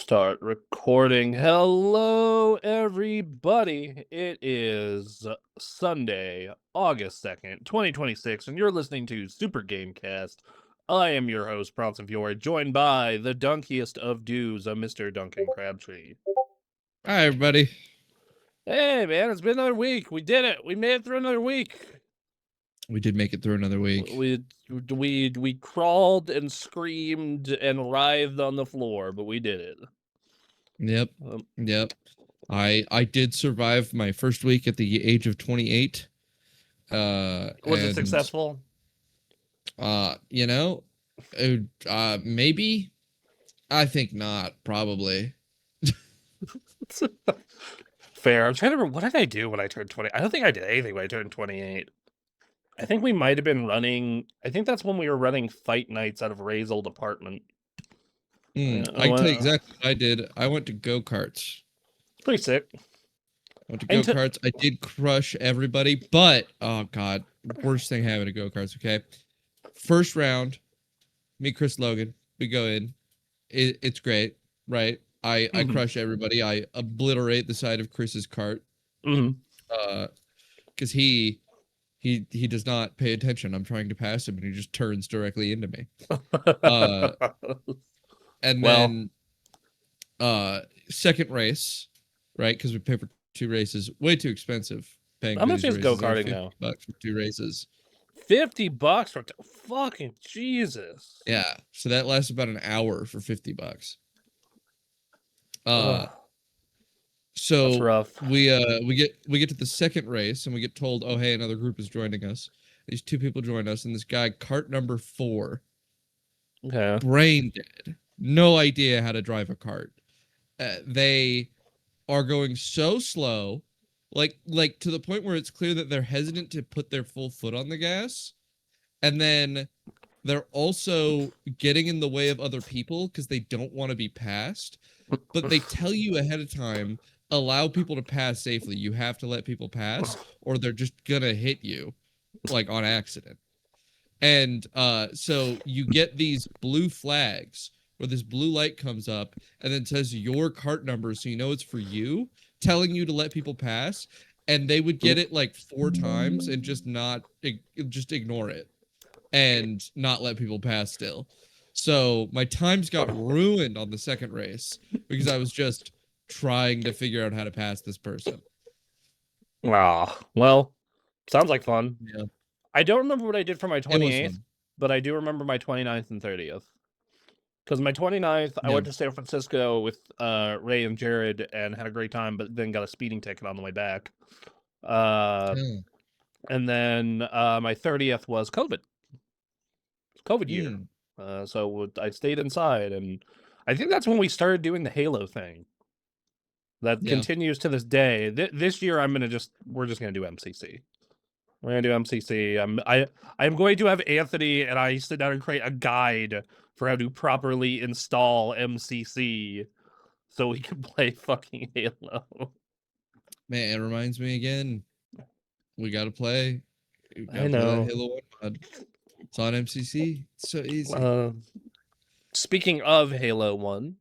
Start recording. Hello, everybody. It is Sunday, August 2nd, 2026, and you're listening to Super Gamecast. I am your host, Bronson Fiore, joined by the dunkiest of dudes, Mr. Duncan Crabtree. Hi, everybody. Hey, man, it's been another week. We did it. We made it through another week. We did make it through another week. We crawled and screamed and writhed on the floor, but we did it. Yep. I did survive my first week at the age of 28. Was it successful? Maybe. I think not. Probably. Fair. I'm trying to remember, what did I do when I turned 20? I don't think I did anything when I turned 28. I think we might have been running. I think that's when we were running fight nights out of Ray's old apartment. I can tell you exactly what I did. I went to go-karts. Pretty sick. Went to go-karts. I did crush everybody, but oh god, worst thing happened to go-karts. Okay, first round, me, Chris Logan, we go in. It's great, right? I crush everybody. I obliterate the side of Chris's cart. Because he does not pay attention. I'm trying to pass him, and he just turns directly into me. And then, second race, right? Because we pay for 2 races. Way too expensive. Paying. How much is go-karting now? $50 for 2 races. $50 for fucking Jesus. Yeah. So that lasts about an hour for $50. So that's rough. We get to the second race, and we get told, oh hey, another group is joining us. These 2 people join us, and this guy, cart number 4, brain dead, no idea how to drive a cart. They are going so slow, like to the point where it's clear that they're hesitant to put their full foot on the gas, and then they're also getting in the way of other people because they don't want to be passed. But they tell you ahead of time, allow people to pass safely. You have to let people pass, or they're just gonna hit you, like on accident. And so you get these blue flags where this blue light comes up and then says your cart number, so you know it's for you, telling you to let people pass. And they would get it like 4 times and just ignore it and not let people pass still. So my times got ruined on the second race because I was just trying to figure out how to pass this person. Well, sounds like fun. Yeah. I don't remember what I did for my 28th, but I do remember my 29th and 30th. Because my 29th, I went to San Francisco with Ray and Jared and had a great time, but then got a speeding ticket on the way back. And then my 30th was COVID. COVID year. So I stayed inside, and I think that's when we started doing the Halo thing. That continues to this day. This year, we're just gonna do MCC. We're gonna do MCC. I'm going to have Anthony and I sit down and create a guide for how to properly install MCC, so we can play fucking Halo. Man, it reminds me again. We gotta play. I know. Play Halo 1 mod. It's on MCC. It's so easy. Speaking of Halo 1,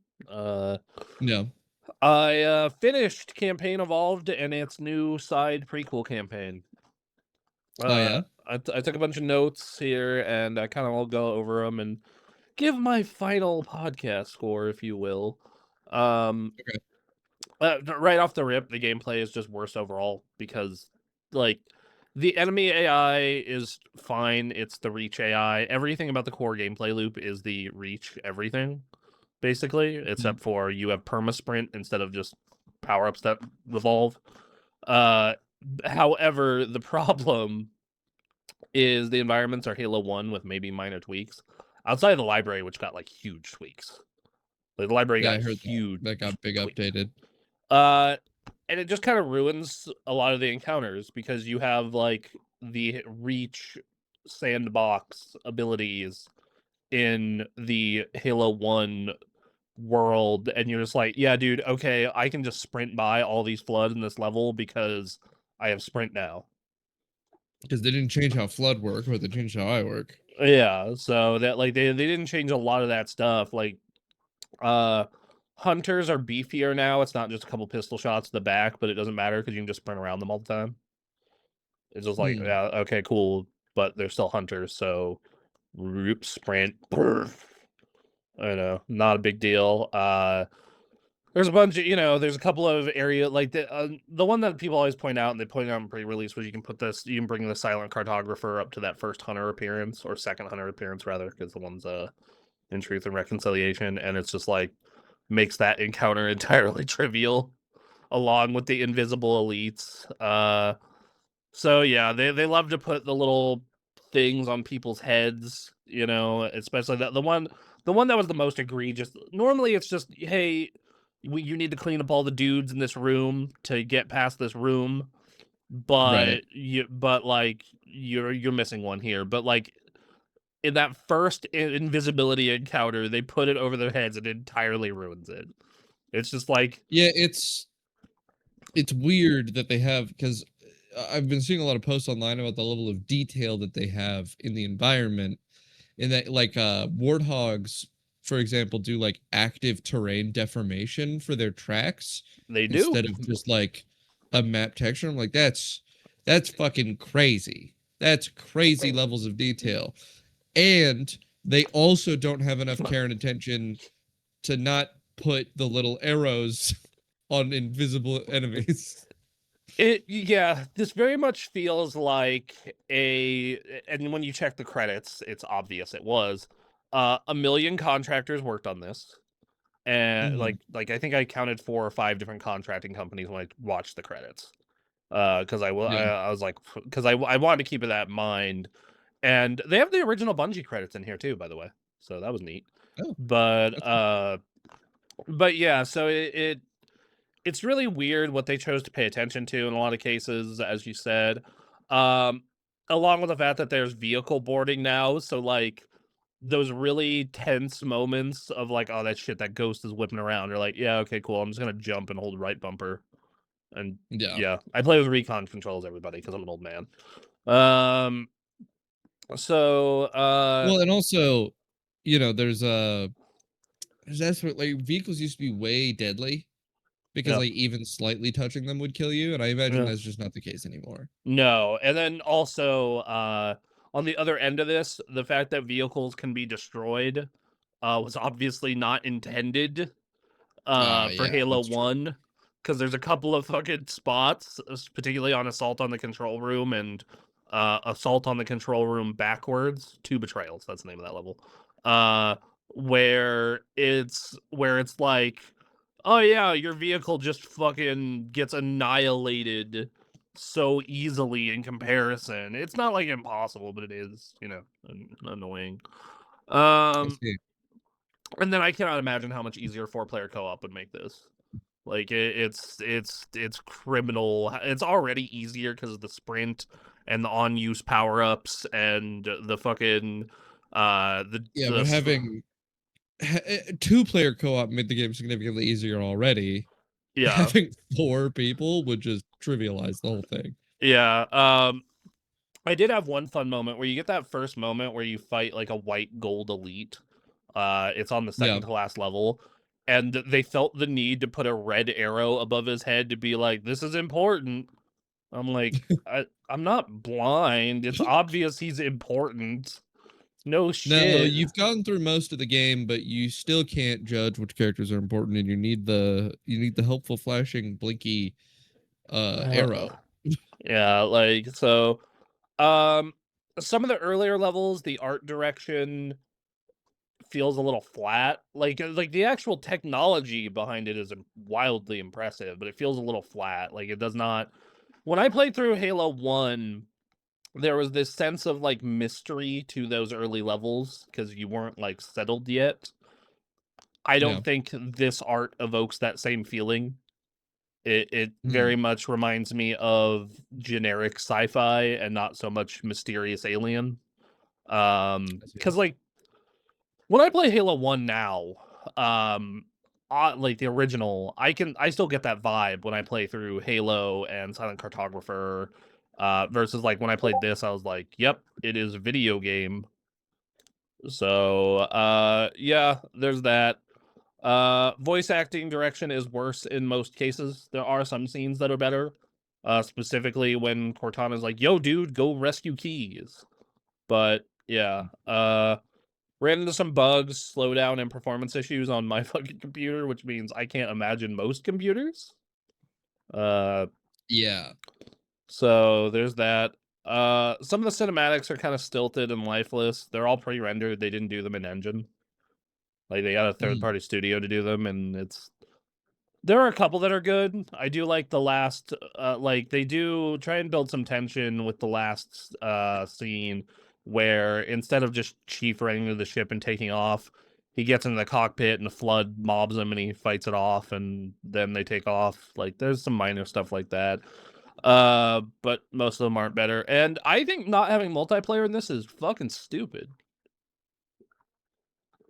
I finished Campign Evolved and its new side prequel campaign. I took a bunch of notes here, and I kind of will go over them and give my final podcast score, if you will. Right off the rip, the gameplay is just worse overall because, like, the enemy AI is fine. It's the Reach AI. Everything about the core gameplay loop is the Reach everything, basically, except for you have perma-sprint instead of just power-ups that evolve. However, the problem is the environments are Halo 1 with maybe minor tweaks. Outside of the library, which got, like, huge tweaks. Like, the library got huge. That got big updated. And it just kind of ruins a lot of the encounters because you have, like, the Reach sandbox abilities in the Halo 1 world, and you're just like, yeah, dude, okay, I can just sprint by all these Flood in this level because I have sprint now. Because they didn't change how Flood work, but they changed how I work. Yeah, so that, like, they didn't change a lot of that stuff. Like, Hunters are beefier now. It's not just a couple pistol shots to the back, but it doesn't matter because you can just sprint around them all the time. It's just like, yeah, okay, cool, but they're still hunters, so whoop, sprint. Brr. I know, not a big deal. There's a bunch of, there's a couple of area like the one that people always point out, and they point out in pre-release, was you can bring the silent cartographer up to that first hunter appearance, or second hunter appearance rather, because the one's in Truth and Reconciliation, and it's just like makes that encounter entirely trivial, along with the invisible elites. So yeah, they love to put the little things on people's heads, especially the one that was the most egregious. Normally it's just, hey, you need to clean up all the dudes in this room to get past this room, but you're missing one here. But like in that first invisibility encounter, they put it over their heads and it entirely ruins it. It's just like, yeah, it's weird that they have, because I've been seeing a lot of posts online about the level of detail that they have in the environment, in that like warthogs, for example, do like active terrain deformation for their tracks. They do, instead of just like a map texture. I'm like, that's fucking crazy. That's crazy levels of detail. And they also don't have enough care and attention to not put the little arrows on invisible enemies. This very much feels like and when you check the credits, it's obvious it was, 1,000,000 contractors worked on this. And like I think I counted 4 or 5 different contracting companies when I watched the credits. Because I was like, because I wanted to keep it that in mind. And they have the original Bungie credits in here too, by the way. So that was neat. Oh, But yeah, so it's really weird what they chose to pay attention to in a lot of cases, as you said. Along with the fact that there's vehicle boarding now, so like those really tense moments of like, oh, that shit, that ghost is whipping around. You're like, yeah, okay, cool. I'm just gonna jump and hold right bumper. And yeah, I play with recon controls, everybody, because I'm an old man. Well, and also, there's that's what, like, vehicles used to be way deadly, because like even slightly touching them would kill you, and I imagine that's just not the case anymore. No, and then also on the other end of this, the fact that vehicles can be destroyed was obviously not intended for Halo 1, because there's a couple of fucking spots, particularly on Assault on the Control Room and Assault on the Control Room backwards, 2 Betrayals, that's the name of that level, where it's like, oh yeah, your vehicle just fucking gets annihilated so easily in comparison. It's not like impossible, but it is, annoying. I see. And then I cannot imagine how much easier 4-player co-op would make this. Like it's criminal. It's already easier because of the sprint and the on-use power-ups and the fucking but having 2-player co-op made the game significantly easier already. Yeah, having 4 people would just trivialize the whole thing. Yeah, I did have one fun moment where you get that first moment where you fight like a white gold elite. It's on the second to last level, and they felt the need to put a red arrow above his head to be like, this is important. I'm like, I'm not blind. It's obvious he's important. No shit. No, you've gone through most of the game, but you still can't judge which characters are important, and you need the helpful flashing blinky arrow. Yeah, like so some of the earlier levels, the art direction feels a little flat. Like the actual technology behind it is wildly impressive, but it feels a little flat. Like it does not. When I played through Halo 1, there was this sense of like mystery to those early levels because you weren't like settled yet. I don't think this art evokes that same feeling. It very much reminds me of generic sci-fi and not so much mysterious alien. Because like when I play Halo 1 now, like the original, I still get that vibe when I play through Halo and Silent Cartographer, versus like when I played this, I was like, yep, it is a video game. So, yeah, there's that. Voice acting direction is worse in most cases. There are some scenes that are better. Specifically when Cortana's like, "Yo, dude, go rescue Keys." But yeah, ran into some bugs, slowdown, and performance issues on my fucking computer, which means I can't imagine most computers. Yeah. So there's that. Some of the cinematics are kind of stilted and lifeless. They're all pre-rendered. They didn't do them in engine. Like they got a third-party studio to do them, and there are a couple that are good. I do like the last, like they do try and build some tension with the last scene where instead of just Chief running to the ship and taking off, he gets into the cockpit and the flood mobs him and he fights it off and then they take off. Like there's some minor stuff like that. But most of them aren't better. And I think not having multiplayer in this is fucking stupid.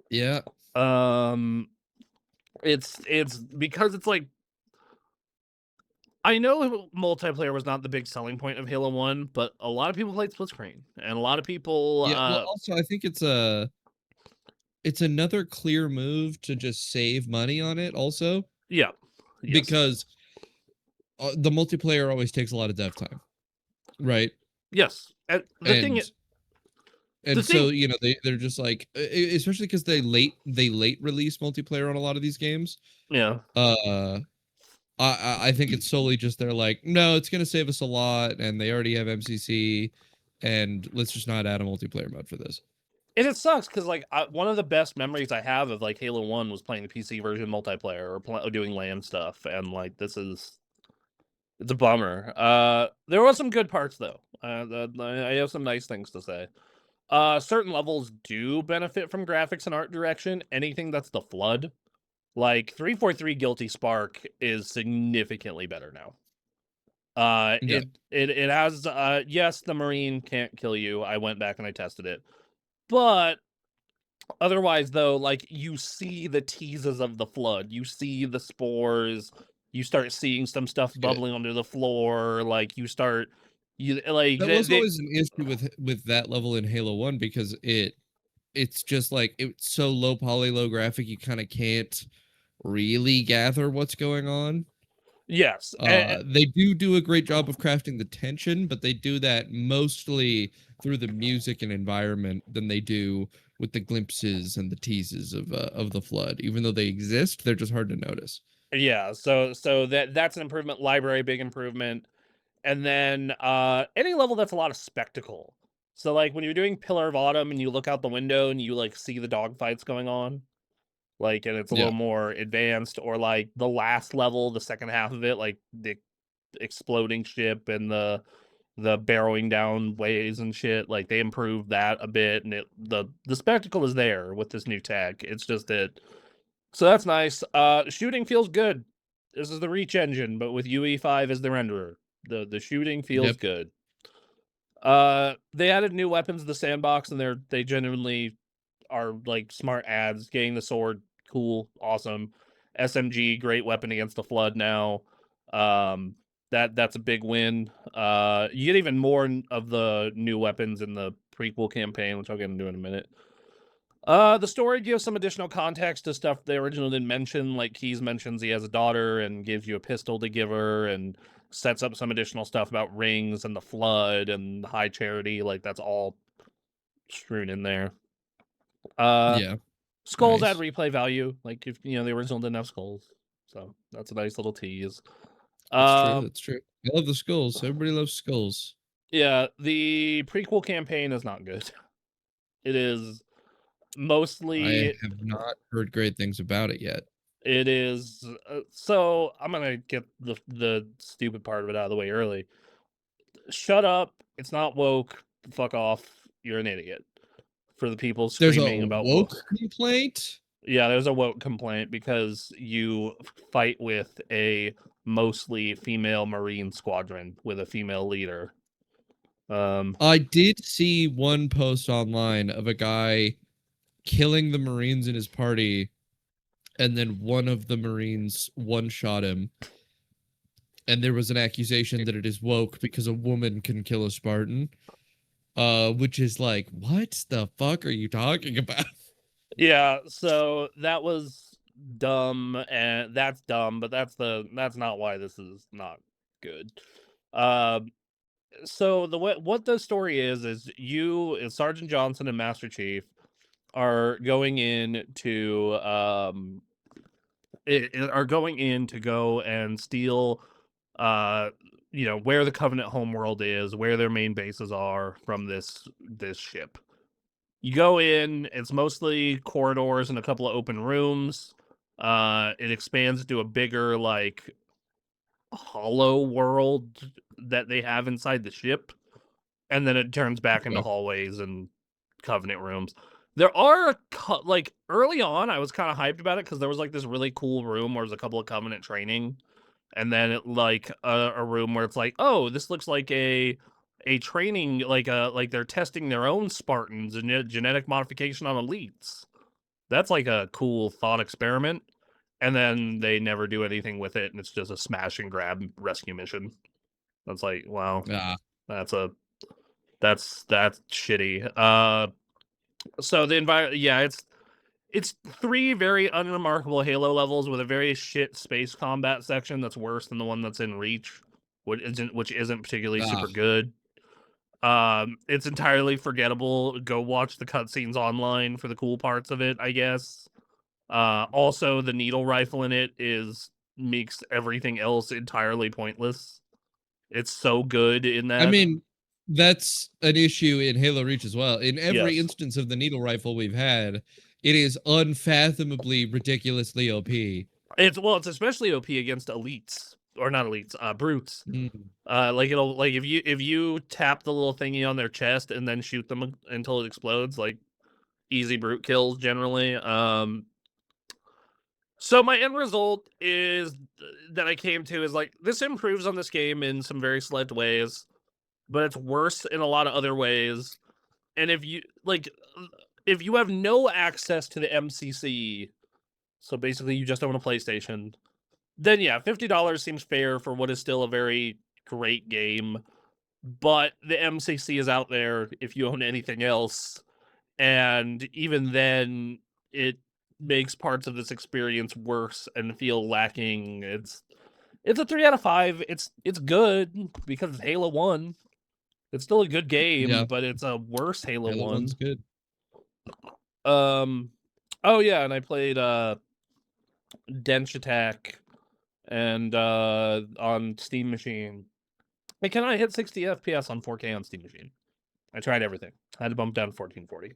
Yeah. It's because it's like, I know multiplayer was not the big selling point of Halo 1, but a lot of people played split screen, and a lot of people. Yeah. Well, also, I think it's another clear move to just save money on it. Also, yeah, yes. Because the multiplayer always takes a lot of dev time, right? Yes, and the thing is. And so, you know, they're just like, especially because they late release multiplayer on a lot of these games. Yeah. I think it's solely just they're like, no, it's gonna save us a lot, and they already have MCC, and let's just not add a multiplayer mode for this. And it sucks because like one of the best memories I have of like Halo 1 was playing the PC version multiplayer or doing LAN stuff, and like it's a bummer. There were some good parts though. I have some nice things to say. Certain levels do benefit from graphics and art direction. Anything that's the Flood, like 343 Guilty Spark, is significantly better now. Yeah. It has yes, the Marine can't kill you. I went back and I tested it, but otherwise though, like you see the teases of the Flood, you see the spores, you start seeing some stuff bubbling under the floor, like you start. That was always an issue with that level in Halo 1 because it's just like it's so low poly, low graphic, you kind of can't really gather what's going on. Yes. They do a great job of crafting the tension, but they do that mostly through the music and environment than they do with the glimpses and the teases of the Flood. Even though they exist, they're just hard to notice. Yeah, so that's an improvement. Library, big improvement. And then any level that's a lot of spectacle. So like when you're doing Pillar of Autumn and you look out the window and you like see the dogfights going on, like, and it's a little more advanced, or like the last level, the second half of it, like the exploding ship and the barrowing down ways and shit, like they improved that a bit, and the spectacle is there with this new tech. It's just that, so that's nice. Shooting feels good. This is the Reach engine, but with UE5 as the renderer. The shooting feels good. They added new weapons to the sandbox, and they genuinely are like smart adds. Getting the sword, cool, awesome. SMG, great weapon against the Flood now. That's a big win. You get even more of the new weapons in the prequel campaign, which I'll get into in a minute. The story gives some additional context to stuff they originally didn't mention, like Keys mentions he has a daughter and gives you a pistol to give her, and sets up some additional stuff about rings and the Flood and High Charity. Like that's all strewn in there. Skulls add replay value. Like if the original didn't have skulls, so that's a nice little tease. That's true. I love the skulls. Everybody loves skulls. Yeah, the prequel campaign is not good. It is mostly. I have not heard great things about it yet. It is so I'm gonna get the stupid part of it out of the way early. Shut up! It's not woke. Fuck off! You're an idiot. For the people screaming about woke complaint. Yeah, there's a woke complaint because you fight with a mostly female Marine squadron with a female leader. I did see one post online of a guy killing the Marines in his party, and then one of the Marines one-shot him. And there was an accusation that it is woke because a woman can kill a Spartan. Which is like, what the fuck are you talking about? Yeah, so that was dumb, and that's dumb, but that's not why this is not good. Um, so what the story is you, Sergeant Johnson and Master Chief are going in to are going in to go and steal uh where the Covenant homeworld is, where their main bases are from this ship. You go in, it's mostly corridors and a couple of open rooms. It expands to a bigger, like, hollow world that they have inside the ship, and then it turns back into hallways and Covenant rooms. There are like, early on, I was kind of hyped about it because there was like this really cool room where there's a couple of Covenant training, and then it like a room where it's like, oh, this looks like a training, like they're testing their own Spartans and genetic modification on elites. That's like a cool thought experiment. And then they never do anything with it, and it's just a smash and grab rescue mission. That's like, wow, that's shitty. So the environment, yeah, it's 3 very unremarkable Halo levels with a very shit space combat section that's worse than the one that's in Reach, which isn't particularly super good. It's entirely forgettable. Go watch the cutscenes online for the cool parts of it, I guess. Also, the needle rifle in it makes everything else entirely pointless. It's so good in that. I mean, that's an issue in Halo Reach as well. In every Yes. instance of the needle rifle we've had, it is unfathomably ridiculously OP. It's especially OP against elites, or not elites, brutes. Like, it'll, like, if you tap the little thingy on their chest and then shoot them until it explodes, like, easy brute kills generally. So my end result is that I came to is like, this improves on this game in some very select ways, but it's worse in a lot of other ways. And if you have no access to the MCC, so basically you just own a PlayStation, then yeah, $50 seems fair for what is still a very great game. But the MCC is out there if you own anything else, and even then, it makes parts of this experience worse and feel lacking. It's a 3 out of 5. It's good because it's Halo 1. It's still a good game, but it's a worse Halo 1. Halo 1's good. Oh yeah, and I played Dench Attack and on Steam Machine. Hey, can I hit 60 FPS on 4K on Steam Machine? I tried everything. I had to bump down to 1440.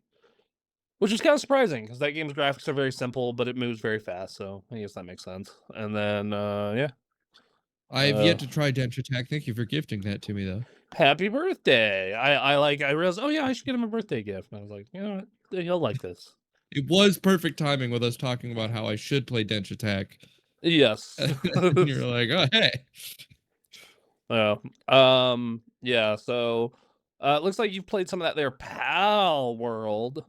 Which is kind of surprising, because that game's graphics are very simple, but it moves very fast, so I guess that makes sense. And then, yeah. I've yet to try Dench Attack. Thank you for gifting that to me, though. Happy birthday! I realized, oh yeah, I should get him a birthday gift. And I was like, you know what? He'll like this. It was perfect timing with us talking about how I should play Dench Attack. Yes. You're like, oh, hey. Yeah, so, it looks like you've played some of that there Pal World.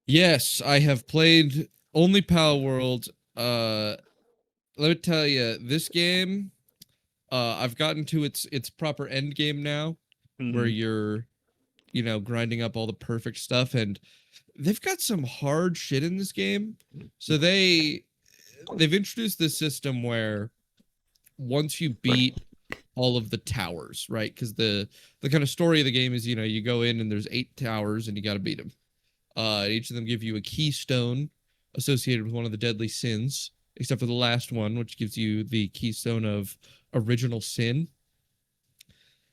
Yes, I have played only Pal World. Let me tell you, this game, I've gotten to its proper end game now, where you're, grinding up all the perfect stuff, and they've got some hard shit in this game. So they've introduced this system where once you beat all of the towers, right? Because the kind of story of the game is, you go in and there's 8 towers and you got to beat them. Each of them give you a keystone associated with one of the deadly sins, except for the last one, which gives you the keystone of original sin.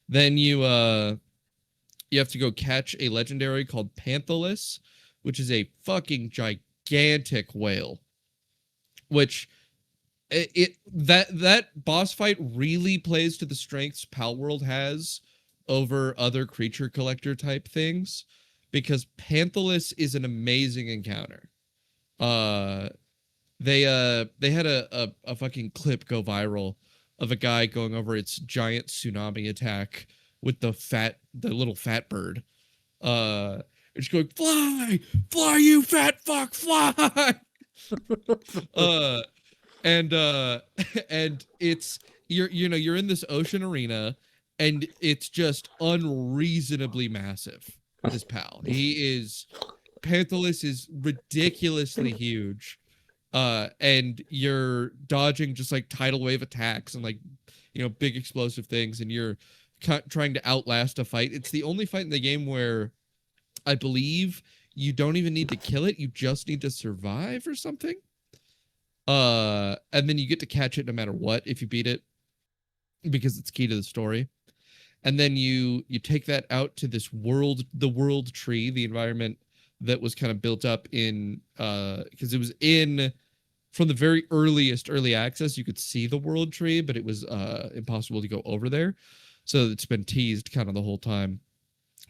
Then you have to go catch a legendary called Panthalus, which is a fucking gigantic whale. Which that boss fight really plays to the strengths Palworld has over other creature collector type things, because Panthalus is an amazing encounter. They had a fucking clip go viral of a guy going over its giant tsunami attack with the little fat bird. It's going, fly, you fat fuck, fly. And it's you're in this ocean arena, and it's just unreasonably massive. This pal, Panthalus is ridiculously huge, and you're dodging just like tidal wave attacks and like, you know, big explosive things, and you're trying to outlast a fight. It's the only fight in the game where I believe you don't even need to kill it, you just need to survive or something. And then you get to catch it no matter what if you beat it, because it's key to the story. And then you take that out to this world, the world tree, the environment that was kind of built up in because it was in from the very early access, you could see the world tree, but it was impossible to go over there. So it's been teased kind of the whole time.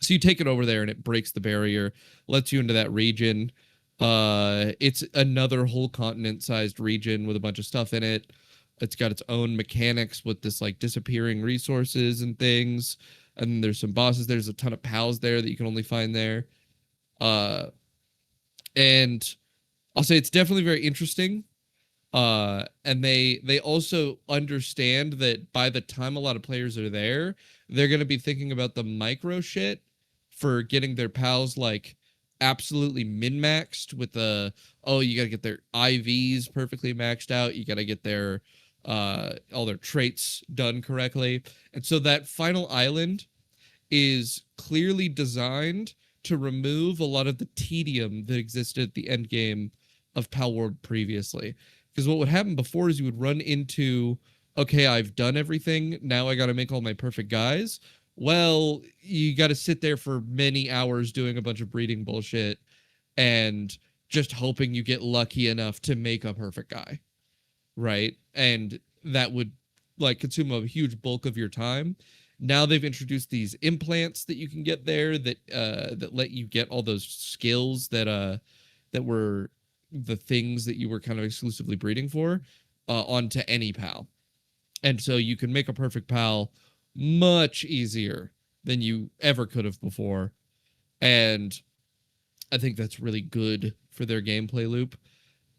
So you take it over there and it breaks the barrier, lets you into that region. It's another whole continent-sized region with a bunch of stuff in it. It's got its own mechanics with this like disappearing resources and things. And there's some bosses. There's a ton of pals there that you can only find there. And I'll say it's definitely very interesting. And they also understand that by the time a lot of players are there, they're going to be thinking about the micro shit for getting their pals like absolutely min-maxed with the, oh, you got to get their IVs perfectly maxed out. You got to get their all their traits done correctly. And so that final island is clearly designed to remove a lot of the tedium that existed at the end game of Palworld previously. Because what would happen before is you would run into, okay, I've done everything, now I got to make all my perfect guys. Well, you got to sit there for many hours doing a bunch of breeding bullshit and just hoping you get lucky enough to make a perfect guy, right? And that would like consume a huge bulk of your time. Now they've introduced these implants that you can get there that that let you get all those skills that that were the things that you were kind of exclusively breeding for onto any pal. And so you can make a perfect pal much easier than you ever could have before. And I think that's really good for their gameplay loop.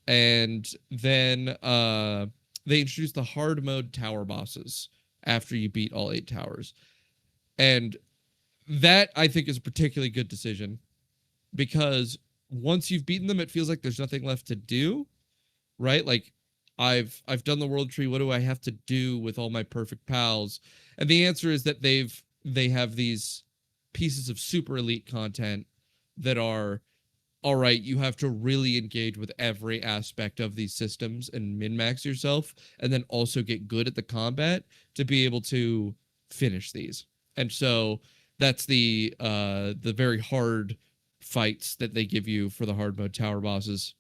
And then they introduced the hard mode tower bosses after you beat all 8 towers. And that, I think, is a particularly good decision, because once you've beaten them, it feels like there's nothing left to do, right? Like, I've done the world tree. What do I have to do with all my perfect pals? And the answer is that they have these pieces of super elite content that are, all right, you have to really engage with every aspect of these systems and min-max yourself, and then also get good at the combat to be able to finish these. And so that's the very hard fights that they give you for the hard mode tower bosses,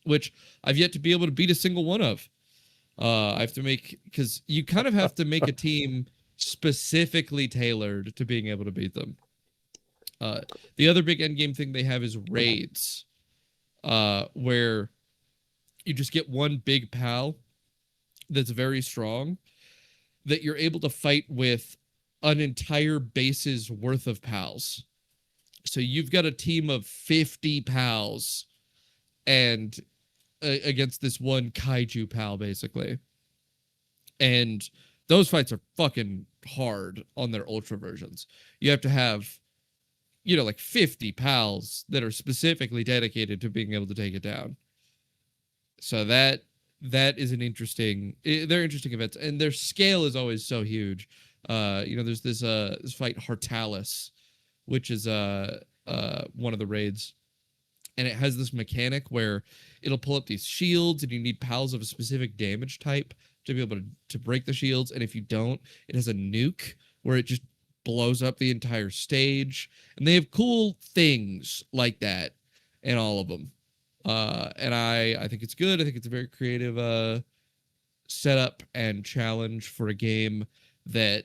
which I've yet to be able to beat a single one of. I have to make, because you kind of have to make a team specifically tailored to being able to beat them. The other big endgame thing they have is raids, where you just get one big pal that's very strong that you're able to fight with an entire base's worth of pals. So you've got a team of 50 pals and against this one kaiju pal, basically. And those fights are fucking hard on their ultra versions. You have to have, you know, like 50 pals that are specifically dedicated to being able to take it down. So that is an interesting, they're interesting events, and their scale is always so huge. You know, there's this fight Hartalis, which is one of the raids, and it has this mechanic where it'll pull up these shields, and you need pals of a specific damage type to be able to break the shields. And if you don't, it has a nuke where it just blows up the entire stage. And they have cool things like that in all of them. And I think it's good. I think it's a very creative setup and challenge for a game that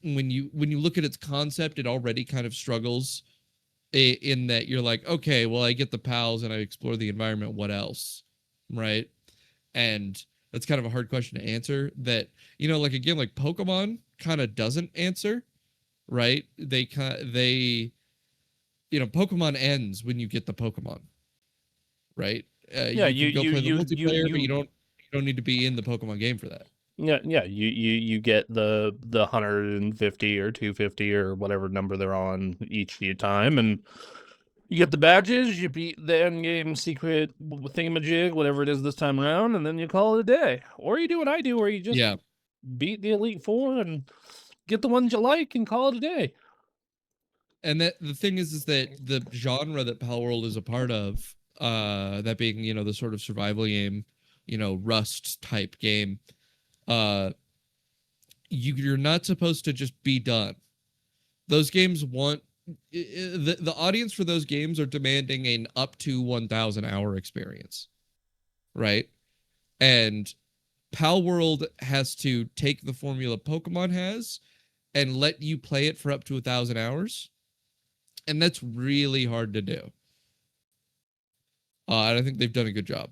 when you look at its concept, it already kind of struggles in that you're like, okay, well, I get the pals and I explore the environment. What else? Right. And that's kind of a hard question to answer, that, you know, like a game like Pokemon kind of doesn't answer, right? They, you know, Pokemon ends when you get the Pokemon, right? Yeah, you can go play the multiplayer, but you don't need to be in the Pokemon game for that. Yeah. You get the 150 or 250 or whatever number they're on each time, and You get the badges, you beat the end game secret thingamajig, whatever it is this time around, and then you call it a day. Or you do what I do, where you just beat the Elite Four and get the ones you like and call it a day. And that the thing is that the genre that Palworld is a part of, that being, you know, the sort of survival game, you know, Rust type game, you're not supposed to just be done. Those games want the audience for those games are demanding an up to 1,000 hour experience, right? And Palworld has to take the formula Pokemon has and let you play it for up to 1,000 hours, and that's really hard to do. And I think they've done a good job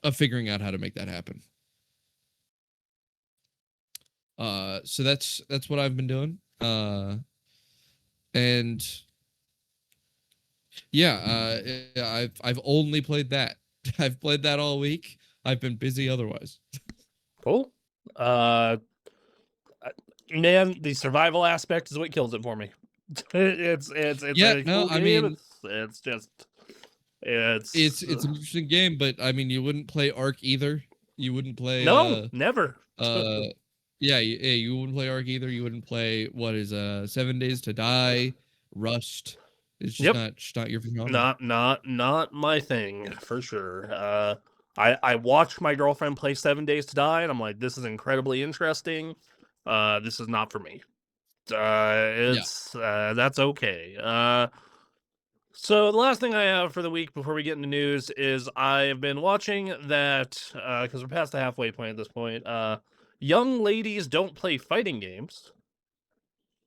of figuring out how to make that happen. So that's what I've been doing. And yeah, I've only played that. I've played that all week. I've been busy otherwise. Cool. Man, the survival aspect is what kills it for me. It's yeah, a cool game. Mean, it's an interesting game, but I mean, you wouldn't play Ark either. You wouldn't play never. Yeah, you wouldn't play Ark either. You wouldn't play what is 7 Days to Die, Rust. It's just not your genre. Not my thing for sure. I watched my girlfriend play 7 Days to Die, and I'm like, this is incredibly interesting. This is not for me. That's okay. So the last thing I have for the week before we get into news is I've been watching that because we're past the halfway point at this point. Young ladies don't play fighting games.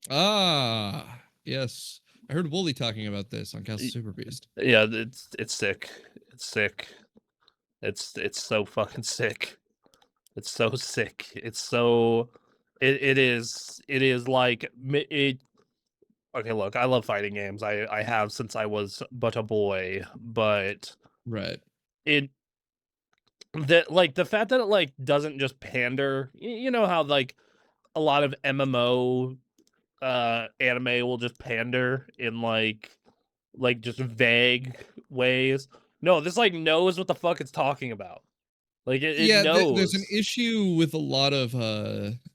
Ah, yes. I heard Wooly talking about this on Castle Super Beast. Yeah, it's sick. It's sick. It's so fucking sick. It's so sick. It's so it is like it. Okay, look, I love fighting games. I have since I was but a boy, but right. The fact that it like doesn't just pander. You know how like a lot of MMO anime will just pander in like just vague ways. No, this like knows what the fuck it's talking about. Like it knows. There's an issue with a lot of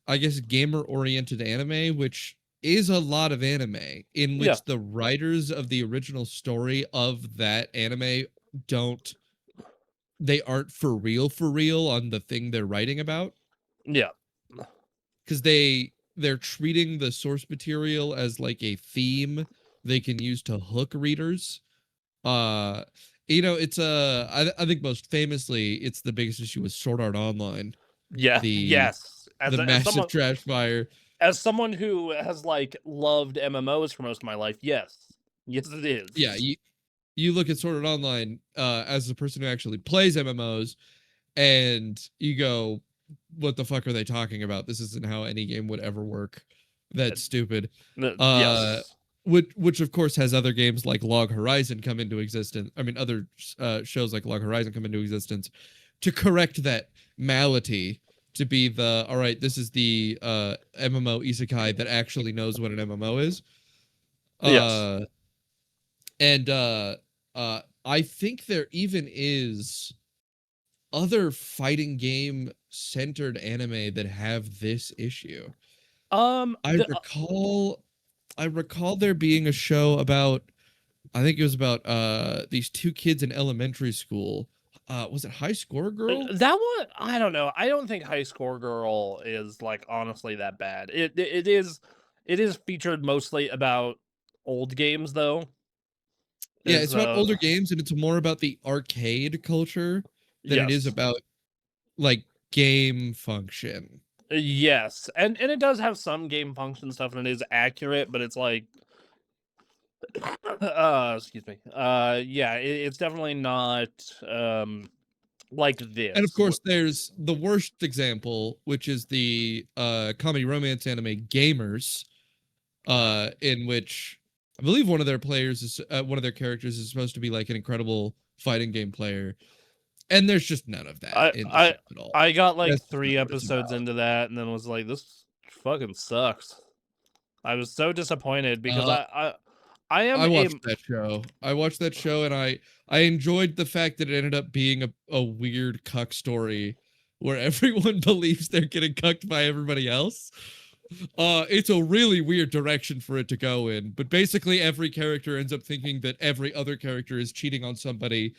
I guess gamer oriented anime, which is a lot of anime in which the writers of the original story of that anime aren't for real on the thing they're writing about. Yeah. Because they're treating the source material as like a theme they can use to hook readers. You know, it's I think most famously it's the biggest issue with Sword Art Online. Yeah. The massive trash fire. As someone who has like loved MMOs for most of my life, yes it is. Yeah, you look at Sword Art Online as a person who actually plays MMOs, and you go, what the fuck are they talking about? This isn't how any game would ever work. That's stupid. Yes. Which of course has other games like Log Horizon come into existence. I mean, other shows like Log Horizon come into existence to correct that malady, to be the, all right, this is the MMO isekai that actually knows what an MMO is. Yes. And I think there even is other fighting game centered anime that have this issue. I recall there being a show about, I think it was about these two kids in elementary school. Was it High Score Girl? That one, I don't know. I don't think High Score Girl is like honestly that bad. It is featured mostly about old games though. Yeah, it's about older games, and it's more about the arcade culture than it is about like game function. Yes, and it does have some game function stuff, and it is accurate, but it's like, excuse me. Yeah, it's definitely not like this. And of course, there's the worst example, which is the comedy romance anime Gamers, in which I believe one of their characters is supposed to be like an incredible fighting game player, and there's just none of that in the show at all. I got like 3 episodes into that, and then was like, this fucking sucks. I was so disappointed because I watched that show. And I enjoyed the fact that it ended up being a weird cuck story where everyone believes they're getting cucked by everybody else. It's a really weird direction for it to go in, but basically every character ends up thinking that every other character is cheating on somebody,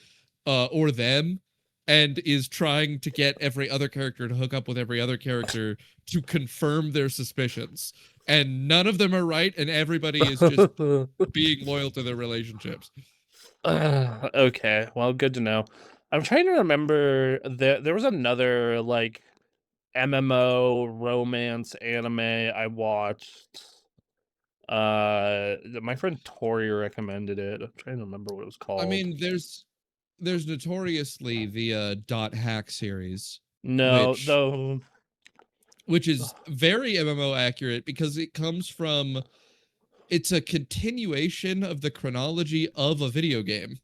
or them, and is trying to get every other character to hook up with every other character to confirm their suspicions. And none of them are right, and everybody is just being loyal to their relationships. Okay, well, good to know. I'm trying to remember there was another like MMO romance anime I watched. My friend Tori recommended it. I'm trying to remember what it was called. I mean, there's notoriously the Dot Hack series. No, though, which is very MMO accurate because it comes from, it's a continuation of the chronology of a video game.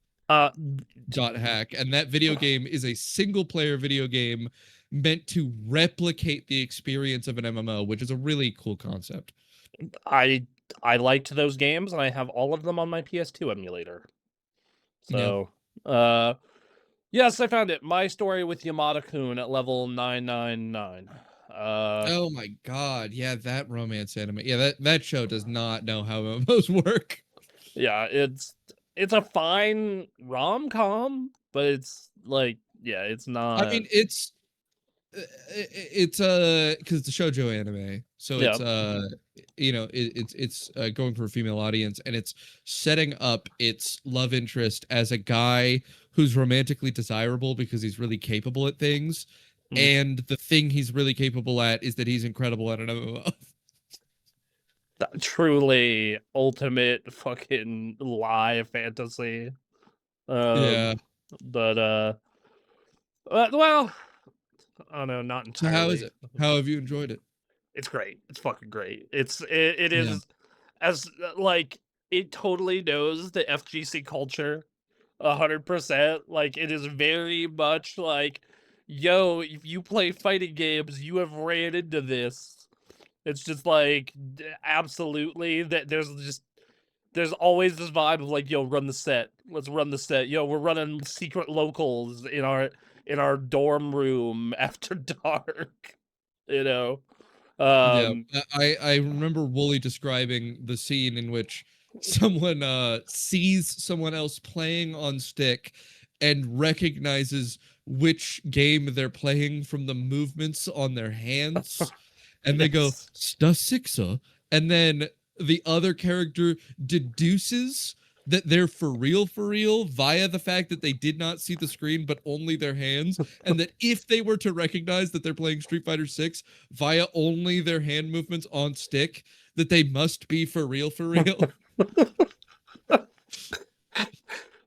Dot Hack, and that video game is a single player video game meant to replicate the experience of an MMO, which is a really cool concept. I liked those games, and I have all of them on my PS2 emulator. So, yes, I found it. My Story with Yamada-kun at level 999. Oh my god, yeah, that romance anime. Yeah, that show does not know how MMOs work. Yeah, it's a fine rom-com, but it's like, yeah, it's not. I mean, it's because the shoujo anime, so Yeah. it's you know, it's going for a female audience, and it's setting up its love interest as a guy who's romantically desirable because he's really capable at things, and the thing he's really capable at is that he's incredible at an MMO. Truly ultimate fucking lie fantasy. Yeah. But well, I don't know, not entirely. So how is it? How have you enjoyed it? It's great. It's fucking great. It is as like it totally knows the FGC culture 100%. Like it is very much like, yo, if you play fighting games, you have ran into this. It's just like absolutely that there's always this vibe of like, yo, run the set. Let's run the set. Yo, we're running secret locals in our dorm room after dark. You know. Yeah, I remember Wooly describing the scene in which someone sees someone else playing on stick and recognizes which game they're playing from the movements on their hands, and they go "sta sixa," and then the other character deduces that they're for real via the fact that they did not see the screen but only their hands, and that if they were to recognize that they're playing Street Fighter 6 via only their hand movements on stick, that they must be for real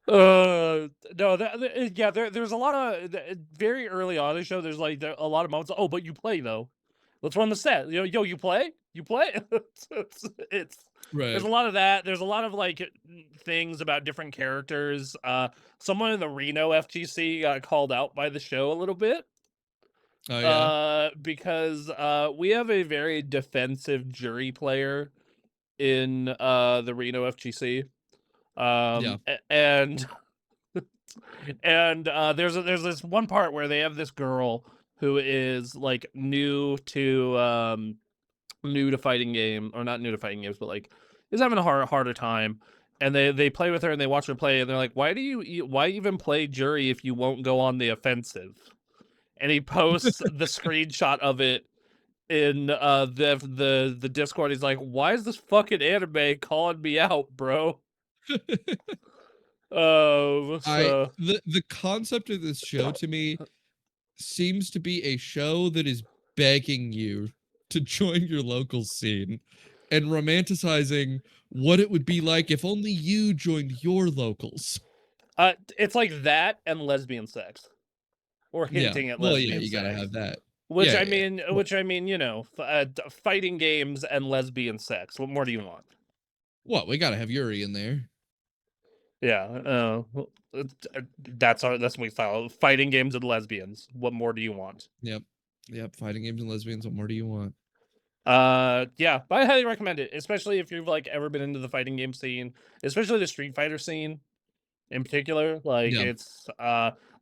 no, yeah, there's a lot of very early on in the show. There's like a lot of moments. Oh, but you play though. Let's run the set. Yo, you play? You play? it's right. There's a lot of that. There's a lot of like things about different characters. Someone in the Reno FGC got called out by the show a little bit. Oh yeah. Because we have a very defensive jury player in the Reno FGC. Yeah. And and there's this one part where they have this girl who is like new to fighting game, or not new to fighting games, but like is having a harder time, and they play with her and they watch her play, and they're like, why even play jury if you won't go on the offensive? And he posts the screenshot of it in the Discord. He's like, why is this fucking anime calling me out, bro? The concept of this show to me seems to be a show that is begging you to join your local scene and romanticizing what it would be like if only you joined your locals. It's like that and lesbian sex, or hinting at lesbian sex. You gotta have that. Which I mean, you know, fighting games and lesbian sex. What more do you want? What, we gotta have Yuri in there. Yeah, that's what we follow. Fighting games and lesbians. What more do you want? Yep, fighting games and lesbians. What more do you want? Yeah, but I highly recommend it, especially if you've like ever been into the fighting game scene, especially the Street Fighter scene in particular. Like Yeah. it's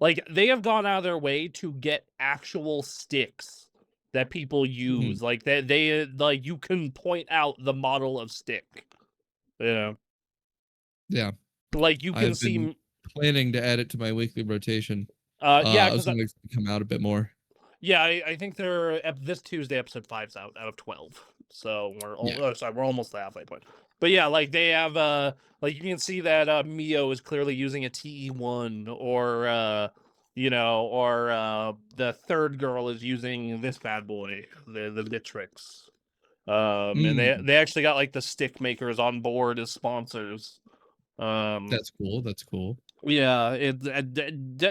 like they have gone out of their way to get actual sticks that people use. Like they like you can point out the model of stick. You know. Yeah. Like you can I've been see planning to add it to my weekly rotation. yeah, I was because gonna come out a bit more. yeah, I think they're this Tuesday episode 5's out of 12. So we're sorry, we're almost the halfway point. But yeah, like they have like you can see that Mio is clearly using a TE1 or you know, or the third girl is using this bad boy, the Nitrix. And they actually got like the stick makers on board as sponsors. That's cool. That's cool. Yeah,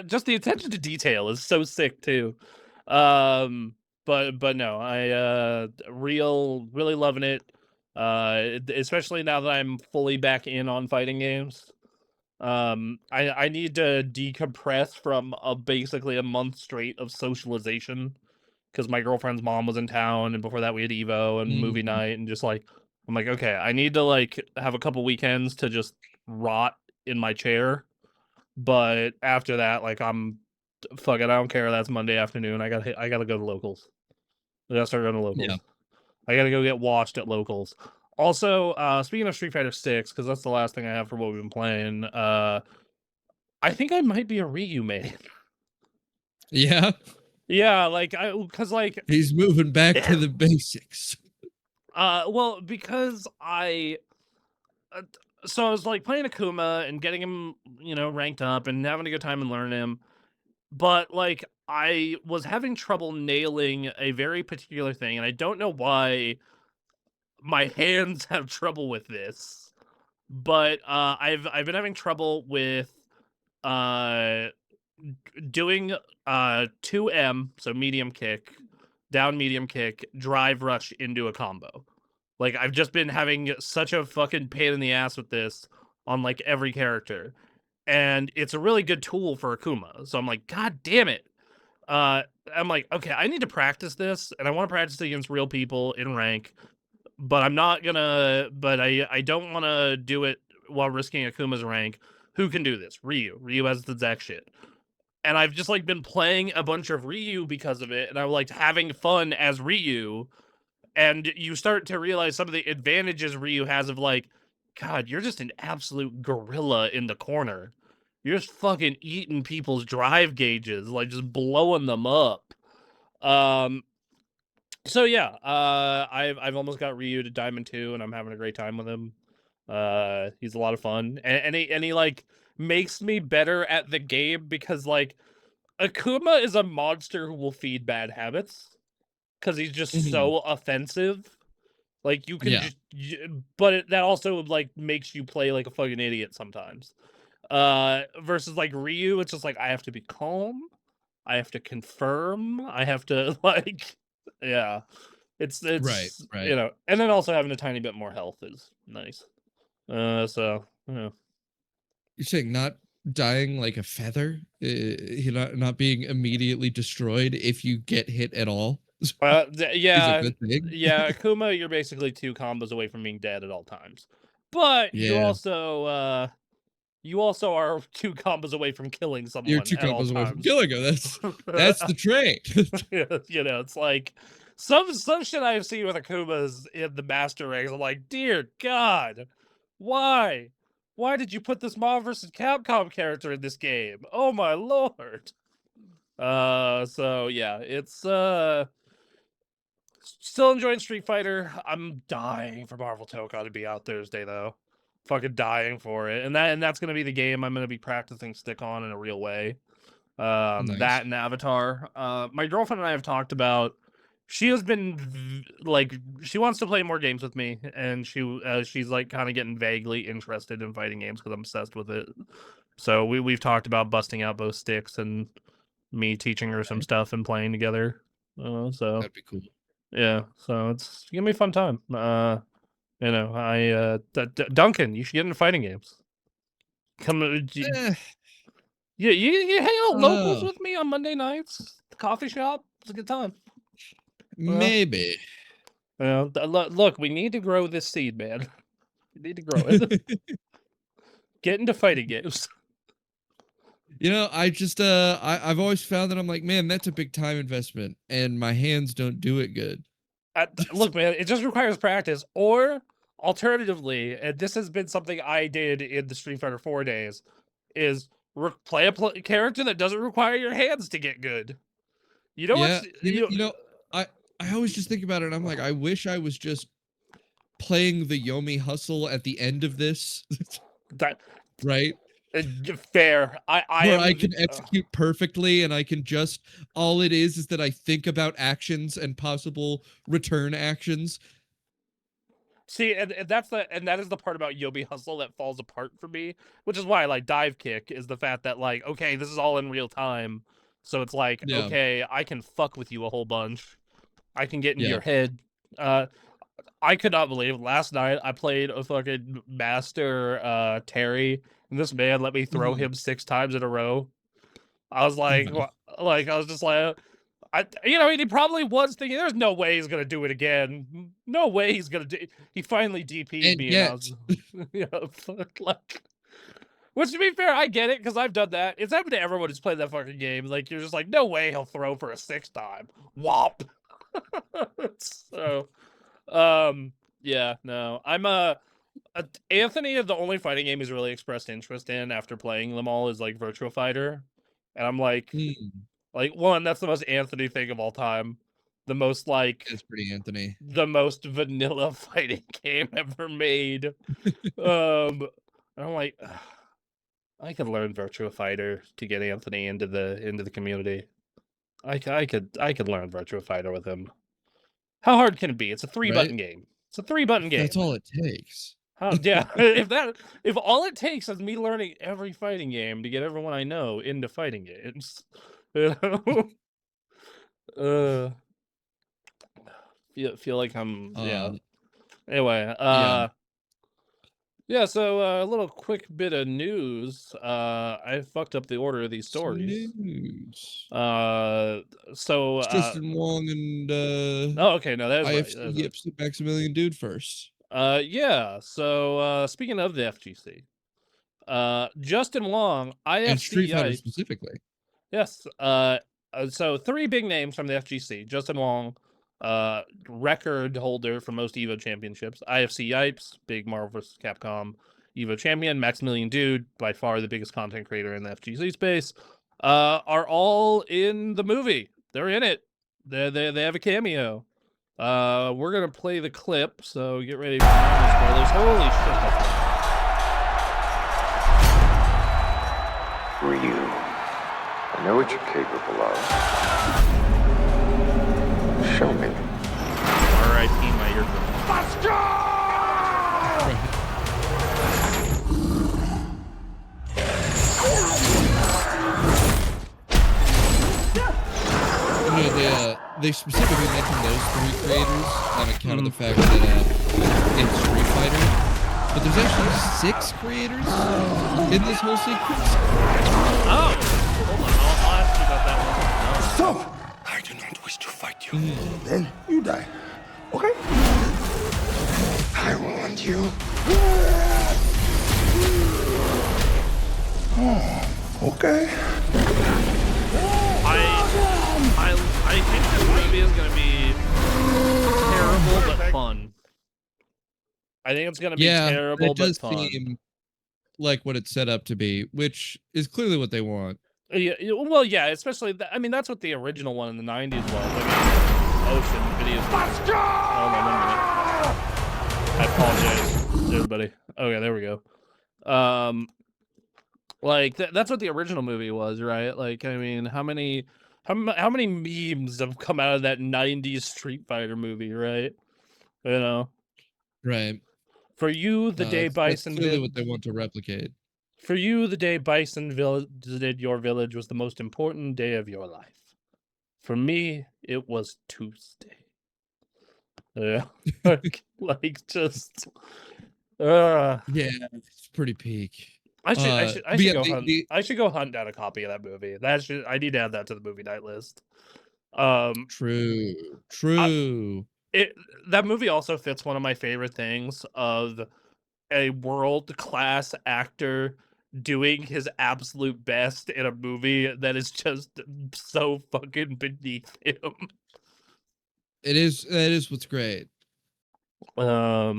just the attention to detail is so sick too. But no, I really loving it. Especially now that I'm fully back in on fighting games. I need to decompress from basically a month straight of socialization because my girlfriend's mom was in town, and before that we had Evo and movie night, and just like I'm like, okay, I need to like have a couple weekends to just rot in my chair. But after that, like fuck it, I don't care. That's Monday afternoon. I gotta go to locals. I gotta start going to locals. Yeah. I gotta go get washed at locals. Also, speaking of Street Fighter 6, because that's the last thing I have for what we've been playing. I think I might be a Ryu man. Yeah. Yeah, like because like he's moving back to the basics. Well, because so I was like playing Akuma and getting him, you know, ranked up and having a good time and learning him. But like I was having trouble nailing a very particular thing, and I don't know why my hands have trouble with this. But I've been having trouble with uh doing 2M, so medium kick, down medium kick, drive rush into a combo. Like I've just been having such a fucking pain in the ass with this on like every character. And it's a really good tool for Akuma. So I'm like, God damn it. I'm like, okay, I need to practice this, and I want to practice it against real people in rank, but I'm not gonna. But I don't want to do it while risking Akuma's rank. Who can do this? Ryu. Ryu has the Zack shit, and I've just like been playing a bunch of Ryu because of it, and I'm like having fun as Ryu, and you start to realize some of the advantages Ryu has of like, God, you're just an absolute gorilla in the corner. You're just fucking eating people's drive gauges, like just blowing them up. So yeah, I've almost got Ryu to Diamond 2, and I'm having a great time with him. He's a lot of fun, and he like makes me better at the game because like Akuma is a monster who will feed bad habits because he's just so offensive. Like you can just, but that also like makes you play like a fucking idiot sometimes. Versus like Ryu, it's just like I have to be calm, I have to confirm, I have to like, yeah, it's right. you know, and then also having a tiny bit more health is nice. So yeah. You're saying not dying like a feather, not being immediately destroyed if you get hit at all. Yeah, yeah, Akuma, you're basically 2 combos away from being dead at all times, but you also are 2 combos away from killing someone. You're 2 combos away from killing him. That's the trait. You know, it's like some shit I've seen with Akumas in the Master Ranks. I'm like, dear God, why? Why did you put this Marvel vs. Capcom character in this game? Oh my lord. So yeah, it's still enjoying Street Fighter. I'm dying for Marvel Toka to be out Thursday though. Fucking dying for it. And that's gonna be the game I'm gonna be practicing stick on in a real way. Nice. That and Avatar. My girlfriend and I have talked about, she has been like, she wants to play more games with me, and she's like kind of getting vaguely interested in fighting games because I'm obsessed with it. So we've talked about busting out both sticks and me teaching her some stuff and playing together. So that'd be cool. Yeah, so it's gonna be a fun time. You know, Duncan, you should get into fighting games. Come, you hang out locals with me on Monday nights. The coffee shop. It's a good time. Maybe. Look, we need to grow this seed, man. We need to grow it. Get into fighting games. I just I've always found that I'm like, man, that's a big time investment, and my hands don't do it good. Look, man, it just requires practice. Or alternatively, and this has been something I did in the Street Fighter 4 days, is play a character that doesn't require your hands to get good. You know yeah, what's I always just think about it, and I'm like, I wish I was just playing the Yomi hustle at the end of this. that right? Fair. Where I can execute perfectly, and I can just all it is that I think about actions and possible return actions. See, and that is the part about Yomi Hustle that falls apart for me, which is why I like Dive Kick, is the fact that, like, okay, this is all in real time, so it's like, okay, I can fuck with you a whole bunch. I can get into your head. I could not believe last night I played a fucking master Terry, and this man let me throw him 6 times in a row. I was like, I was just like, he probably was thinking, there's no way he's gonna do it again. No way he's gonna do. He finally DP'd me, and I was, fuck. Which, to be fair, I get it, because I've done that. It's happened to everyone who's played that fucking game. Like, you're just like, no way he'll throw for a 6th time. Whop. So, yeah, no. I'm Anthony is the only fighting game he's really expressed interest in after playing them all is like Virtua Fighter. And I'm like, one, that's the most Anthony thing of all time. The most it's pretty Anthony. The most vanilla fighting game ever made. And I'm like, I could learn Virtua Fighter to get Anthony into the community. I could learn Virtua Fighter with him. How hard can it be? It's a 3-button game. It's a 3-button game. That's all it takes. Yeah, if all it takes is me learning every fighting game to get everyone I know into fighting games, feel like I'm Anyway, yeah. So a little quick bit of news. I fucked up the order of these stories. News. So Justin Wong and okay, no, that's IFC right. Yips the Maximilian dude first. Yeah. So speaking of the FGC, Justin Wong, IFC and Street Fighter specifically. Yes. So 3 big names from the FGC: Justin Wong, record holder for most Evo championships; IFC Yipes, big Marvel vs. Capcom Evo champion; Maximilian Dude, by far the biggest content creator in the FGC space, are all in the movie. They're in it. They have a cameo. We're gonna play the clip, so get ready for spoilers. Holy shit, that's Who are you? I know what you're capable of. Show me. R.I.P. my eardrum. Let's go! They specifically mentioned those 3 creators on account of the fact that it's Street Fighter, but there's actually 6 creators in this whole sequence. Oh, hold on, I'll ask you about that one. Stop! I do not wish to fight you. Then you die. Okay? I want you. Oh, okay. I think this movie is gonna be terrible but fun. I think it's gonna be terrible but fun. It does seem like what it's set up to be, which is clearly what they want. Yeah, well, yeah, especially I mean, that's what the original one in the '90s was. I mean, Ocean videos. Let's go! Hold on 1 minute. I apologize, everybody. Okay, there we go. Like that's what the original movie was, right? Like, I mean, how many memes have come out of that '90s Street Fighter movie, right? You know, right? For you, the day Bison. That's clearly what they want to replicate. For you, the day Bison visited your village was the most important day of your life. For me, it was Tuesday. Yeah, like just. Yeah, it's pretty peak. I should go hunt. I should go hunt down a copy of that movie. I need to add that to the movie night list. True. That movie also fits one of my favorite things of a world-class actor doing his absolute best in a movie that is just so fucking beneath him. That is what's great. Um,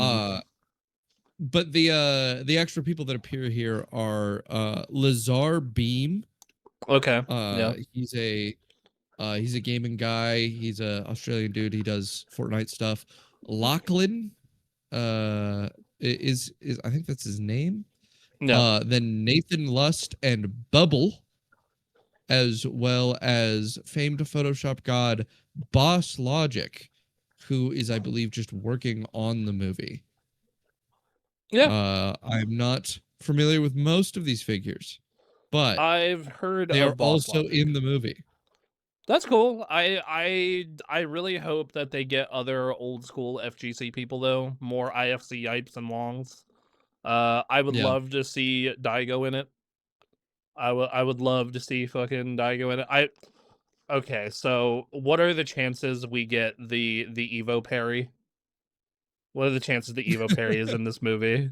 But the extra people that appear here are Lazar Beam. Okay. Yeah. He's a gaming guy. He's a Australian dude. He does Fortnite stuff. Lachlan is I think that's his name. Yeah. Then Nathan Lust and Bubble, as well as famed Photoshop god Boss Logic, who is, I believe, just working on the movie. Yeah. I'm not familiar with most of these figures, but I've heard they are of Boss also Logic. in the movie. That's cool. I really hope that they get other old school FGC people though, more IFC Yipes and Longs. I would Yeah. love to see Daigo in it. I would love to see fucking Daigo in it. Okay, so what are the chances we get the Evo Perry? What are the chances the Evo Perry is in this movie?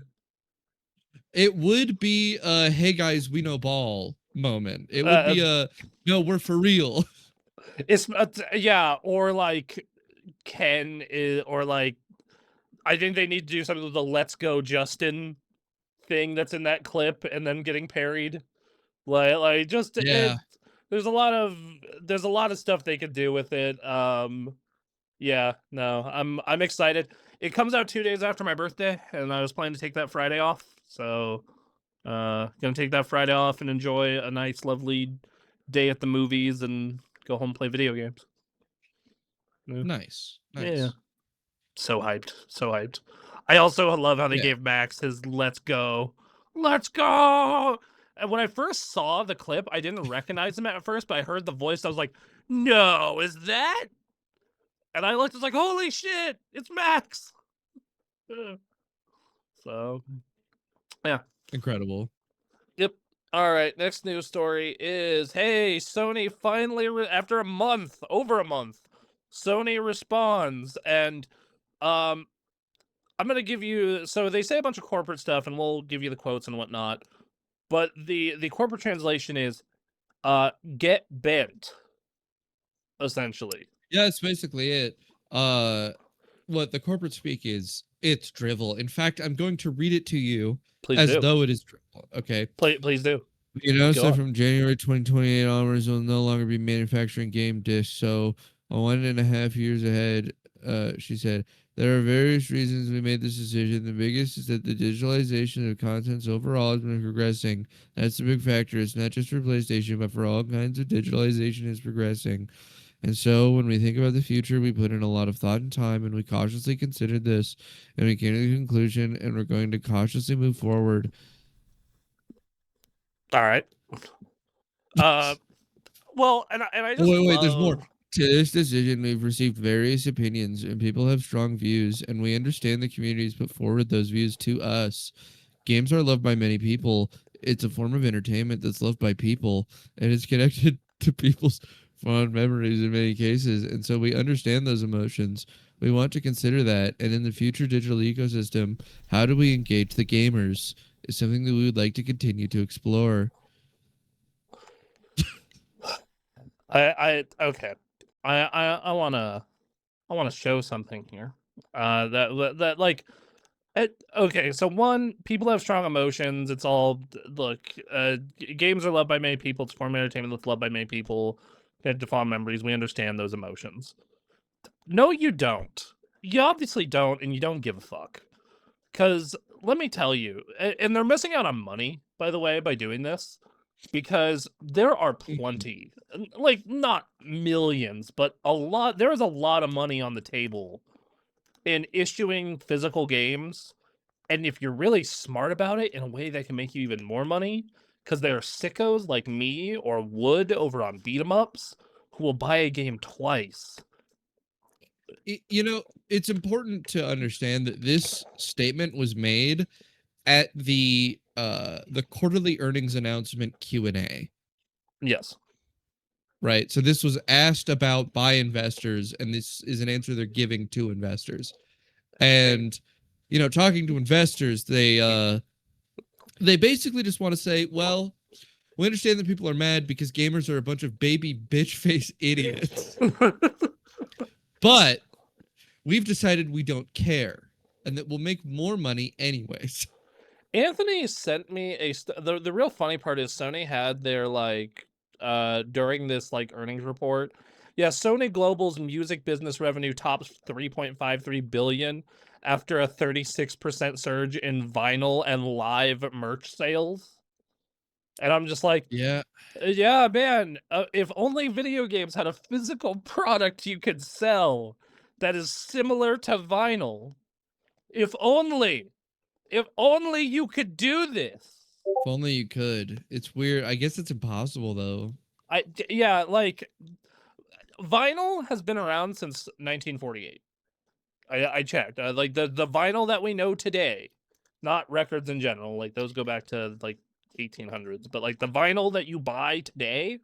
It would be a "Hey guys, we know ball" moment. It would be a "No, we're for real." It's yeah, or like Ken is, or like I think they need to do something with the "Let's Go Justin" thing that's in that clip, and then getting parried. Like just Yeah. there's a lot of stuff they could do with it. Yeah, no, I'm excited. It comes out 2 days after my birthday, and I was planning to take that Friday off. So, gonna take that Friday off and enjoy a nice, lovely day at the movies, and go home and play video games. Yeah. Nice. Yeah. So hyped. So hyped. I also love how they Yeah. gave Max his "Let's go, let's go." And when I first saw the clip, I didn't recognize him at first, but I heard the voice. I was like, "No, is that?" And I looked. I was like, "Holy shit, it's Max!" So, yeah. Incredible. Yep. All right. Next news story is: hey, Sony finally, after a month, over a month, Sony responds, and I'm gonna give you. So they say a bunch of corporate stuff, and we'll give you the quotes and whatnot. But the corporate translation is, get bent, essentially. Yeah, that's basically it. What the corporate speak is, it's drivel. In fact, I'm going to read it to you Please as do. though it is drivel. Okay. Please do. So from January 2028 onwards, we'll no longer be manufacturing game discs. So 1.5 years ahead, she said, there are various reasons we made this decision. The biggest is that the digitalization of contents overall has been progressing. That's the big factor. It's not just for PlayStation, but for all kinds of digitalization is progressing. And so when we think about the future, we put in a lot of thought and time, and we cautiously considered this, and we came to the conclusion, and we're going to cautiously move forward. All right. Well, and I just wait, there's more. To this decision, we've received various opinions, and people have strong views, and we understand the communities put forward those views to us. Games are loved by many people. It's a form of entertainment that's loved by people, and it's connected to people's fond memories in many cases, and so we understand those emotions. We want to consider that, and in the future digital ecosystem, how do we engage the gamers is something that we would like to continue to explore. Okay. I wanna show something here. That like okay, so one, people have strong emotions. It's all look, games are loved by many people. It's a form of entertainment that's loved by many people. Connected to fond memories. We understand those emotions. No, you don't. You obviously don't, and you don't give a fuck. Because let me tell you, and they're missing out on money, by the way, by doing this. Because there are plenty, like not millions, but a lot. There is a lot of money on the table in issuing physical games, and if you're really smart about it in a way that can make you even more money, because there are sickos like me or Wood over on beat 'em ups who will buy a game twice. You know, it's important to understand that this statement was made at the quarterly earnings announcement Q&A. Yes. right? So this was asked about by investors, and this is an answer they're giving to investors. And talking to investors, they basically just want to say, well, we understand that people are mad because gamers are a bunch of baby bitch face idiots. But we've decided we don't care and that we'll make more money anyways. Anthony sent me the real funny part is Sony had their during this earnings report. Yeah, Sony Global's music business revenue tops 3.53 billion after a 36% surge in vinyl and live merch sales. And I'm just like, yeah, man, if only video games had a physical product you could sell that is similar to vinyl. If only you could do this. If only you could. It's weird. I guess it's impossible though. Vinyl has been around since 1948. I checked. The vinyl that we know today, not records in general. Those go back to 1800s. But the vinyl that you buy today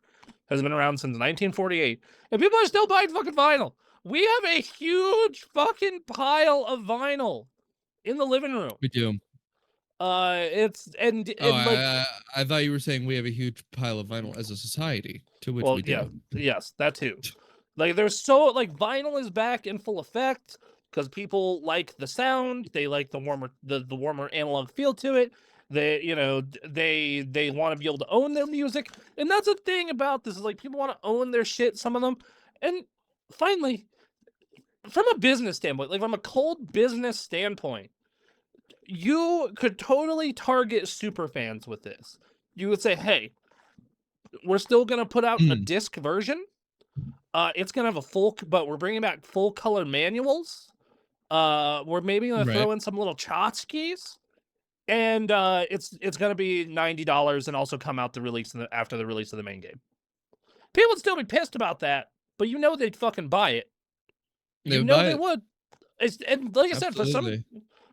has been around since 1948, and people are still buying fucking vinyl. We have a huge fucking pile of vinyl in the living room. We do. I thought you were saying we have a huge pile of vinyl as a society, to which we do. Yeah, yes, that too. Vinyl is back in full effect because people like the sound, they like the warmer analog feel to it. They want to be able to own their music, and that's the thing about this is people want to own their shit. Some of them, and finally, from a business standpoint, from a cold business standpoint, you could totally target super fans with this. You would say, hey, we're still going to put out a disc version. It's going to have but we're bringing back full color manuals. We're maybe going to throw in some little tchotchkes. And it's going to be $90 and also come out after the release of the main game. People would still be pissed about that, but they'd fucking buy it. They would. And like I said,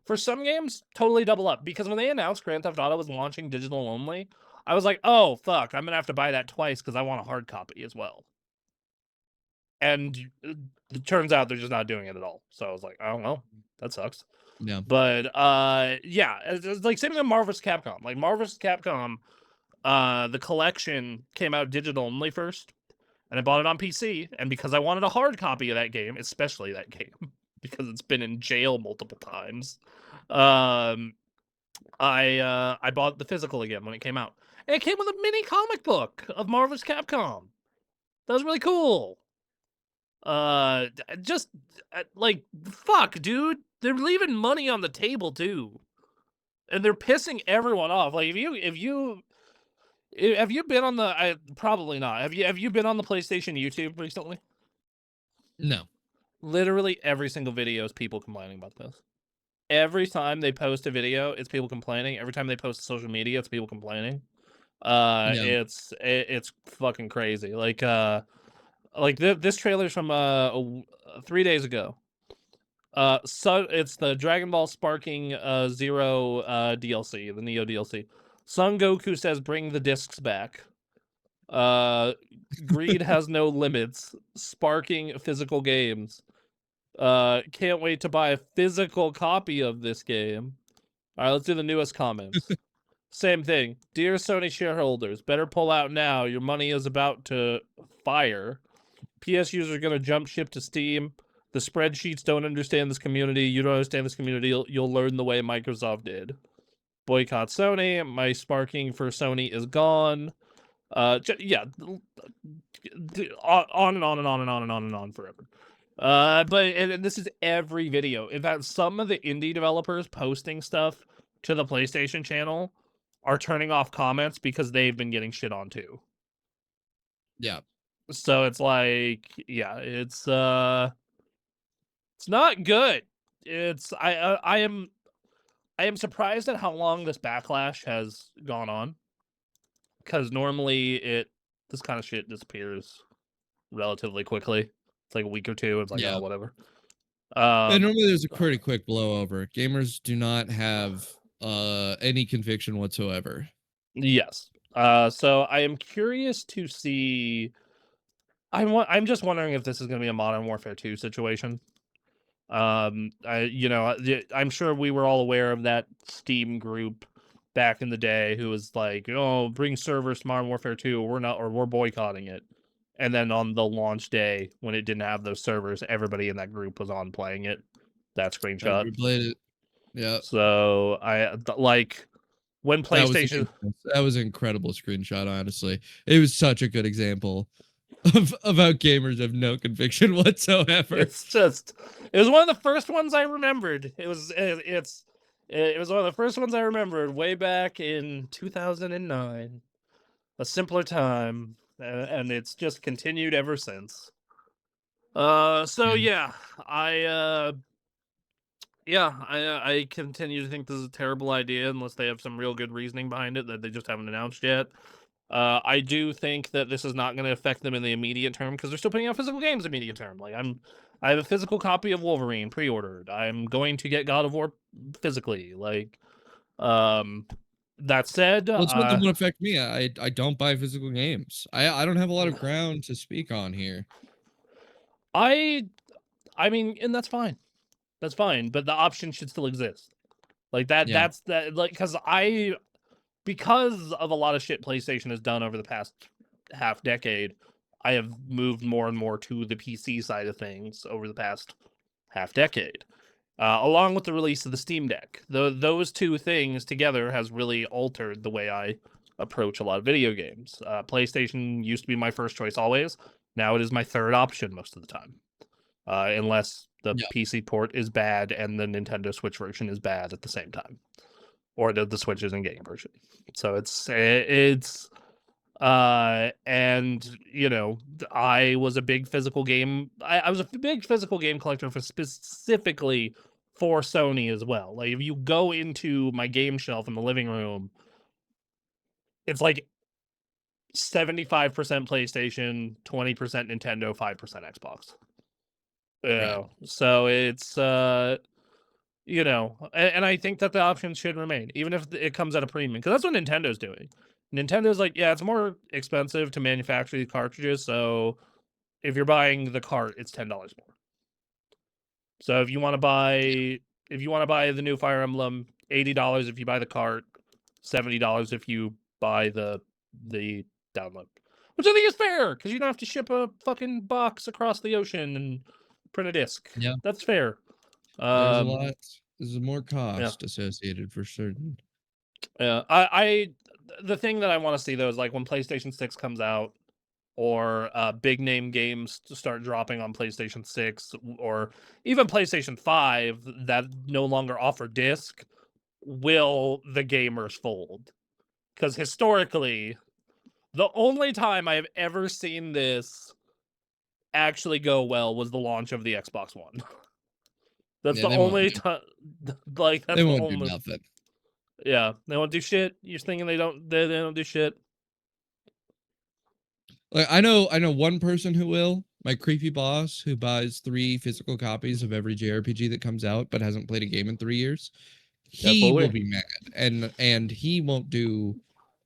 for some games, totally double up. Because when they announced Grand Theft Auto was launching digital only, I was like, oh, fuck, I'm going to have to buy that twice because I want a hard copy as well. And it turns out they're just not doing it at all. So I was like, oh, well, that sucks. Yeah. But, it's same with Marvel's Capcom. Marvel's Capcom, the collection came out digital only first. And I bought it on PC. And because I wanted a hard copy of that game, especially that game, because it's been in jail multiple times, I bought the physical again when it came out. And it came with a mini comic book of Marvel's Capcom. That was really cool. Fuck, dude. They're leaving money on the table too. And they're pissing everyone off. Have you been on the probably not. Have you been on the PlayStation YouTube recently? No. Literally every single video is people complaining about this. Every time they post a video, it's people complaining. Every time they post to social media, it's people complaining. It's fucking crazy. This trailer's from 3 days ago. So it's the Dragon Ball Sparking Zero DLC, the Neo DLC. Son Goku says, "Bring the discs back." Greed has no limits. Sparking physical games. Can't wait to buy a physical copy of this game. All right, let's do the newest comments. Same thing. Dear Sony shareholders, better pull out now. Your money is about to fire. PS users are going to jump ship to Steam. The spreadsheets don't understand this community. You don't understand this community. You'll learn the way Microsoft did. Boycott Sony. My sparking for Sony is gone. On and on and on and on and on and on forever. And this is every video. In fact, some of the indie developers posting stuff to the PlayStation channel are turning off comments because they've been getting shit on too. Yeah. So it's it's not good. I am surprised at how long this backlash has gone on. Because normally this kind of shit disappears relatively quickly. It's like a week or two. It's like, oh, whatever. Normally there's a pretty quick blowover. Gamers do not have any conviction whatsoever. Yes. So I am curious to see I'm just wondering if this is going to be a Modern Warfare 2 situation. I'm sure we were all aware of that Steam group back in the day who was like, "Oh, bring servers to Modern Warfare 2. We're boycotting it." And then on the launch day, when it didn't have those servers, everybody in that group was on playing it. That screenshot. We played it. Yeah. So when PlayStation. That was an incredible screenshot. Honestly, it was such a good example of how gamers have no conviction whatsoever. It was one of the first ones I remembered. It was one of the first ones I remembered way back in 2009. A simpler time, and it's just continued ever since. I continue to think this is a terrible idea unless they have some real good reasoning behind it that they just haven't announced yet. I do think that this is not going to affect them in the immediate term because they're still putting out physical games immediate term. Like I have a physical copy of Wolverine pre-ordered. I'm going to get God of War physically. Like, that said, well, it's not going to affect me. I don't buy physical games. I don't have a lot of ground to speak on here. I mean, and that's fine. That's fine, but the option should still exist. Like that. Yeah. That's that. Like because of a lot of shit PlayStation has done over the past half decade, I have moved more and more to the PC side of things over the past half decade. Along with the release of the Steam Deck. Those two things together has really altered the way I approach a lot of video games. PlayStation used to be my first choice always. Now it is my third option most of the time. Unless the PC port is bad and the Nintendo Switch version is bad at the same time. Or the Switch isn't getting a version. So and you know, I was a big physical game. I was a big physical game collector specifically for Sony as well. Like if you go into my game shelf in the living room, it's like 75% PlayStation, 20% Nintendo, 5% Xbox. Yeah, so it's you know, and I think that the options should remain, even if it comes at a premium, because that's what Nintendo's doing. Nintendo's like, yeah, it's more expensive to manufacture the cartridges, so if you're buying the cart, it's $10 more. So if you want to buy the new Fire Emblem, $80 if you buy the cart, $70 if you buy the download, which I think is fair because you don't have to ship a fucking box across the ocean and print a disc. Yeah, that's fair. There's a lot. There's more cost associated for certain. Yeah, the thing that I want to see though is like when PlayStation 6 comes out, or big name games to start dropping on PlayStation 6, or even PlayStation 5 that no longer offer disc, will the gamers fold? Because historically, the only time I have ever seen this actually go well was the launch of the Xbox One. That's the only time. Like that's they won't do nothing. Yeah, they won't do shit. You're thinking they don't do shit. Like I know one person who will. My creepy boss who buys 3 physical copies of every JRPG that comes out but hasn't played a game in 3 years. He will be mad, and he won't do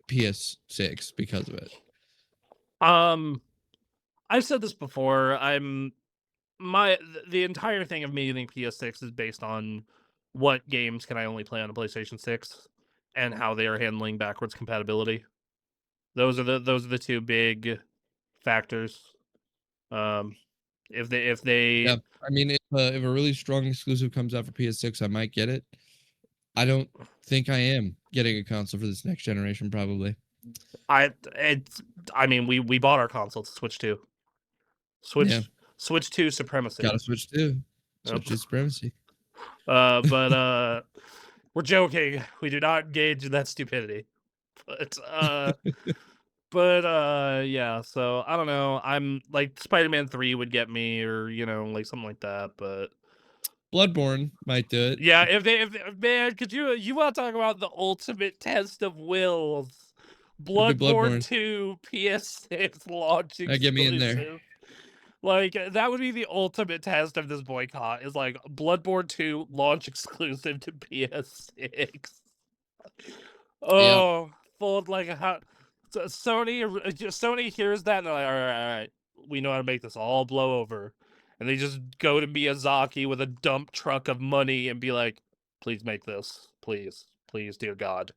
PS6 because of it. I've said this before. The entire thing of me getting PS6 is based on what games can I only play on a PlayStation 6 and how they are handling backwards compatibility. Those are the two big factors. If they yeah, I mean, if a really strong exclusive comes out for PS6, I might get it. I don't think I am getting a console for this next generation. Probably. I mean, we bought our console to Switch 2. Switch 2 supremacy. Gotta Switch 2. Switch 2 supremacy. But we're joking. We do not engage in that stupidity. But yeah, so I don't know. I'm like Spider-Man 3 would get me, or you know, like something like that, but Bloodborne might do it. Yeah, if man, could you want to talk about the ultimate test of wills? Bloodborne 2 PS6 launch exclusive. Get me in there. Like that would be the ultimate test of this boycott. Is like Bloodborne 2 launch exclusive to PS6. Oh, fold like a hot. So Sony hears that and they're like, all right, to make this all blow over. And they just go to Miyazaki with a dump truck of money and be like, please make this. Please. Please, dear God.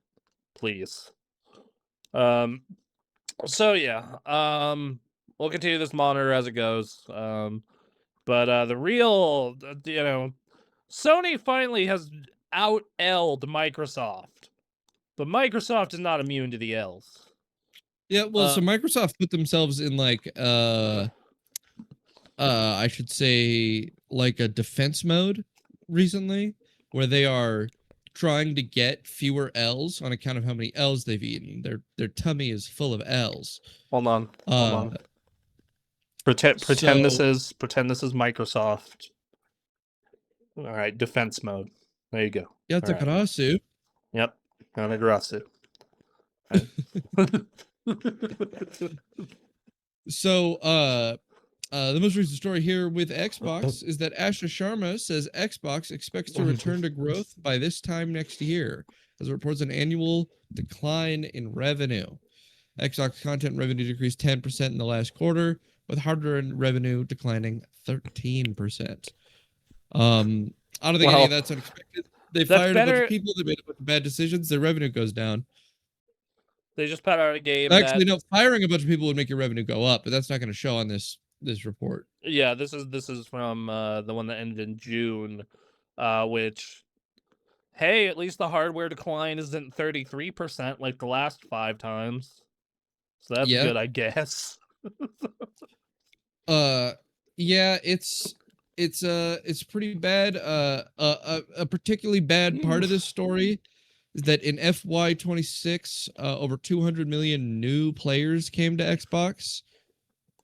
Please. So yeah, we'll continue this monitor as it goes. But the real, Sony finally has out-L'd Microsoft. But Microsoft is not immune to the L's. Yeah, well, so Microsoft put themselves in like I should say like a defense mode recently, where they are trying to get fewer L's on account of how many L's they've eaten. Their tummy is full of L's. Hold on. Pretend this is Microsoft. All right, defense mode. There you go. Yatakarasu. Right. Yep, Yatakarasu. So, the most recent story here with Xbox is that Asha Sharma says Xbox expects to return to growth by this time next year, as it reports an annual decline in revenue. Xbox content revenue decreased 10% in the last quarter, with hardware revenue declining 13%. I don't think any of that's unexpected. They fired a bunch of people. They made a bunch of bad decisions. Their revenue goes down. They just put out a game. Actually, no. Firing a bunch of people would make your revenue go up, but that's not going to show on this report. Yeah, this is from the one that ended in June, which, hey, at least the hardware decline isn't 33% like the last 5 times. So that's good, I guess. Yeah, it's pretty bad. A particularly bad part of this story is that in FY26, over 200 million new players came to Xbox,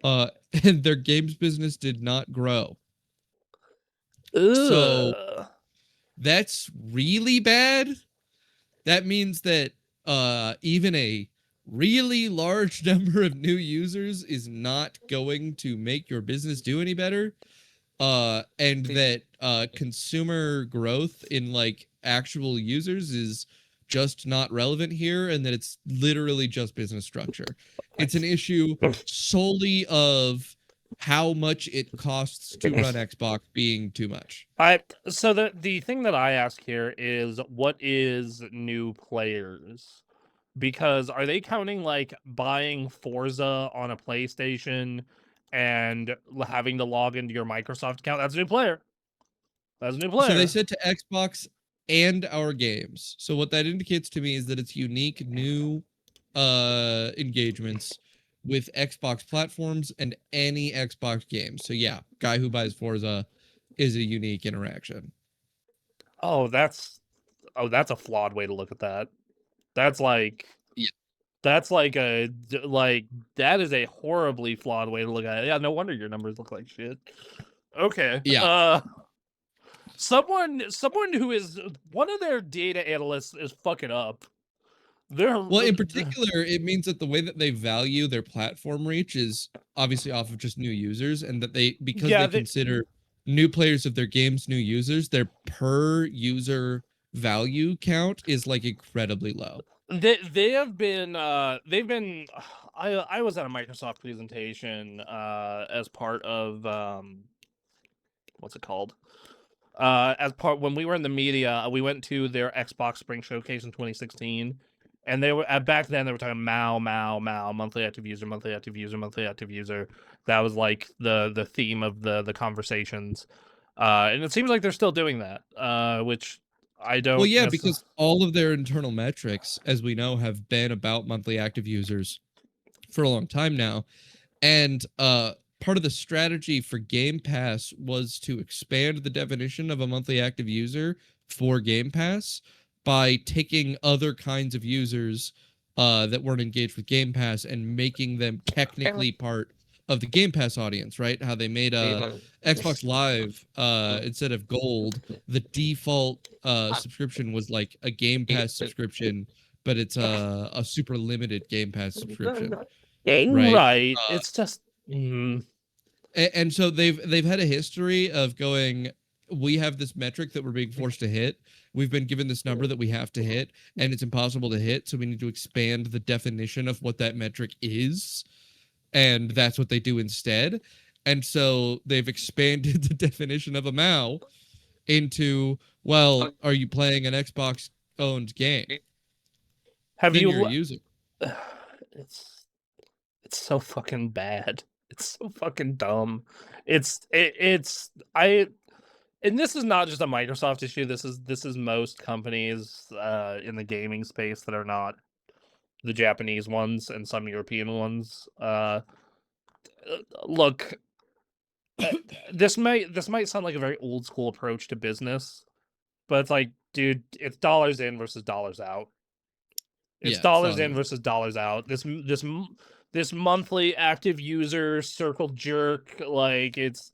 and their games business did not grow. Ugh. So that's really bad. That means that even a really large number of new users is not going to make your business do any better. And that consumer growth in like actual users is just not relevant here, and that it's literally just business structure. It's an issue solely of how much it costs to run Xbox being too much. So the thing that I ask here is, what is new players? Because are they counting like buying Forza on a PlayStation and having to log into your Microsoft account? That's a new player. That's a new player. So they said to Xbox and our games. So what that indicates to me is that it's unique new engagements with Xbox platforms and any Xbox game. So yeah, guy who buys Forza is a unique interaction. That's a flawed way to look at that. That's like, yeah. That's that is a horribly flawed way to look at it. Yeah, no wonder your numbers look like shit. Okay. Yeah. Someone who is one of their data analysts is fucking up. Well, in particular, it means that the way that they value their platform reach is obviously off of just new users, and that they consider new players of their games new users, their per user value count is like incredibly low. They've been I was at a Microsoft presentation as part of what's it called? When we were in the media, we went to their Xbox Spring Showcase in 2016, and they were back then they were talking MAU, monthly active user. That was like the theme of the conversations, and it seems like they're still doing that, which I don't. Well, yeah, because all of their internal metrics, as we know, have been about monthly active users for a long time now, and part of the strategy for Game Pass was to expand the definition of a monthly active user for Game Pass by taking other kinds of users that weren't engaged with Game Pass and making them technically part of the Game Pass audience, right? How they made Xbox Live instead of Gold, the default subscription was like a Game Pass subscription, but it's a super limited Game Pass subscription. Right. It's just. And so they've had a history of going, we have this metric that we're being forced to hit. We've been given this number that we have to hit, and it's impossible to hit. So we need to expand the definition of what that metric is. and that's what they do instead. And so they've expanded the definition of a MAU into, well, are you playing an Xbox owned game? Have then you you're a user. It's so fucking bad. It's so fucking dumb. And this is not just a Microsoft issue. This is most companies in the gaming space that are not the Japanese ones and some European ones. Look, this might sound like a very old school approach to business, but it's like, dude, it's dollars in versus dollars out. It's dollars in versus dollars out. This monthly active user circle jerk, like it's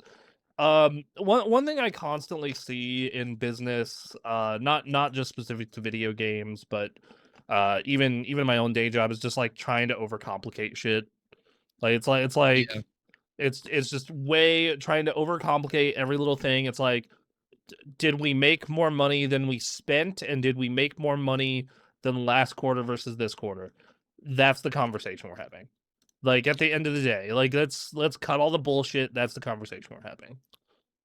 one thing I constantly see in business, not just specific to video games, but even my own day job, is just like trying to overcomplicate shit. It's just way trying to overcomplicate every little thing. It's like, did we make more money than we spent, and did we make more money than last quarter versus this quarter? That's the conversation we're having. Like, at the end of the day, like, let's cut all the bullshit. That's the conversation we're having.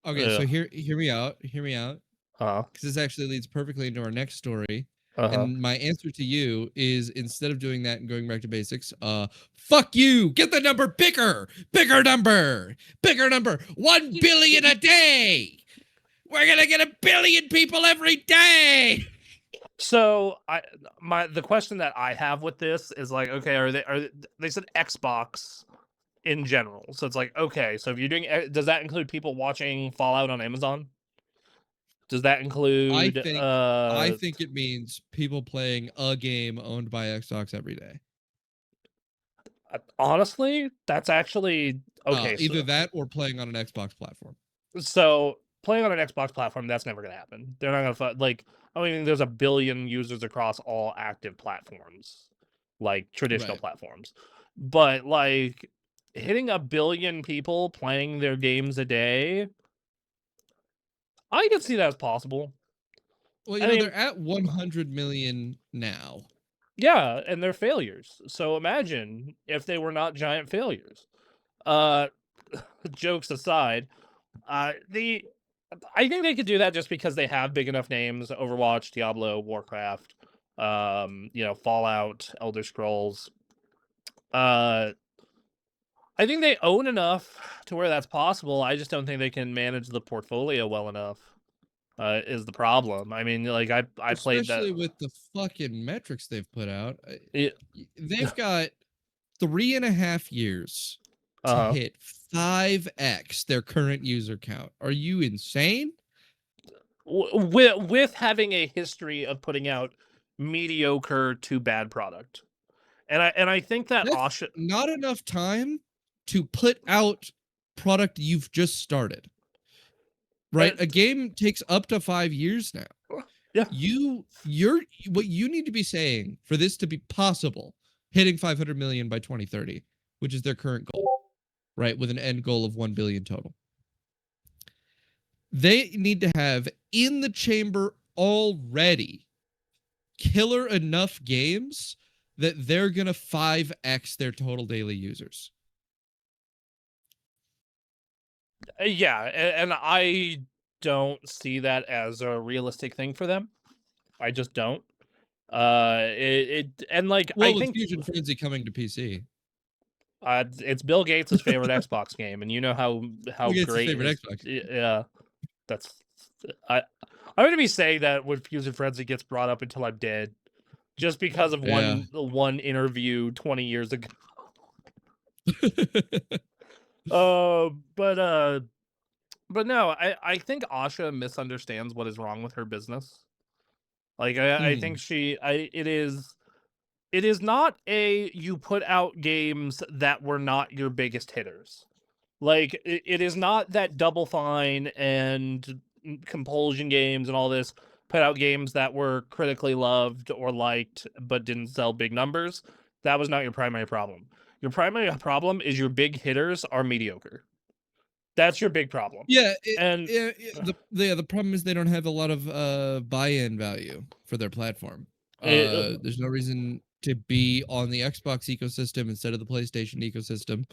Okay, so hear me out. Because this actually leads perfectly into our next story. And my answer to you is, instead of doing that and going back to basics, fuck you! Get the number bigger! Bigger number! 1 billion a day! We're gonna get 1 billion people every day! So the question that I have with this is like, okay, they said Xbox in general. So it's like, okay, so if you're doing, does that include people watching Fallout on Amazon? Does that include? I think it means people playing a game owned by Xbox every day. Honestly, that's actually okay. Either that or playing on an Xbox platform. So playing on an Xbox platform, that's never gonna happen. They're not gonna like. I mean, there's 1 billion users across all active platforms, like traditional platforms, but like hitting 1 billion people playing their games a day, I can see that as possible. Well, you know, they're at 100 million now. Yeah, and they're failures. So imagine if they were not giant failures. Jokes aside, I think they could do that just because they have big enough names: Overwatch, Diablo, Warcraft, Fallout, Elder Scrolls. I think they own enough to where that's possible. I just don't think they can manage the portfolio well enough. Is the problem. I mean, like I played that, especially with the fucking metrics they've put out. They've got 3.5 years to hit 5x their current user count. Are you insane? With having a history of putting out mediocre to bad product, and I think that that's not enough time to put out product you've just started. Right, a game takes up to 5 years now. Yeah, you're what you need to be saying for this to be possible, hitting 500 million by 2030, which is their current goal, right, with an end goal of 1 billion total. They need to have in the chamber already killer enough games that they're gonna 5x their total daily users. Yeah, and I don't see that as a realistic thing for them. I just don't. I think Fusion Frenzy coming to PC. It's Bill Gates' favorite Xbox game, and you know how great favorite Xbox. Yeah, that's I'm gonna be saying that when Fusion Frenzy gets brought up until I'm dead, just because of one interview 20 years ago. But no, I think Asha misunderstands what is wrong with her business. Like I think it is not you put out games that were not your biggest hitters. Like it is not that Double Fine and Compulsion Games and all this put out games that were critically loved or liked but didn't sell big numbers. That was not your primary problem. Your primary problem is your big hitters are mediocre. That's your big problem. Yeah, the problem is they don't have a lot of buy-in value for their platform. There's no reason to be on the Xbox ecosystem instead of the PlayStation ecosystem.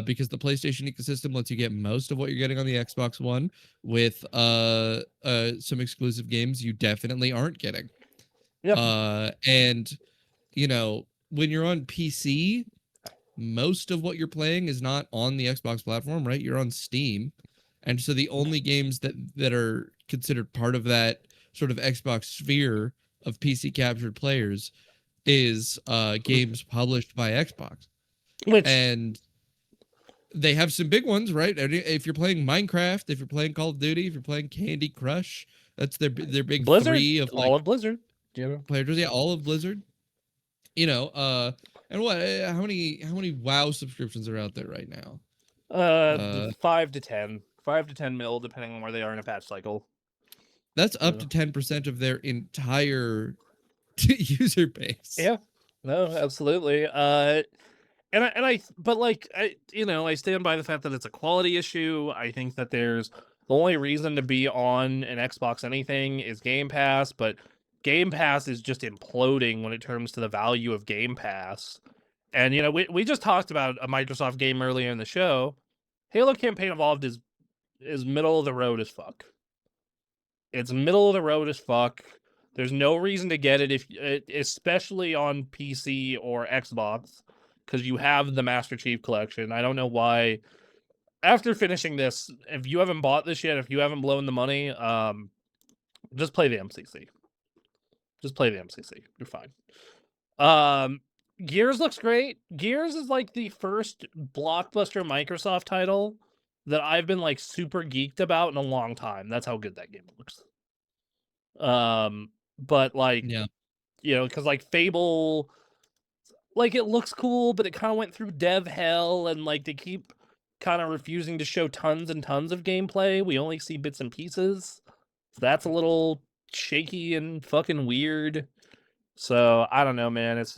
Because the PlayStation ecosystem lets you get most of what you're getting on the Xbox One with some exclusive games you definitely aren't getting. Yep. And you know, when you're on PC, most of what you're playing is not on the Xbox platform, right? You're on Steam. And so the only games that are considered part of that sort of Xbox sphere of PC captured players is games published by Xbox. And they have some big ones, right? If you're playing Minecraft, if you're playing Call of Duty, if you're playing Candy Crush, that's their big Blizzard, 3 of like all of Blizzard. Players, yeah, all of Blizzard. You know, and what? How many WoW subscriptions are out there right now? 5 to 10 mil, depending on where they are in a patch cycle. That's up to 10% of their entire user base. Yeah, no, absolutely. But like, I stand by the fact that it's a quality issue. I think that there's the only reason to be on an Xbox anything is Game Pass, but Game Pass is just imploding when it comes to the value of Game Pass. And, we just talked about a Microsoft game earlier in the show. Halo Campaign Evolved is middle of the road as fuck. It's middle of the road as fuck. There's no reason to get it, especially on PC or Xbox, because you have the Master Chief Collection. I don't know why. After finishing this, if you haven't bought this yet, if you haven't blown the money, just play the MCC. Just play the MCC. You're fine. Gears looks great. Gears is like the first blockbuster Microsoft title that I've been like super geeked about in a long time. That's how good that game looks. But like, because like Fable, like it looks cool, but it kind of went through dev hell, and like they keep kind of refusing to show tons and tons of gameplay. We only see bits and pieces. So that's a little shaky and fucking weird. So I don't know, man. It's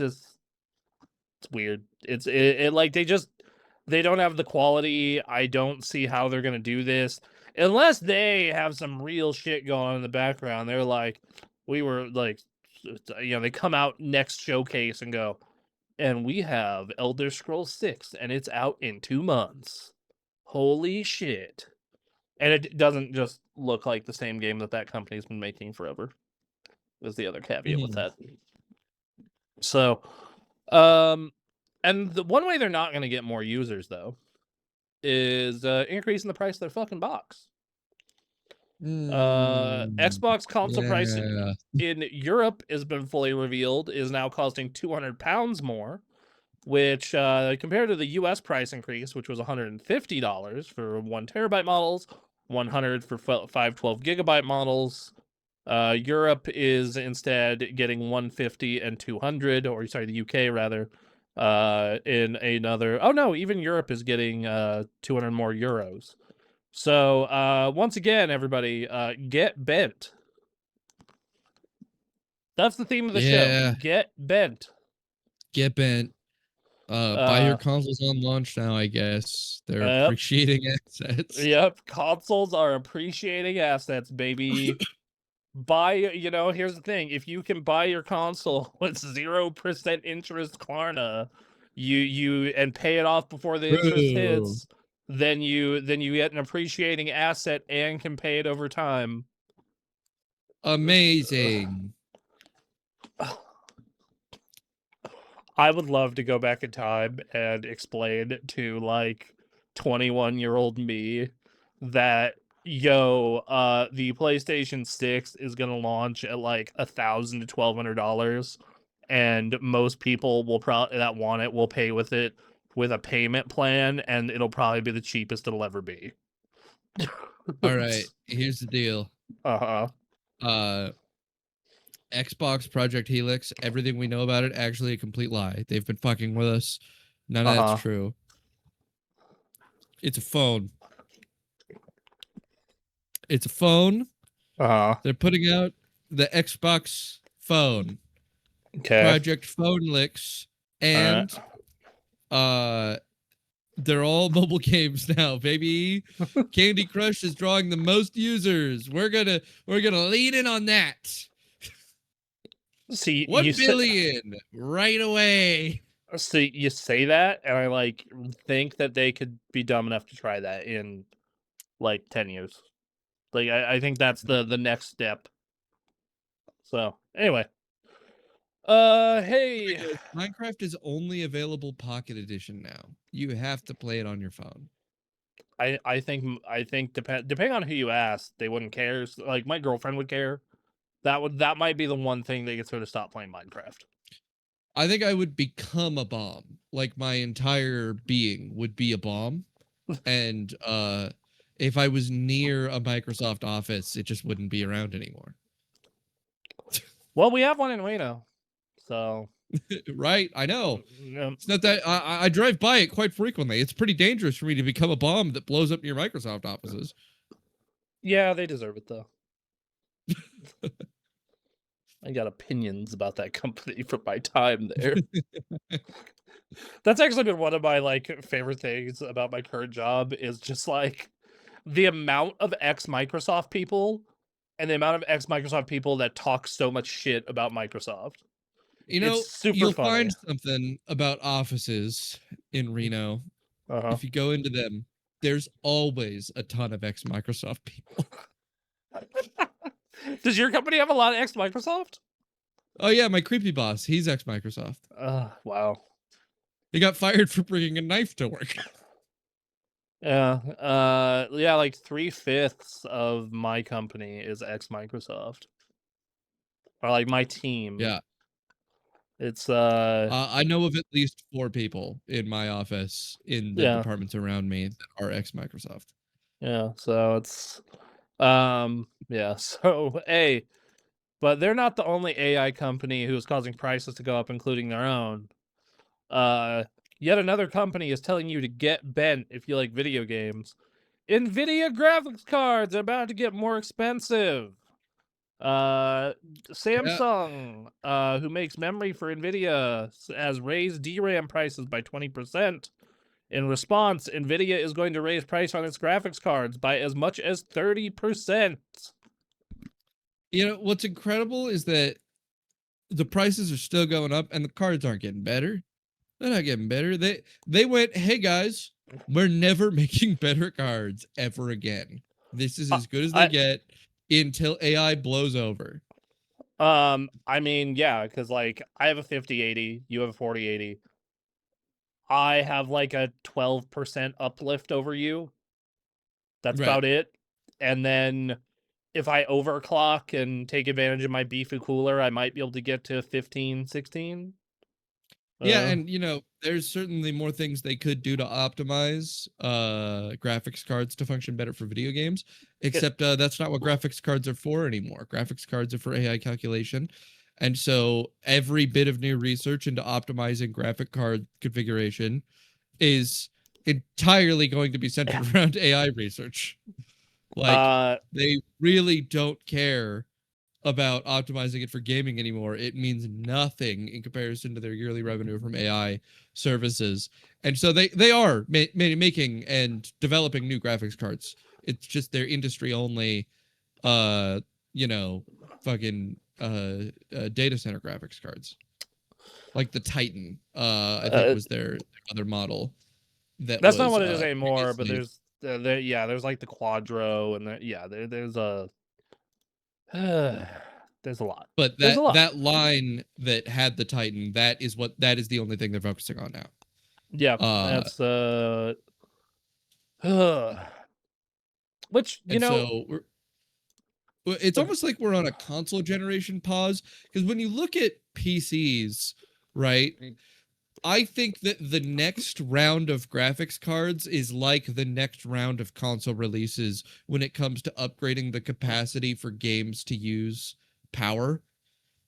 weird. It like they don't have the quality. I don't see how they're gonna do this unless they have some real shit going on in the background. They're like, we were like, they come out next showcase and go, and we have Elder Scrolls 6 and it's out in 2 months. Holy shit. And it doesn't just look like the same game that company's been making forever. Is the other caveat with that. So, and the one way they're not going to get more users, though, is increasing the price of their fucking box. Xbox console pricing in Europe has been fully revealed, is now costing £200 more, which compared to the US price increase, which was $150 for 1 terabyte models, $100 for 512 gigabyte models. Europe is instead getting $150 and $200, or sorry, the UK rather, in another. Oh no, even Europe is getting 200 more euros. So once again, everybody, get bent. That's the theme of the show. Get bent. Get bent. Buy your consoles on launch now, I guess. They're appreciating assets. Yep, consoles are appreciating assets, baby. Here's the thing. If you can buy your console with 0% interest Klarna, you and pay it off before the interest hits, then you get an appreciating asset and can pay it over time. Amazing. I would love to go back in time and explain to like 21-year-old me that the PlayStation 6 is gonna launch at like $1,000 to $1,200, and most people that want it will pay with it with a payment plan, and it'll probably be the cheapest it'll ever be. All right, here's the deal. Xbox Project Helix, everything we know about it, actually a complete lie. They've been fucking with us. None of that's true. It's a phone. It's a phone. They're putting out the Xbox phone. Okay. Project Phone Licks. And they're all mobile games now, baby. Candy Crush is drawing the most users. We're gonna lean in on that. See, 1 billion right away. See, you say that, and I like think that they could be dumb enough to try that in like 10 years. Like I think that's the next step. So anyway, hey, Minecraft is only available Pocket Edition now. You have to play it on your phone. I think depending on who you ask, they wouldn't care. Like my girlfriend would care. That might be the one thing that gets her to stop playing Minecraft. I think I would become a bomb. Like my entire being would be a bomb. And if I was near a Microsoft office, it just wouldn't be around anymore. Well, we have one in Reno. So right, I know. It's not that I drive by it quite frequently. It's pretty dangerous for me to become a bomb that blows up your Microsoft offices. Yeah, they deserve it though. I got opinions about that company from my time there. That's actually been one of my like favorite things about my current job is just like the amount of ex-Microsoft people and the amount of ex-Microsoft people that talk so much shit about Microsoft. You know, it's super you'll funny. find something about offices in Reno. If you go into them, there's always a ton of ex-Microsoft people. Does your company have a lot of ex-Microsoft? Oh yeah, my creepy boss, he's ex-Microsoft. Wow. He got fired for bringing a knife to work. Yeah, yeah, like 3/5 of my company is ex-Microsoft. Or like my team. Yeah. It's I know of at least 4 people in my office in the departments around me that are ex-Microsoft. Yeah, so it's yeah, so hey, but they're not the only AI company who is causing prices to go up, including their own. Yet another company is telling you to get bent if you like video games. NVIDIA graphics cards are about to get more expensive. Samsung, who makes memory for NVIDIA, has raised DRAM prices by 20%. In response, NVIDIA is going to raise price on its graphics cards by as much as 30%. You know, what's incredible is that the prices are still going up and the cards aren't getting better. They're not getting better. They went, hey guys, we're never making better cards ever again. This is as good as they get until AI blows over. I mean, yeah, because like I have a 5080, you have a 4080. I have like a 12% uplift over you. That's about it. And then if I overclock and take advantage of my Bifu cooler, I might be able to get to 15, 16. Yeah, and you know, there's certainly more things they could do to optimize graphics cards to function better for video games, except that's not what graphics cards are for anymore. Graphics cards are for AI calculation. And so every bit of new research into optimizing graphic card configuration is entirely going to be centered around AI research. Like they really don't care about optimizing it for gaming anymore. It means nothing in comparison to their yearly revenue from AI services. And so they are making and developing new graphics cards. It's just their industry only, you know, fucking data center graphics cards. Like the Titan, I think was their other model. That's not what it is anymore, but there's there's like the Quadro and there's a there's a lot. But that line that had the Titan, that is the only thing they're focusing on now. Yeah, that's which you know. So it's almost like we're on a console generation pause, because when you look at PCs, right? I think that the next round of graphics cards is like the next round of console releases when it comes to upgrading the capacity for games to use power,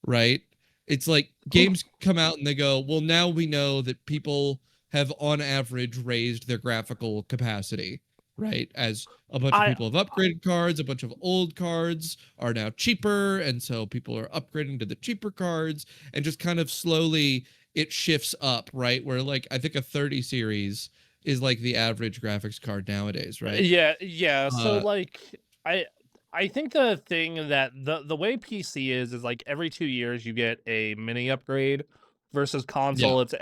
right? It's like games come out and they go, well, now we know that people have on average raised their graphical capacity, right? As a bunch of people have upgraded cards, a bunch of old cards are now cheaper, and so people are upgrading to the cheaper cards, and just kind of slowly it shifts up, right? Where like I think a 30 series is like the average graphics card nowadays, right? Yeah. So like I think the thing that the way PC is like every 2 years you get a mini upgrade versus console. It's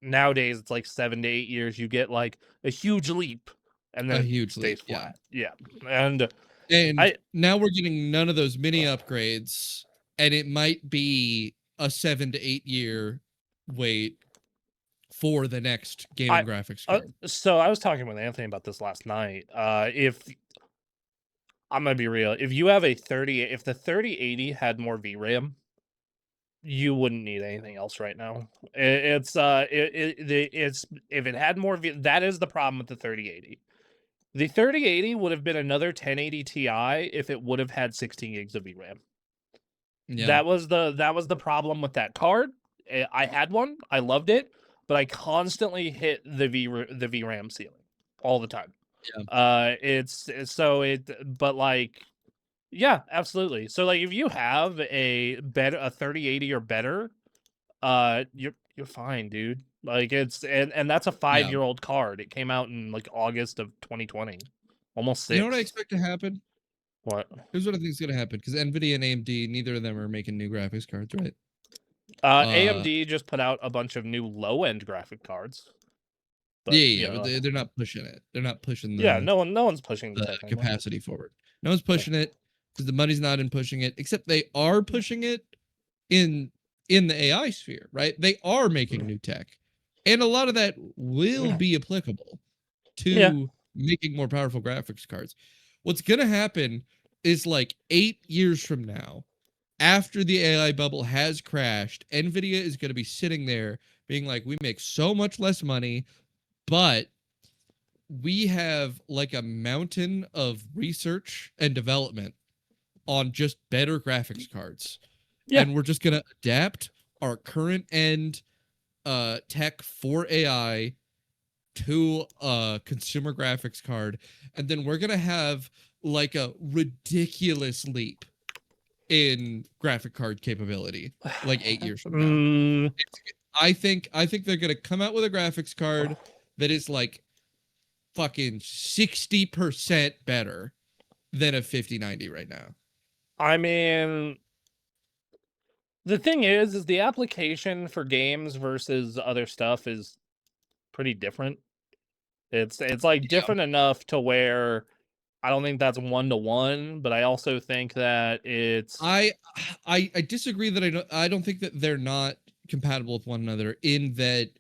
nowadays it's like 7 to 8 years you get like a huge leap and then A it huge stays leap, flat. Yeah. And And now we're getting none of those mini upgrades, and it might be a 7 to 8 year wait for the next gaming graphics card. So I was talking with Anthony about this last night. If I'm gonna be real, if you have if the 3080 had more VRAM, you wouldn't need anything else right now. It's if it had more that is the problem with the 3080. The 3080 would have been another 1080 Ti if it would have had 16 gigs of VRAM. Yeah. That was the problem with that card. I had one, I loved it, but I constantly hit the VRAM ceiling all the time. Yeah. But like, yeah, absolutely. So like, if you have a 3080 or better, you're fine, dude. Like and that's a 5-year-old card. It came out in like August of 2020, almost 6. You know what I expect to happen? What? Here's what I think is gonna happen, because Nvidia and AMD, neither of them are making new graphics cards, right? AMD just put out a bunch of new low-end graphic cards. But, but they're not pushing it. They're not pushing the no one's pushing the capacity forward. No one's pushing it because the money's not in pushing it. Except they are pushing it in the AI sphere, right? They are making new tech, and a lot of that will be applicable to making more powerful graphics cards. What's gonna happen is like 8 years from now, after the AI bubble has crashed, Nvidia is going to be sitting there being like, we make so much less money, but we have like a mountain of research and development on just better graphics cards. Yeah. And we're just going to adapt our current end tech for AI to a consumer graphics card. And then we're going to have like a ridiculous leap in graphic card capability like 8 years from now. I think they're gonna come out with a graphics card that is like fucking 60% better than a 5090 right now. I mean, the thing is the application for games versus other stuff is pretty different. It's like different enough to where I don't think that's 1-to-1, but I also think that it's. I disagree that I don't think that they're not compatible with one another, in that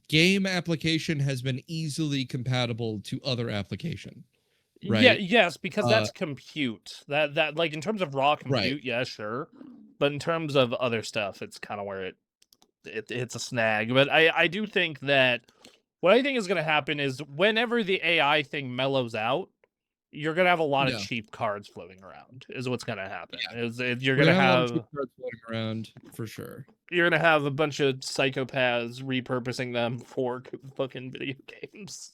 game application has been easily compatible to other application. Right? Yeah, yes, because that's compute. That like in terms of raw compute, yeah, sure. But in terms of other stuff, it's kind of where it's a snag. But I do think that what I think is going to happen is whenever the AI thing mellows out, you're gonna have a lot of cheap cards floating around. Is what's gonna happen. You're gonna have cheap cards floating around for sure. You're gonna have a bunch of psychopaths repurposing them for fucking video games.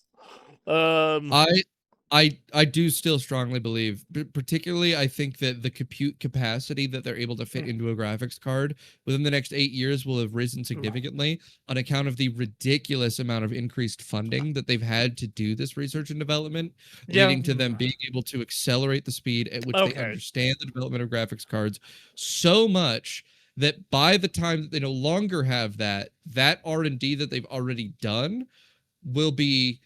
I do still strongly believe, particularly I think that the compute capacity that they're able to fit into a graphics card within the next 8 years will have risen significantly on account of the ridiculous amount of increased funding that they've had to do this research and development, leading to them being able to accelerate the speed at which they understand the development of graphics cards so much that by the time that they no longer have that R&D that they've already done will be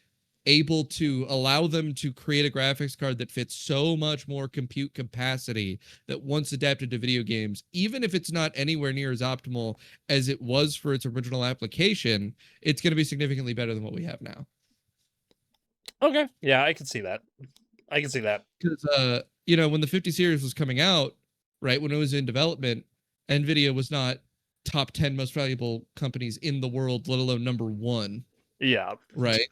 able to allow them to create a graphics card that fits so much more compute capacity that once adapted to video games, even if it's not anywhere near as optimal as it was for its original application, it's going to be significantly better than what we have now. Okay. Yeah, I can see that. Because, when the 50 series was coming out, right, when it was in development, NVIDIA was not top 10 most valuable companies in the world, let alone number 1. Yeah. Right.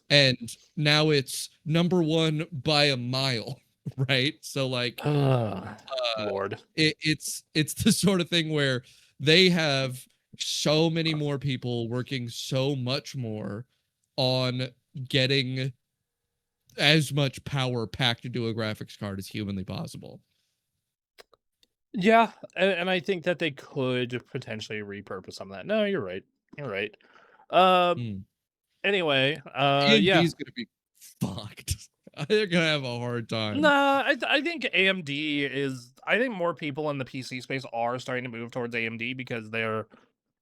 And now it's number 1 by a mile. Right. So like, Lord, it's the sort of thing where they have so many more people working so much more on getting as much power packed into a graphics card as humanly possible. Yeah. And I think that they could potentially repurpose some of that. No, you're right. Anyway, AMD's gonna be fucked. They're gonna have a hard time. Nah, I think AMD is. I think more people in the PC space are starting to move towards AMD because they're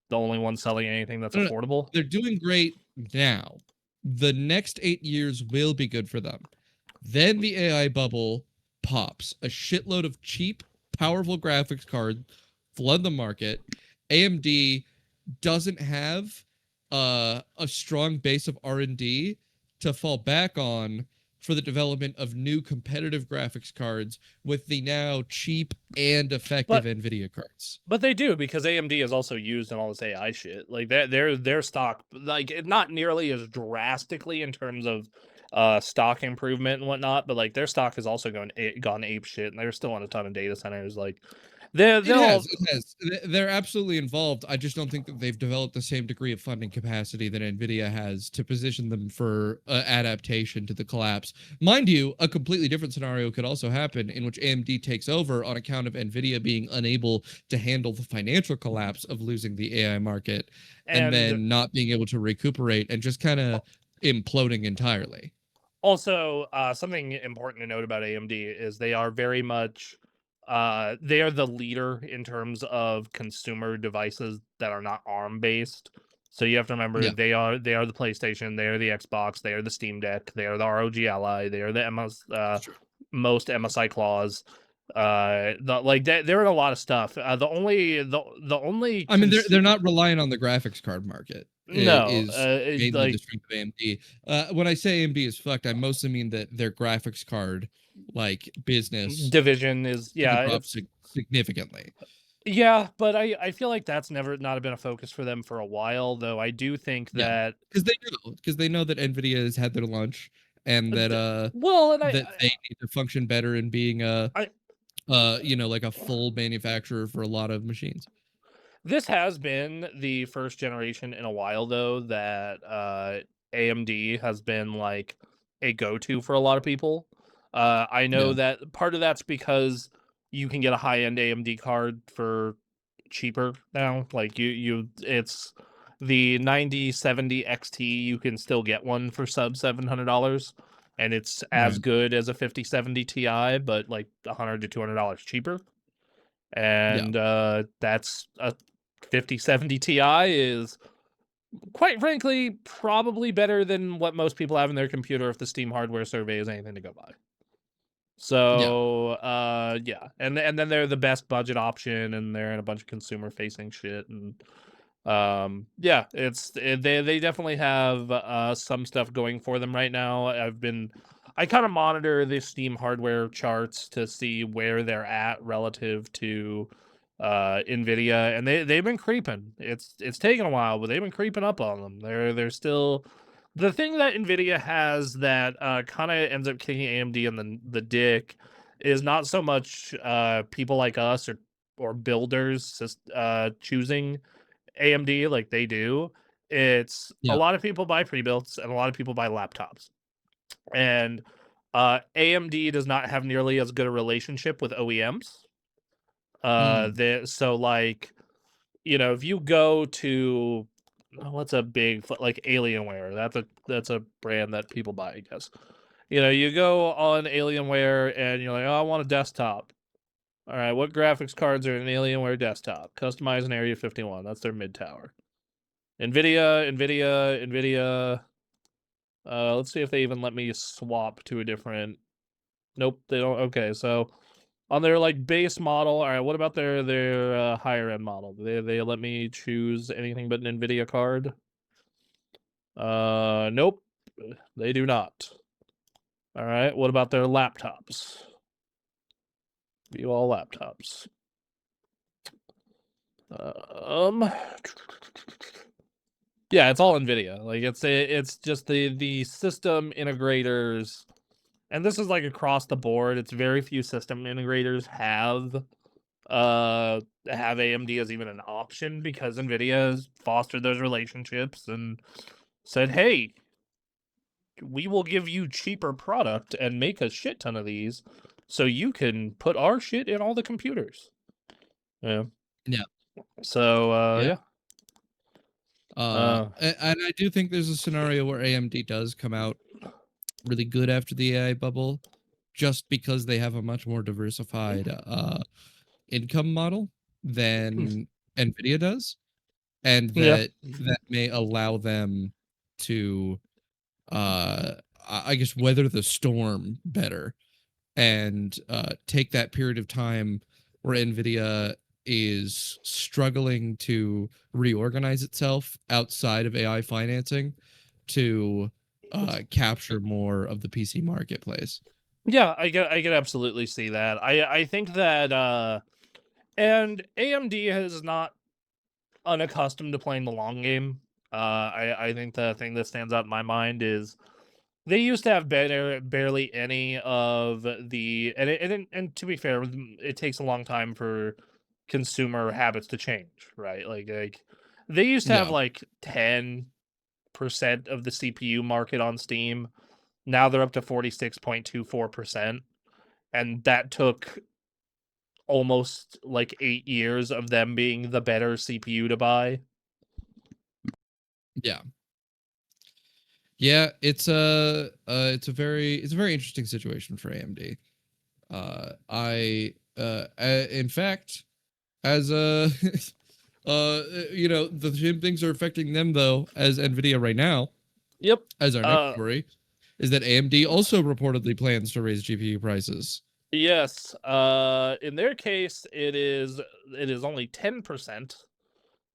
the only ones selling anything that's affordable. They're doing great now. The next 8 years will be good for them. Then the AI bubble pops. A shitload of cheap, powerful graphics cards flood the market. AMD doesn't have a strong base of R&D to fall back on for the development of new competitive graphics cards with the now cheap and effective NVIDIA cards. But they do, because AMD is also used in all this AI shit. Like their stock, like not nearly as drastically in terms of stock improvement and whatnot, but like their stock has also gone ape shit, and they're still on a ton of data centers. Like it has. They're absolutely involved. I just don't think that they've developed the same degree of funding capacity that NVIDIA has to position them for adaptation to the collapse. Mind you, a completely different scenario could also happen in which AMD takes over on account of NVIDIA being unable to handle the financial collapse of losing the AI market and then not being able to recuperate and just kind of imploding entirely. Also, something important to note about AMD is they are very much they are the leader in terms of consumer devices that are not ARM based. So you have to remember they are the PlayStation, they are the Xbox, they are the Steam Deck, they are the ROG Ally, they are the most MSI claws. They're in a lot of stuff. The only I mean they're not relying on the graphics card market. No, is mainly the strength of AMD. When I say AMD is fucked, I mostly mean that their graphics card business division is significantly. Yeah, but I feel like that's not been a focus for them for a while, though. I do think that because they know that NVIDIA has had their lunch and that they need to function better in being like a full manufacturer for a lot of machines. This has been the first generation in a while, though, that AMD has been like a go-to for a lot of people. I know that part of that's because you can get a high-end AMD card for cheaper now. Like it's the 9070 XT. You can still get one for sub $700, and it's as good as a 5070 Ti, but like $100 to $200 cheaper. And that's a 5070 Ti is, quite frankly, probably better than what most people have in their computer if the Steam hardware survey is anything to go by. So, and then they're the best budget option, and they're in a bunch of consumer-facing shit, and they definitely have some stuff going for them right now. I kind of monitor the Steam hardware charts to see where they're at relative to NVIDIA, and they've been creeping. It's taken a while, but they've been creeping up on them. They're still the thing that NVIDIA has that kind of ends up kicking AMD in the dick is not so much people like us or builders choosing AMD like they do. It's a lot of people buy pre-builts and a lot of people buy laptops. And AMD does not have nearly as good a relationship with OEMs. So like, if you go to what's a big like Alienware, that's a brand that people buy, I guess. You go on Alienware and you're like, oh, I want a desktop. All right, what graphics cards are in an Alienware desktop? Customize an Area 51. That's their mid tower. NVIDIA. Let's see if they even let me swap to a different. Nope, they don't. Okay, so on their like base model, all right. What about their higher end model? They let me choose anything but an NVIDIA card? Nope, they do not. All right. What about their laptops? View all laptops. Yeah, it's all NVIDIA. Like it's just the system integrators, and this is like across the board. It's very few system integrators have AMD as even an option because NVIDIA has fostered those relationships and said, hey, we will give you cheaper product and make a shit ton of these so you can put our shit in all the computers. Yeah. So, yeah. And I do think there's a scenario where AMD does come out really good after the AI bubble, just because they have a much more diversified income model than Nvidia does, and that may allow them to I guess weather the storm better and take that period of time where Nvidia is struggling to reorganize itself outside of AI financing to capture more of the PC marketplace. Yeah, I can absolutely see that. I think that and AMD is not unaccustomed to playing the long game. I think the thing that stands out in my mind is they used to have barely any of the and to be fair, it takes a long time for consumer habits to change, right? Like they used to have like 10% of the CPU market on Steam. Now they're up to 46.24%, and that took almost like 8 years of them being the better CPU to buy. Yeah. Yeah, it's a very interesting situation for AMD. In fact, as you know, the same things are affecting them though as Nvidia right now. Yep. As our next story is that AMD also reportedly plans to raise GPU prices. Yes. In their case, it is only 10%.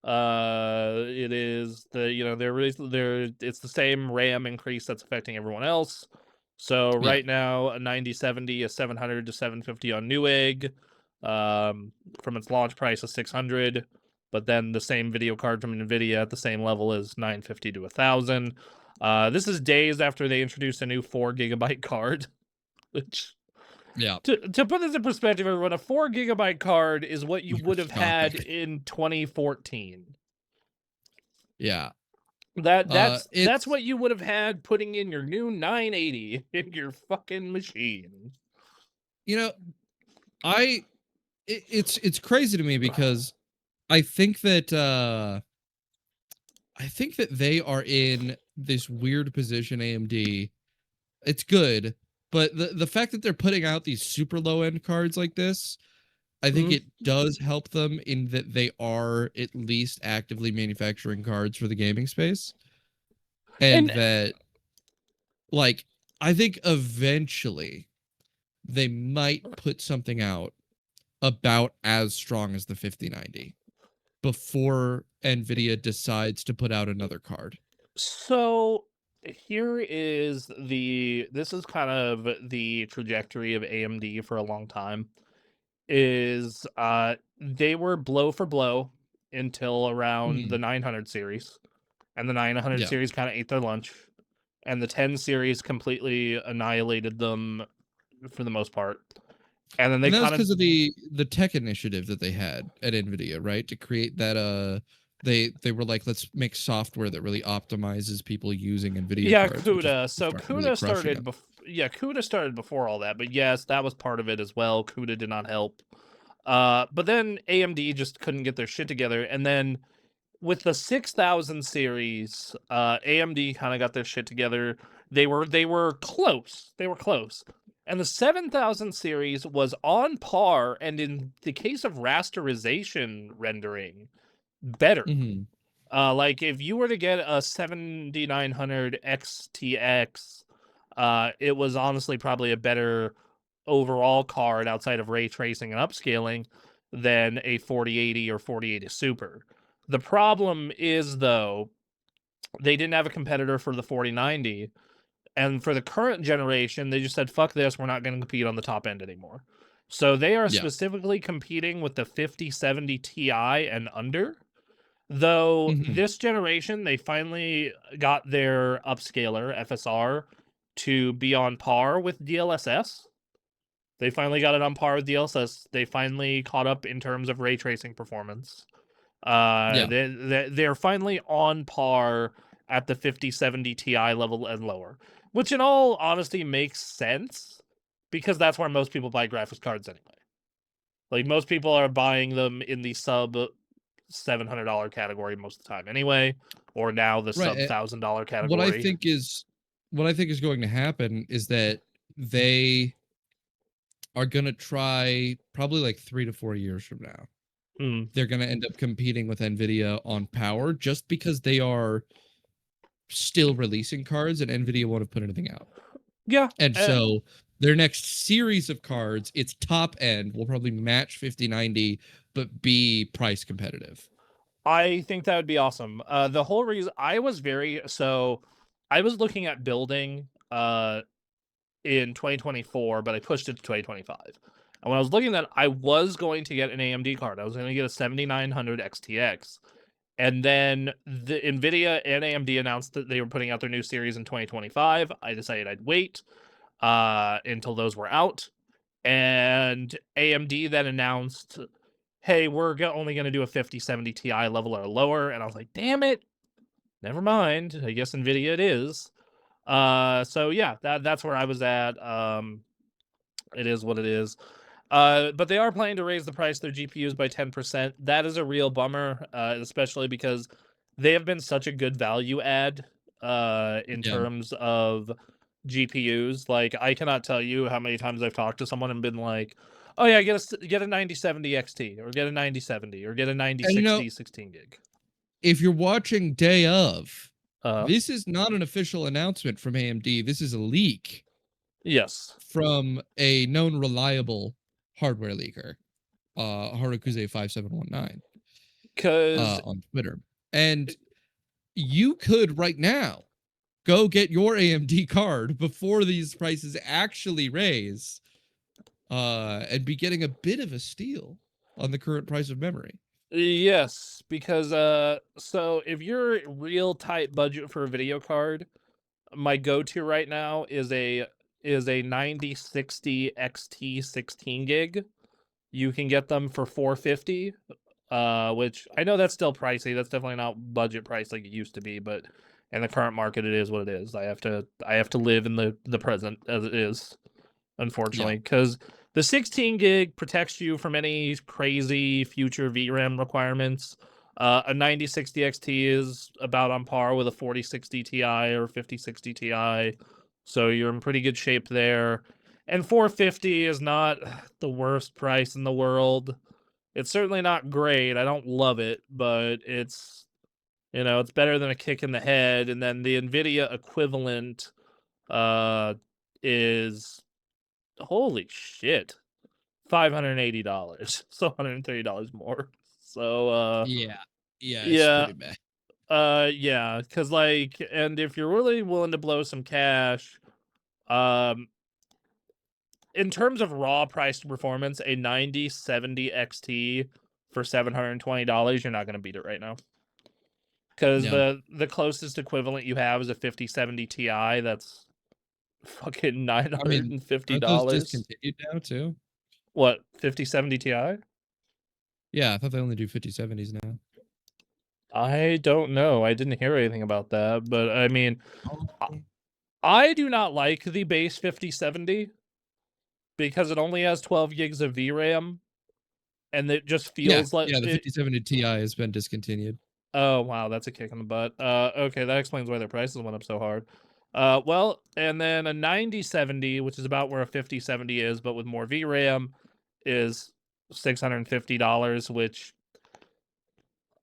It is it's the same RAM increase that's affecting everyone else. So right now, a 9070 is 700 to 750 on Newegg, from its launch price of 600. But then the same video card from Nvidia at the same level is 950 to 1000. This is days after they introduced a new 4GB card, which. Yeah. To put this in perspective, everyone, a 4GB card is what you would have had in 2014. Yeah. That's what you would have had putting in your new 980 in your fucking machine. You know, it's crazy to me because I think that they are in this weird position, AMD. It's good, but the fact that they're putting out these super low end cards like this, I think it does help them in that they are at least actively manufacturing cards for the gaming space. And that, like, I think eventually they might put something out about as strong as the 5090 before Nvidia decides to put out another card. So here is this is kind of the trajectory of AMD for a long time. Is they were blow for blow until around the 900 series, and the 900 series kind of ate their lunch, and the 10 series completely annihilated them for the most part. And then that was because of the tech initiative that they had at Nvidia, right? To create that they were like, let's make software that really optimizes people using Nvidia cards. CUDA. So CUDA started CUDA started before all that, but yes, that was part of it as well. CUDA did not help. But then AMD just couldn't get their shit together, and then with the 6000 series, AMD kind of got their shit together. They were close. They were close. And the 7000 series was on par, and in the case of rasterization rendering, better. Like if you were to get a 7900 XTX, it was honestly probably a better overall card outside of ray tracing and upscaling than a 4080 or 4080 Super. The problem is, though, they didn't have a competitor for the 4090, and for the current generation, they just said, fuck this, we're not going to compete on the top end anymore. So they are specifically competing with the 5070 Ti and under. Though this generation, they finally got their upscaler, FSR, to be on par with DLSS. They finally got it on par with DLSS. They finally caught up in terms of ray tracing performance. They're finally on par at the 5070 Ti level and lower, which in all honesty makes sense because that's where most people buy graphics cards anyway. Like most people are buying them in the sub $700 category most of the time anyway, or now the sub $1,000 category. What I think is what I think is going to happen is that they are going to try probably like 3 to 4 years from now. They're going to end up competing with NVIDIA on power just because they are still releasing cards and NVIDIA won't have put anything out. Yeah. And so their next series of cards, its top end will probably match 5090, but be price competitive. I think that would be awesome. The whole reason I was looking at building in 2024, but I pushed it to 2025. And when I was looking at that, I was going to get an AMD card. I was going to get a 7900 XTX. And then the NVIDIA and AMD announced that they were putting out their new series in 2025. I decided I'd wait until those were out. And AMD then announced, hey, we're only going to do a 5070 Ti level or lower. And I was like, damn it. Never mind. I guess NVIDIA it is. So yeah, that's where I was at. It is what it is. But they are planning to raise the price of their GPUs by 10%. That is a real bummer, especially because they have been such a good value add in terms of GPUs. Like, I cannot tell you how many times I've talked to someone and been like, oh yeah, get a 9070 XT, or get a 9070, or get a 9060 16 gig. If you're watching Day of, this is not an official announcement from AMD. This is a leak. Yes. From a known reliable hardware leaker, Harukuze5719, on Twitter. And you could right now go get your AMD card before these prices actually raise, and be getting a bit of a steal on the current price of memory. Yes, because so if you're real tight budget for a video card, my go-to right now is a 9060 XT 16 gig. You can get them for $450, which I know that's still pricey. That's definitely not budget price like it used to be, but in the current market, it is what it is. I have to live in the present as it is, unfortunately, because the 16 gig protects you from any crazy future VRAM requirements. A 9060 XT is about on par with a 4060 Ti or 5060 Ti. So you're in pretty good shape there. And $450 is not the worst price in the world. It's certainly not great. I don't love it, but it's, it's better than a kick in the head. And then the NVIDIA equivalent is, holy shit, $580. So $130 more. So it's pretty bad. Yeah, because and if you're really willing to blow some cash, in terms of raw price to performance, a 9070 XT for $720, you're not going to beat it right now. Because the closest equivalent you have is a 5070 Ti. That's fucking $950. Aren't those discontinued now too? What, 5070 Ti? Yeah, I thought they only do 5070s now. I don't know. I didn't hear anything about that, but I mean, I do not like the base 5070 because it only has 12 gigs of VRAM, and it just feels like the 5070 Ti has been discontinued. Oh wow, that's a kick in the butt. Okay, that explains why their prices went up so hard. Well, and then a 9070, which is about where a 5070 is, but with more VRAM, is $650, which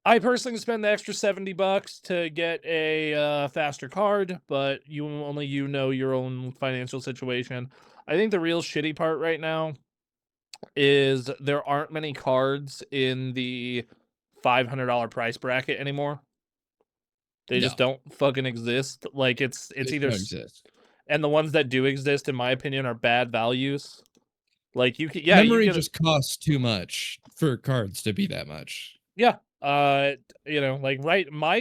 I personally spend the extra $70 to get a faster card, but only you know your own financial situation. I think the real shitty part right now is there aren't many cards in the $500 price bracket anymore. They just don't fucking exist. Like it's either exist. And the ones that do exist, in my opinion, are bad values. Like you can, memory just costs too much for cards to be that much. Yeah. My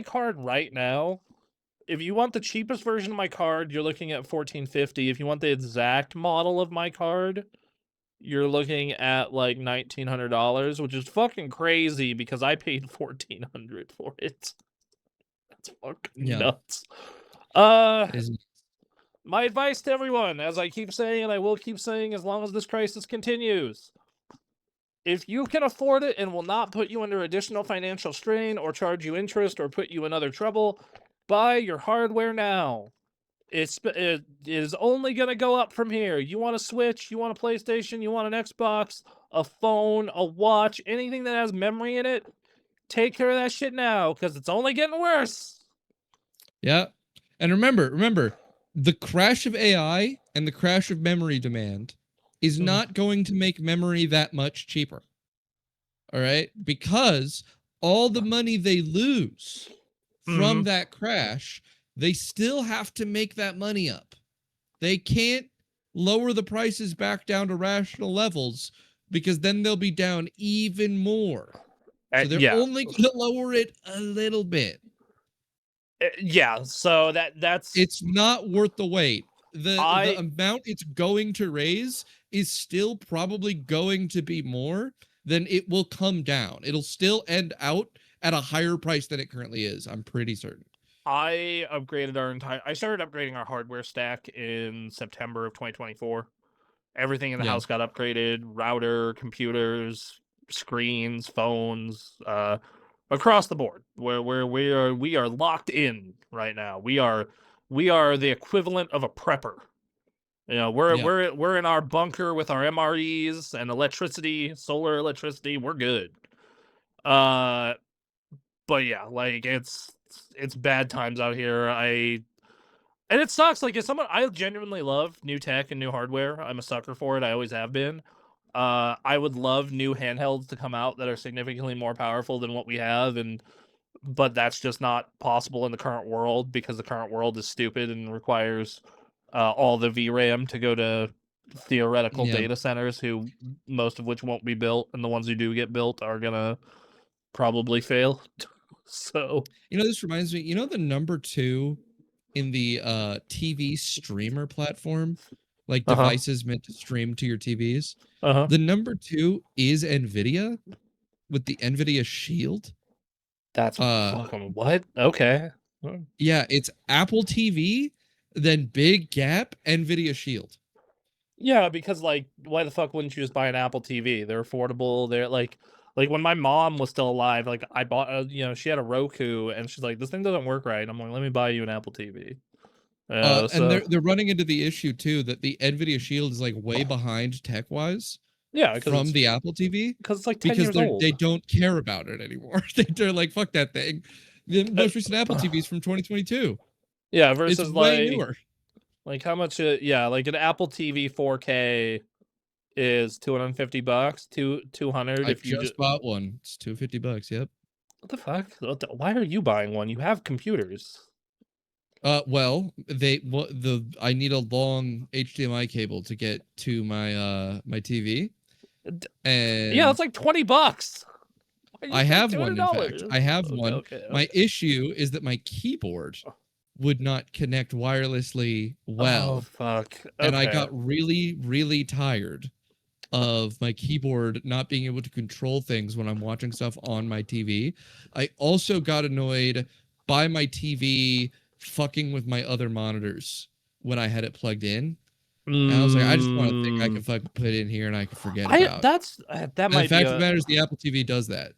card right now, if you want the cheapest version of my card, you're looking at $1,450. If you want the exact model of my card, you're looking at like $1,900, which is fucking crazy because I paid $1,400 for it. That's fucking nuts. My advice to everyone, as I keep saying, and I will keep saying as long as this crisis continues, if you can afford it and will not put you under additional financial strain or charge you interest or put you in other trouble, buy your hardware now. it is only gonna go up from here. You want a Switch, you want a PlayStation, you want an Xbox, a phone, a watch, anything that has memory in it, take care of that shit now, because it's only getting worse. Yeah. And remember, the crash of AI and the crash of memory demand is not going to make memory that much cheaper. All right? Because all the money they lose from that crash, they still have to make that money up. They can't lower the prices back down to rational levels because then they'll be down even more. So they're only going to lower it a little bit. Yeah, so that's it's not worth the wait. The amount it's going to raise is still probably going to be more than it will come down. It'll still end out at a higher price than it currently is. I'm pretty certain. I started upgrading our hardware stack in September of 2024. Everything in the house got upgraded: router, computers, screens, phones, across the board. Where we are locked in right now. We are the equivalent of a prepper. You know, we're in our bunker with our MREs and electricity, solar electricity. We're good. But yeah, like it's bad times out here. And it sucks. Like, as someone, I genuinely love new tech and new hardware. I'm a sucker for it. I always have been. I would love new handhelds to come out that are significantly more powerful than what we have, but that's just not possible in the current world because the current world is stupid and requires all the VRAM to go to theoretical data centers, who most of which won't be built, and the ones who do get built are gonna probably fail. So, this reminds me. The number 2 in the TV streamer platform, like devices meant to stream to your TVs. The number 2 is NVIDIA with the NVIDIA Shield. That's fucking what? Okay. Yeah, it's Apple TV, then big gap, NVIDIA Shield. Yeah, because like, why the fuck wouldn't you just buy an Apple TV? They're affordable. They're like when my mom was still alive, like I bought, she had a Roku, and she's like, this thing doesn't work right. I'm like, let me buy you an Apple TV. And they're running into the issue too that the NVIDIA Shield is like way behind tech wise. Yeah, from the Apple TV because it's like 10 years old. They don't care about it anymore. They're like, fuck that thing. The most recent Apple TV is from 2022. Yeah, versus it's way newer. Like how much? Like an Apple TV 4K is $250. 200 if you just bought one. It's $250. Yep. What the fuck? Why are you buying one? You have computers. Well, I need a long HDMI cable to get to my my TV. And yeah, it's like $20. I have one, in fact. I have one. Okay. My issue is that my keyboard would not connect wirelessly well. Oh, fuck. Okay. And I got really, really tired of my keyboard not being able to control things when I'm watching stuff on my TV. I also got annoyed by my TV fucking with my other monitors when I had it plugged in. And I was like, I just want to think I can fucking put it in here and I can forget about. That might be. The fact of the matter is, the Apple TV does that.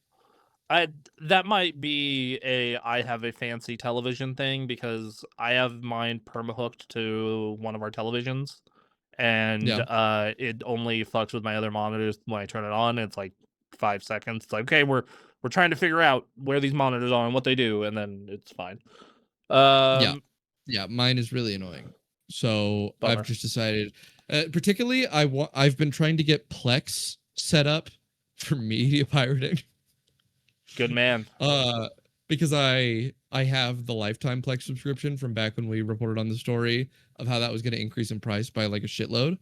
That might be I have a fancy television thing, because I have mine permahooked to one of our televisions, and it only fucks with my other monitors when I turn it on. It's like 5 seconds. It's like, okay, we're trying to figure out where these monitors are and what they do, and then it's fine. Yeah, mine is really annoying. So bummer. I've just decided, particularly, I've been trying to get Plex set up for media pirating. Good man. Because I have the lifetime Plex subscription from back when we reported on the story of how that was going to increase in price by like a shitload.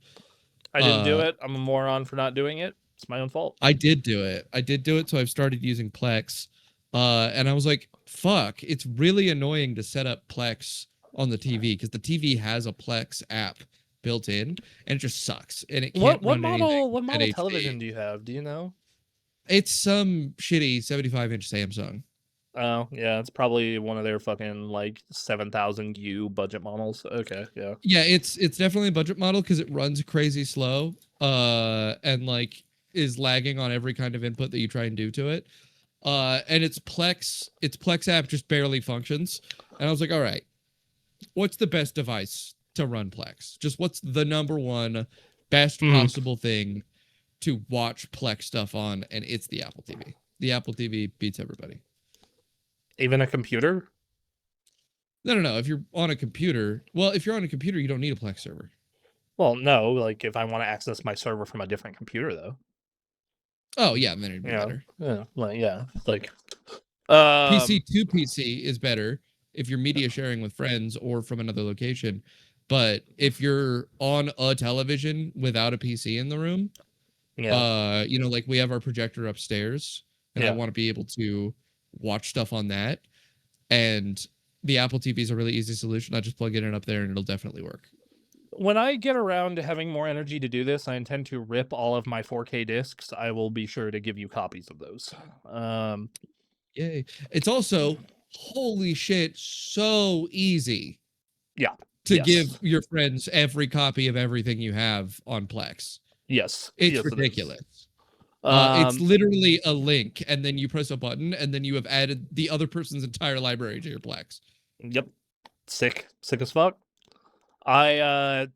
I didn't do it. I'm a moron for not doing it. It's my own fault. I did do it. So I've started using Plex. And I was like, fuck, it's really annoying to set up Plex on the TV, because the TV has a Plex app built in, and it just sucks. And it can't run anything. What model television do you have? Do you know? It's some shitty 75-inch Samsung. Oh, yeah, it's probably one of their fucking like 7,000 U budget models. Okay, yeah. Yeah, it's definitely a budget model because it runs crazy slow, and like is lagging on every kind of input that you try and do to it. And its Plex app just barely functions. And I was like, all right, what's the best device to run Plex? Just what's the number one best possible thing to watch Plex stuff on, and it's the Apple TV. The Apple TV beats everybody. Even a computer? No. If you're on a computer, you don't need a Plex server. Well, no. Like if I want to access my server from a different computer, though. Oh yeah, then it'd be better. Yeah, like PC to PC is better if you're media sharing with friends or from another location. But if you're on a television without a PC in the room, like we have our projector upstairs, and I want to be able to watch stuff on that. And the Apple TV is a really easy solution. I just plug it in up there, and it'll definitely work. When I get around to having more energy to do this, I intend to rip all of my 4K discs. I will be sure to give you copies of those. Yay. It's also, holy shit, so easy. Yeah. To give your friends every copy of everything you have on Plex. Yes. It's ridiculous. It's literally a link, and then you press a button, and then you have added the other person's entire library to your Plex. Yep. Sick as fuck. I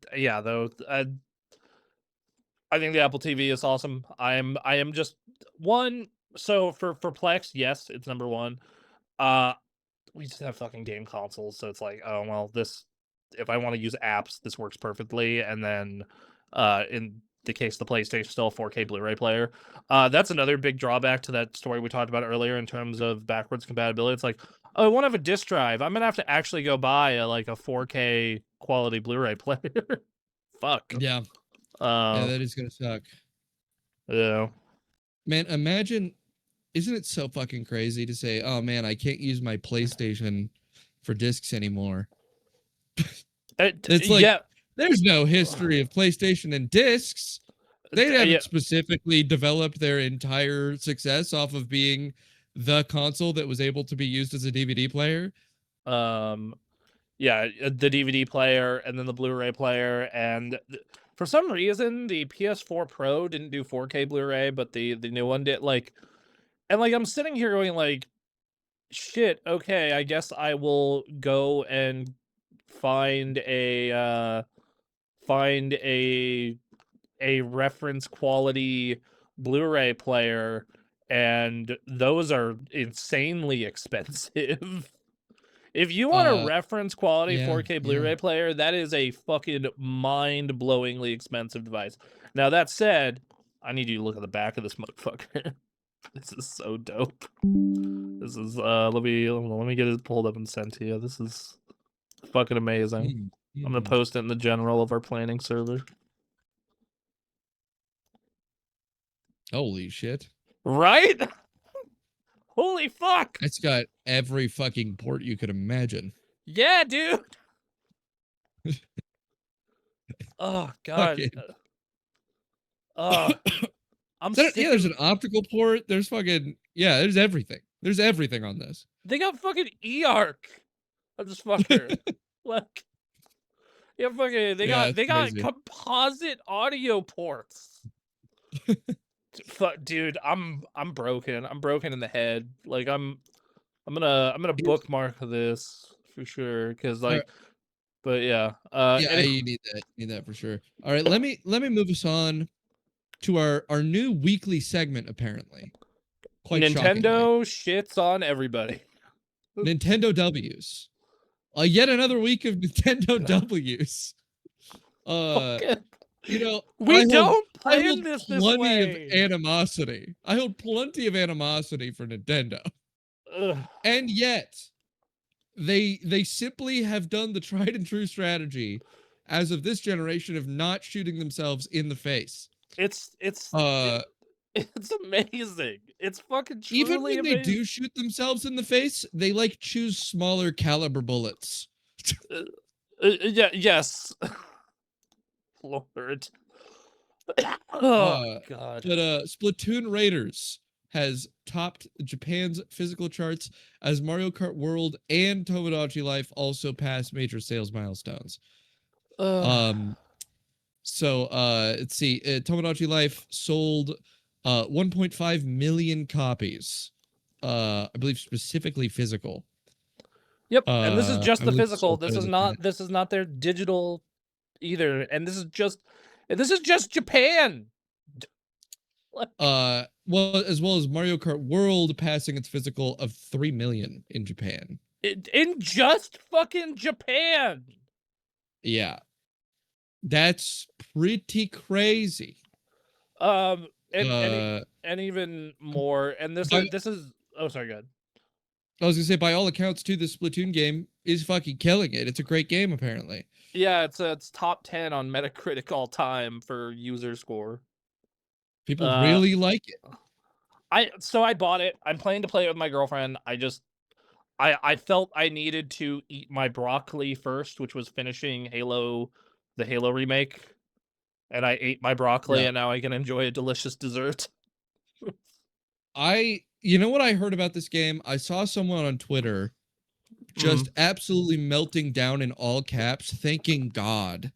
think the Apple TV is awesome. I am just one. So for Plex, yes, it's number one. We just have fucking game consoles, so it's like, oh well, this, if I want to use apps, this works perfectly. And then in the case of the PlayStation, still 4K Blu-ray player. That's another big drawback to that story we talked about earlier in terms of backwards compatibility. It's like, oh, I want to have a disc drive. I'm gonna have to actually go buy a 4K quality Blu-ray player. Fuck. Yeah. That is gonna suck. Yeah. Man, imagine, isn't it so fucking crazy to say, oh man, I can't use my PlayStation for discs anymore? It's like, there's no history of PlayStation and discs. They haven't specifically developed their entire success off of being the console that was able to be used as a DVD player. Yeah, the DVD player and then the Blu-ray player, and for some reason the PS4 Pro didn't do 4K Blu-ray, but the new one did. And I'm sitting here going like, shit, okay, I guess I will go and find a reference quality Blu-ray player, and those are insanely expensive. If you want a reference quality 4K Blu-ray player, that is a fucking mind-blowingly expensive device. Now that said, I need you to look at the back of this motherfucker. This is so dope. This is let me get it pulled up and sent to you. This is fucking amazing. I'm gonna post it in the general of our planning server. Holy shit. Right? Holy fuck! It's got every fucking port you could imagine. Yeah, dude. Oh god. There's an optical port. There's fucking there's everything. There's everything on this. They got fucking eARC on this fucker. Like, they got composite audio ports. Dude, I'm broken. I'm broken in the head. Like I'm gonna bookmark this for sure, because but yeah. You need that. You need that for sure. All right, let me move us on to our new weekly segment. Apparently, quite Nintendo shits on everybody. Nintendo W's. Yet another week of Nintendo W's. We don't plan this way. Plenty of animosity. I hold plenty of animosity for Nintendo. Ugh. And yet, they simply have done the tried and true strategy as of this generation of not shooting themselves in the face. It's amazing. It's fucking truly even when amazing. They do shoot themselves in the face, they choose smaller caliber bullets. Yes. Lord. Oh god. But Splatoon Raiders has topped Japan's physical charts as Mario Kart World and Tomodachi Life also passed major sales milestones. So let's see. Tomodachi Life sold 1.5 million copies. I believe specifically physical. Yep, and this is just I the would physical. so play that. This is not their digital either, and this is just Japan. Well, as well as Mario Kart World passing its physical of 3 million in Japan. In just fucking Japan. Yeah. That's pretty crazy. And even more, and this is oh, sorry, go ahead. I was gonna say, by all accounts, too, this Splatoon game is fucking killing it. It's a great game, apparently. Yeah, it's top 10 on Metacritic all time for user score. People really like it. I bought it. I'm planning to play it with my girlfriend. I felt I needed to eat my broccoli first, which was finishing the Halo remake. And I ate my broccoli, and now I can enjoy a delicious dessert. You know what I heard about this game? I saw someone on Twitter just absolutely melting down in all caps, thanking God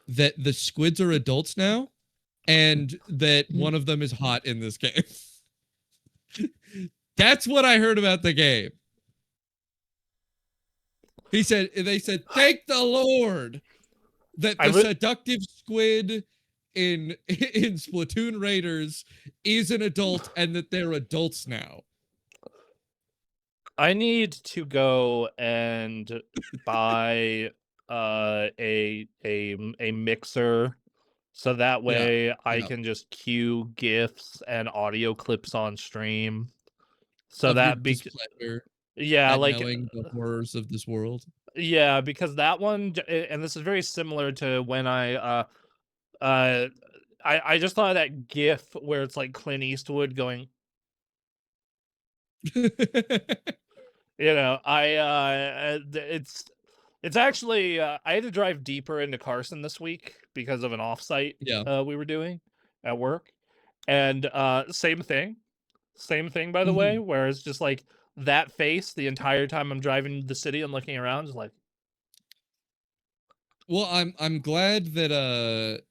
that the squids are adults now, and that one of them is hot in this game. That's what I heard about the game. They said, thank the Lord that the seductive squid in Splatoon Raiders is an adult and that they're adults now. I need to go and buy a mixer, so that way I can just cue GIFs and audio clips on stream. So that like knowing the horrors of this world. Yeah, because that one, and this is very similar to when I just thought of that GIF where it's like Clint Eastwood going. It's actually I had to drive deeper into Carson this week because of an offsite we were doing at work, and same thing by the way, where it's just like that face the entire time I'm driving the city and looking around, just like. Well, I'm glad that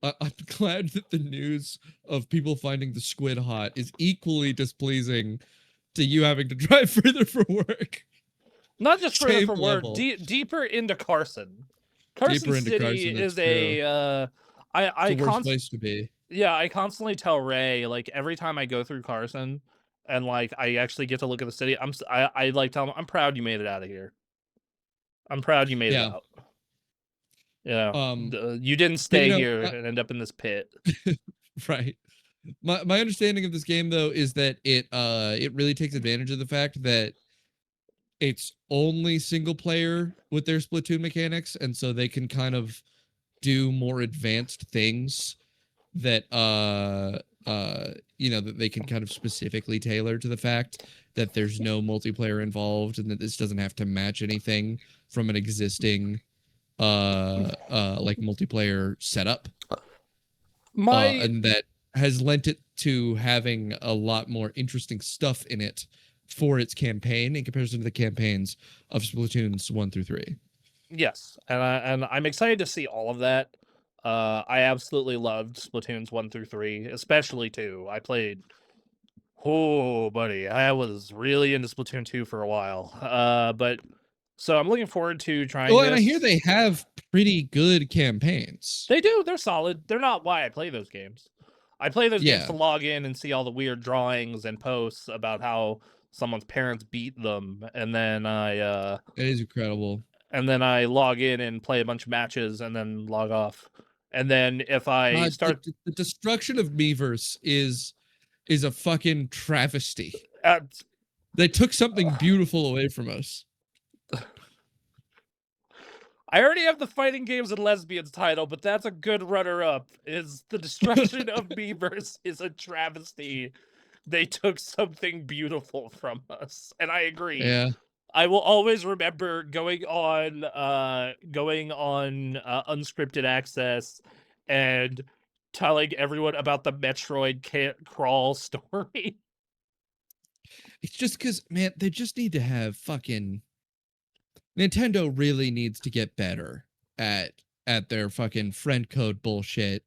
I'm glad that the news of people finding the squid hot is equally displeasing to you having to drive further for work. Not just further for work, deeper into Carson. Carson City is the worst place to be. Yeah, I constantly tell Ray, like, every time I go through Carson and like I actually get to look at the city, I like tell him, I'm proud you made it out of here. I'm proud you made it out. You didn't stay here and end up in this pit. Right. My understanding of this game, though, is that it really takes advantage of the fact that it's only single player with their Splatoon mechanics, and so they can kind of do more advanced things that that they can kind of specifically tailor to the fact that there's no multiplayer involved and that this doesn't have to match anything from an existing like multiplayer setup. And that has lent it to having a lot more interesting stuff in it for its campaign in comparison to the campaigns of Splatoons 1 through 3. Yes, and I'm excited to see all of that. I absolutely loved Splatoons 1 through 3, especially 2. I played. Oh, buddy, I was really into Splatoon 2 for a while. But so I'm looking forward to trying. Oh, and I hear they have pretty good campaigns. They do. They're solid. They're not why I play those games. I play those games to log in and see all the weird drawings and posts about how someone's parents beat them, and then it is incredible. And then I log in and play a bunch of matches, and then log off. And then if I start, the destruction of Miiverse is a fucking travesty. They took something beautiful away from us. I already have the Fighting Games and Lesbians title, but that's a good runner-up. Is the destruction of Miiverse is a travesty. They took something beautiful from us, and I agree. Yeah. I will always remember going on unscripted access and telling everyone about the Metroid Can't Crawl story. It's just because, man, they just need to have fucking... Nintendo really needs to get better at their fucking friend code bullshit.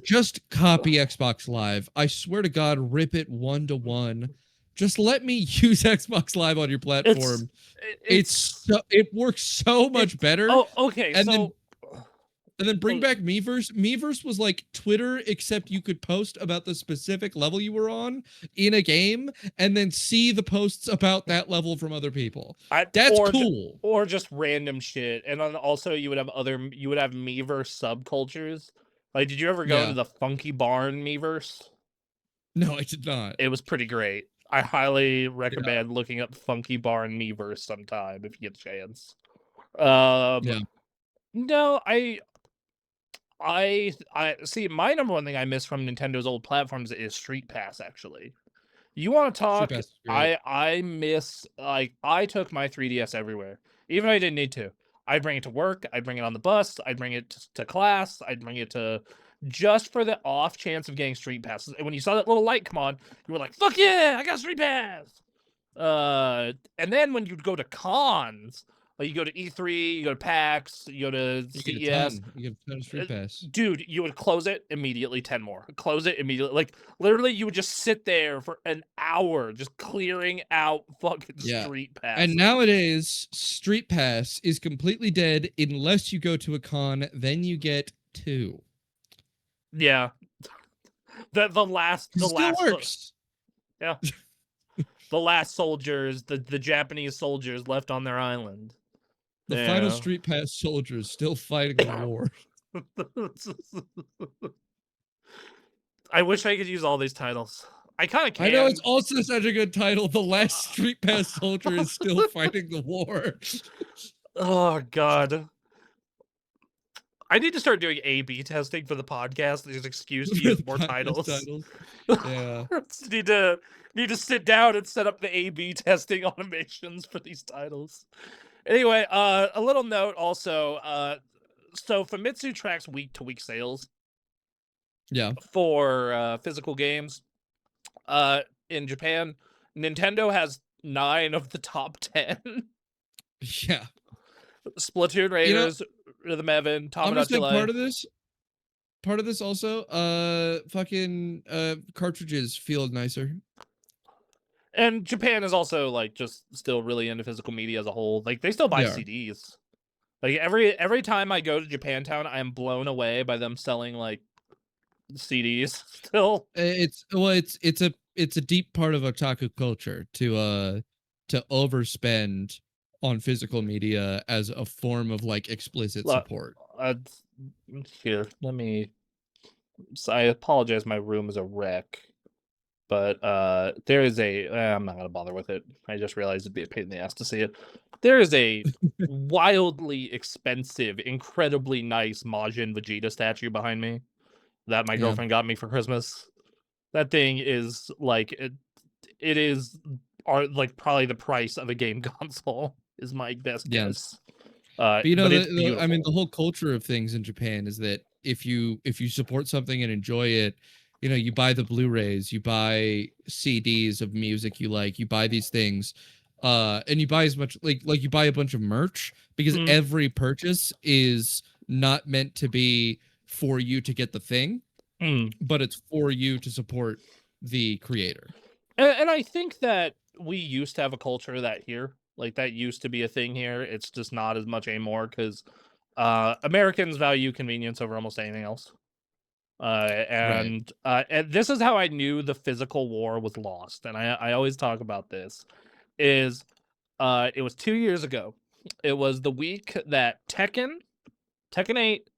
Just copy Xbox Live. I swear to God, rip it 1-to-1. Just let me use Xbox Live on your platform. It works so much better. Oh, okay. And then bring back Miiverse. Miiverse was like Twitter, except you could post about the specific level you were on in a game, and then see the posts about that level from other people. That's cool. Or just random shit. And then also you would have Miiverse subcultures. Like, did you ever go into the Funky Barn Miiverse? No, I did not. It was pretty great. I highly recommend looking up Funky Barn Miiverse sometime if you get a chance. No, I see. My number one thing I miss from Nintendo's old platforms is Street Pass. Actually, you want to talk? I miss, like, I took my 3DS everywhere, even though I didn't need to. I'd bring it to work. I'd bring it on the bus. I'd bring it to class. I'd bring it to just for the off chance of getting Street Passes. And when you saw that little light come on, you were like, "Fuck yeah, I got Street Pass!" And then when you'd go to cons. Like, you go to E3, you go to PAX, you go to CES. You get a ton of Street Pass. Dude, you would close it immediately, 10 more. Close it immediately. Like, literally, you would just sit there for an hour just clearing out fucking Street Pass. And nowadays, Street Pass is completely dead unless you go to a con, then you get 2. Yeah. The last works. Yeah. The last soldiers, the Japanese soldiers left on their island. The final Street Pass soldiers still fighting the war. I wish I could use all these titles. I kind of can. I know, it's also such a good title. The last Street Pass soldier is still fighting the war. Oh, God. I need to start doing A/B testing for the podcast. There's an excuse to use more titles. Yeah. Need to sit down and set up the A/B testing automations for these titles. Anyway, a little note also. So Famitsu tracks week-to-week sales. Yeah. For physical games. In Japan, Nintendo has 9 of the top 10. Yeah. Splatoon Raiders, Rhythm Heaven, Tomodachi Life. Part of this also, fucking cartridges feel nicer. And Japan is also, like, just still really into physical media as a whole. Like, they still buy CDs. Like, every time I go to Japantown, I am blown away by them selling, like, CDs still. It's a deep part of otaku culture to overspend on physical media as a form of, like, explicit support. Here, let me. I apologize. My room is a wreck. But there is I'm not going to bother with it. I just realized it'd be a pain in the ass to see it. There is a wildly expensive, incredibly nice Majin Vegeta statue behind me that my girlfriend got me for Christmas. That thing is, like, it is probably the price of a game console, is my best guess. But you know, I mean, the whole culture of things in Japan is that if you support something and enjoy it, you know, you buy the Blu-rays, you buy CDs of music you like, you buy these things, and you buy as much, like you buy a bunch of merch, because every purchase is not meant to be for you to get the thing, but it's for you to support the creator. And I think that we used to have a culture that here, like, that used to be a thing here. It's just not as much anymore, because Americans value convenience over almost anything else. And this is how I knew the physical war was lost. And I always talk about this. It was 2 years ago. It was the week that Tekken 8,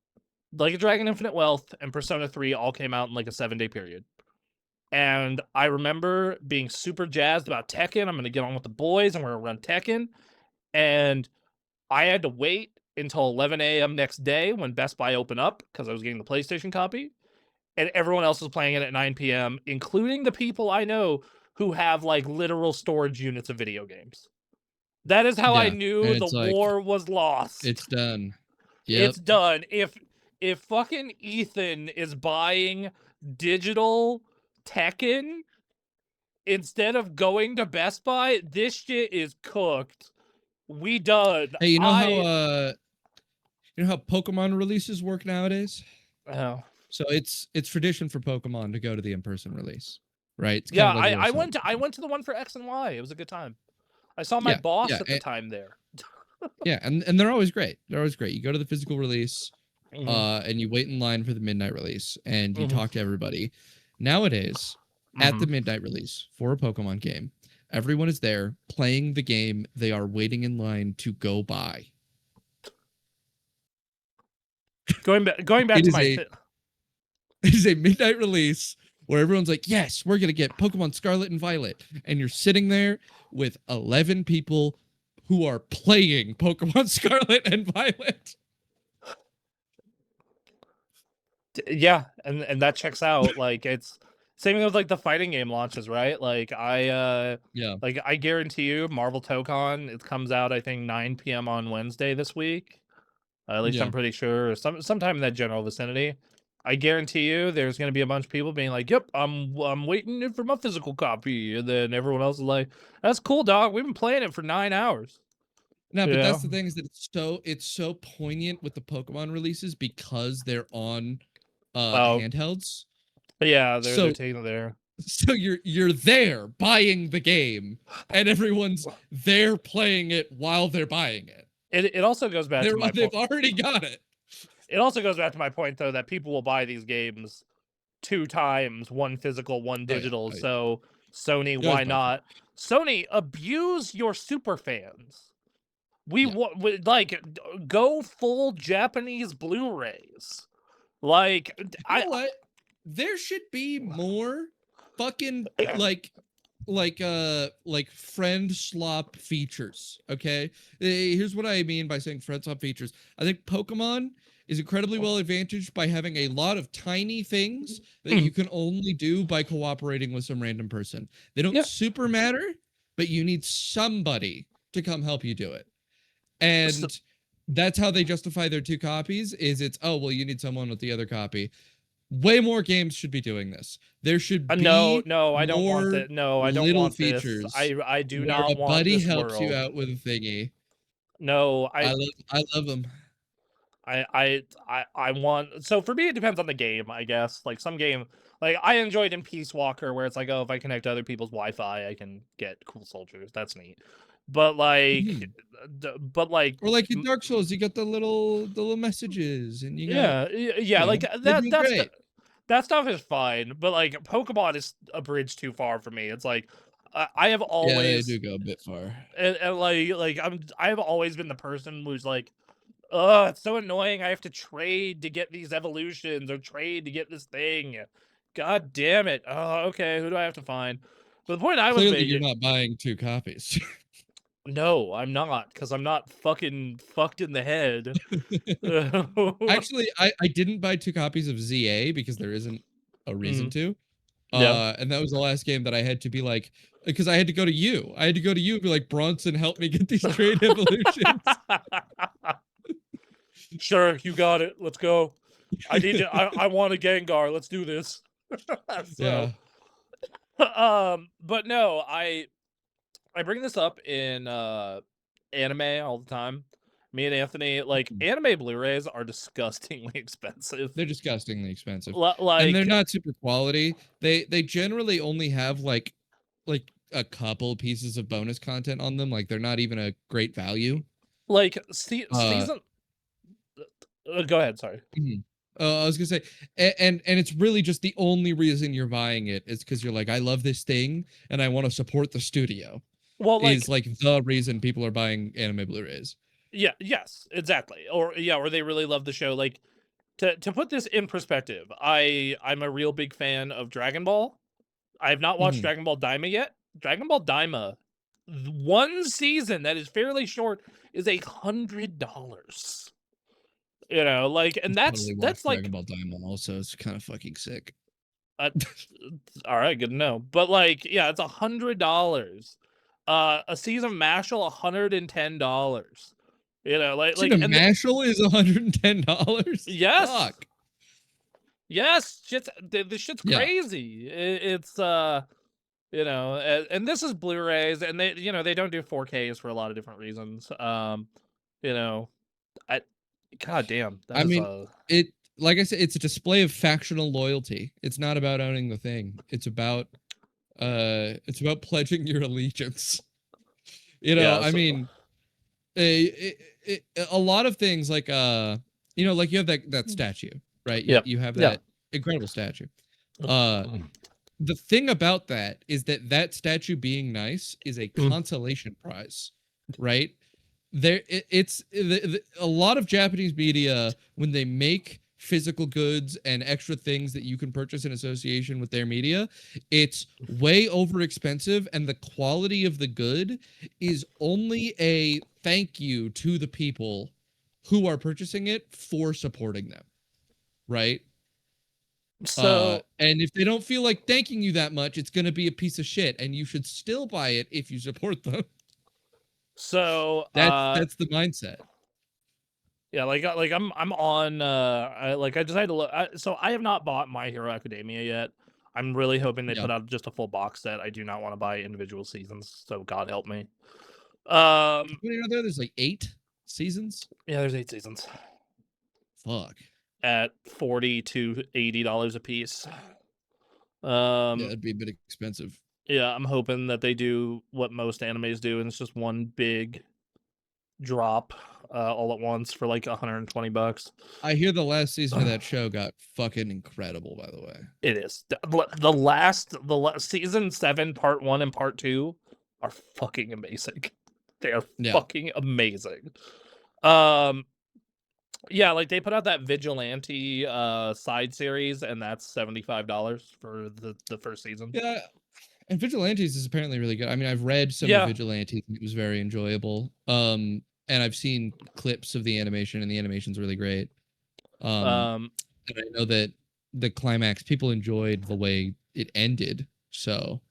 Like a Dragon Infinite Wealth, and Persona 3 all came out in, like, a 7-day period. And I remember being super jazzed about Tekken. I'm going to get on with the boys and we're going to run Tekken. And I had to wait until 11 a.m. next day when Best Buy opened up, because I was getting the PlayStation copy. And everyone else was playing it at 9 p.m., including the people I know who have, like, literal storage units of video games. That is how I knew the war was lost. It's done. Yep. It's done. If fucking Ethan is buying digital Tekken instead of going to Best Buy, this shit is cooked. We done. Hey, you know how Pokemon releases work nowadays? Oh. So it's tradition for Pokemon to go to the in-person release, right? It's Yeah, kind of like I went to the one for X and Y. It was a good time. I saw my boss at the time there. Yeah, and they're always great. They're always great. You go to the physical release, and you wait in line for the midnight release, and you talk to everybody. Nowadays, at the midnight release for a Pokemon game, everyone is there playing the game they are waiting in line to go buy. Going back to my... It is a midnight release where everyone's like, yes, we're going to get Pokemon Scarlet and Violet. And you're sitting there with 11 people who are playing Pokemon Scarlet and Violet. Yeah, and that checks out. Like, it's same with like the fighting game launches, right? Like I guarantee you Marvel Tokon, it comes out I think 9 p.m. on Wednesday this week. At least I'm pretty sure, sometime in that general vicinity. I guarantee you there's going to be a bunch of people being like, yep, I'm waiting for my physical copy. And then everyone else is like, that's cool, dog. We've been playing it for 9 hours. No, but that's the thing, is that it's so poignant with the Pokemon releases because they're on handhelds. Yeah, they're taking it there. So you're there buying the game, and everyone's there playing it while they're buying it. It also goes back to my they've already got it. It also goes back to my point, though, that people will buy these games 2 times, one physical, one digital. So Sony, why not? Sony, abuse your super fans. We like go full Japanese Blu-rays. Like, you know what? There should be more fucking like friend slop features. Okay, here's what I mean by saying friend slop features. I think Pokemon is incredibly well advantaged by having a lot of tiny things that you can only do by cooperating with some random person. They don't super matter, but you need somebody to come help you do it. And that's how they justify their 2 copies, is it's, oh, well, you need someone with the other copy. Way more games should be doing this. There should be no, I don't want that. No, I don't want features. This. I do not want buddy this helps world. you out with a thingy. No, I love them. I want, so for me it depends on the game, I guess. Like some game, like I enjoyed in Peace Walker where it's like, oh, if I connect to other people's Wi-Fi I can get cool soldiers. That's neat. But like or like in Dark Souls, you got the little messages, and you got, like that stuff is fine. But like Pokemon is a bridge too far for me. It's like I have always they do go a bit far, and I have always been the person who's like, oh, it's so annoying. I have to trade to get these evolutions or trade to get this thing. God damn it. Oh, okay. Who do I have to find? But the point I was making, you're not buying 2 copies. No, I'm not, because I'm not fucking fucked in the head. Actually, I didn't buy 2 copies of ZA because there isn't a reason to. And that was the last game that I had to be like, because I had to go to you. I had to go to you and be like, Bronson, help me get these trade evolutions. Sure, you got it. Let's go. I need to. I want a Gengar. Let's do this. But no, I bring this up in anime all the time. Me and Anthony, like, anime Blu-rays are disgustingly expensive. They're disgustingly expensive. And they're not super quality. They generally only have like a couple pieces of bonus content on them. Like, they're not even a great value. Like season. Go ahead. Sorry. I was gonna say, and it's really just the only reason you're buying it is because you're like, I love this thing and I want to support the studio. Well, is like the reason people are buying anime Blu-rays. Yeah. Yes. Exactly. Or they really love the show. Like, to put this in perspective, I'm a real big fan of Dragon Ball. I have not watched Dragon Ball Daima yet. Dragon Ball Daima, one season that is fairly short, is $100. You know, like, and that's like Dragon Ball Daima also. It's kind of fucking sick. All right, good to know. But like, yeah, it's $100. A season of Mashal, $110. You know, like Mashal is $110. Yes. Fuck. Yes, this shit's crazy. It's you know, and this is Blu-rays, and they don't do 4Ks for a lot of different reasons. You know, God damn. I mean, like I said, it's a display of factional loyalty. It's not about owning the thing. It's about It's about pledging your allegiance. You know, Yeah, I mean, a lot of things like you know, like you have that statue, right? Yep. You have Yeah. that incredible statue. The thing about that is that statue being nice is a consolation prize, right? It's a lot of Japanese media when they make physical goods and extra things that you can purchase in association with their media, it's way over expensive, and the quality of the good is only a thank you to the people who are purchasing it for supporting them, right? So and if they don't feel like thanking you that much, it's going to be a piece of shit, and you should still buy it if you support them. So that's the mindset. Yeah, like I'm on I decided to look. So I have not bought My Hero Academia yet. I'm really hoping they put out just a full box set. I do not want to buy individual seasons, so God help me. How many are there? There's like 8 seasons. Yeah, there's 8 seasons. Fuck. At $40 to $80 a piece. Yeah, that'd be a bit expensive. Yeah, I'm hoping that they do what most animes do, and it's just one big drop all at once for like $120. I hear the last season of that show got fucking incredible, by the way. It is. The last season 7 part 1 and part 2 are fucking amazing. They are fucking amazing. Yeah, like they put out that Vigilante side series, and that's $75 for the first season. Yeah. And Vigilantes is apparently really good. I mean, I've read some of Vigilantes, and it was very enjoyable. And I've seen clips of the animation, and the animation's really great. And I know that the climax, people enjoyed the way it ended. So,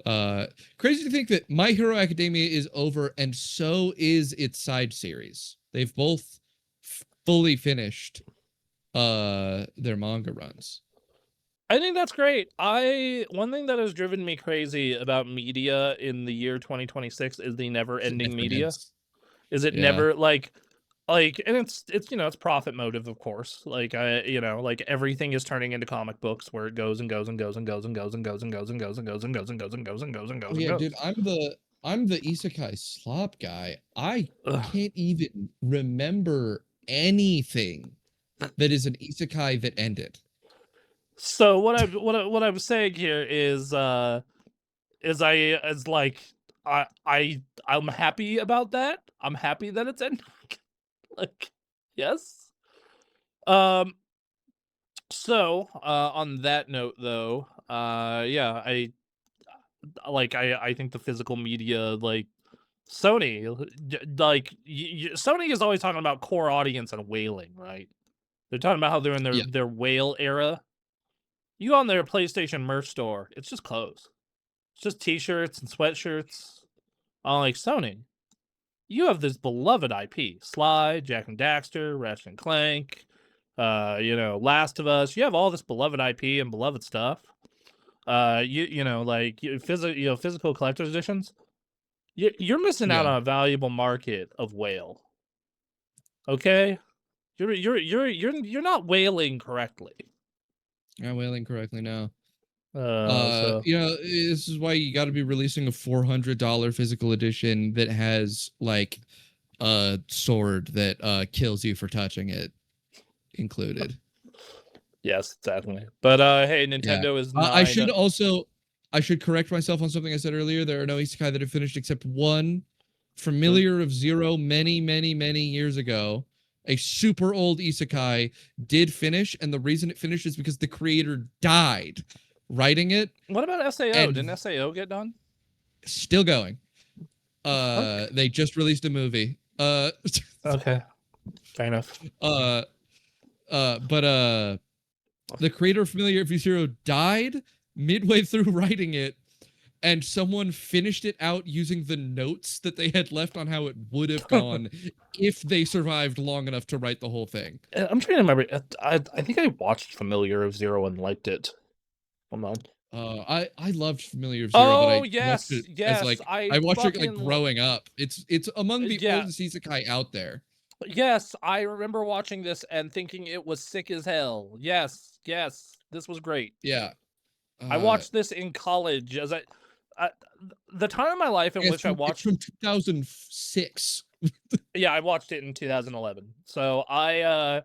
crazy to think that My Hero Academia is over, and so is its side series. They've both fully finished their manga runs. I think that's great. One thing that has driven me crazy about media in the year 2026 is the never-ending media. Is it never like and it's it's profit motive, of course. Like like everything is turning into comic books where it goes and goes and goes and goes and goes and goes and goes and goes and goes and goes and goes and goes and goes and goes. Yeah, dude, I'm the isekai slop guy. I can't even remember anything that is an isekai that ended. So what I'm saying here is I'm happy about that. I'm happy that it's ending. Like, yes. So on that note, though, yeah, I think the physical media, like Sony, like Sony is always talking about core audience and whaling, right? They're talking about how they're in their whale era. You go on their PlayStation merch store, it's just clothes. It's just t-shirts and sweatshirts. Unlike Sony, you have this beloved IP. Sly, Jak and Daxter, Ratchet and Clank, Last of Us. You have all this beloved IP and beloved stuff. Physical collector's editions. You're missing out on a valuable market of whale. Okay? You're not whaling correctly. Not whaling correctly now. This is why you got to be releasing a $400 physical edition that has like a sword that kills you for touching it included. Yes, exactly. But hey, Nintendo is not. I should correct myself on something I said earlier. There are no isekai that have finished except one. Familiar of Zero many years ago. A super old isekai did finish, and the reason it finished is because the creator died writing it. What about SAO? Didn't SAO get done? Still going. They just released a movie. Okay. Fair enough. But the creator of Familiar of Zero died midway through writing it, and someone finished it out using the notes that they had left on how it would have gone if they survived long enough to write the whole thing. I'm trying to remember. I think I watched Familiar of Zero and liked it. Hold on. I loved Familiar of Zero, but I yes. I watched it like growing up. It's among the oldest isekai out there. Yes, I remember watching this and thinking it was sick as hell. Yes, this was great. Yeah. I watched this in college as the time of my life in which I watched it's from 2006. Yeah, I watched it in 2011. So I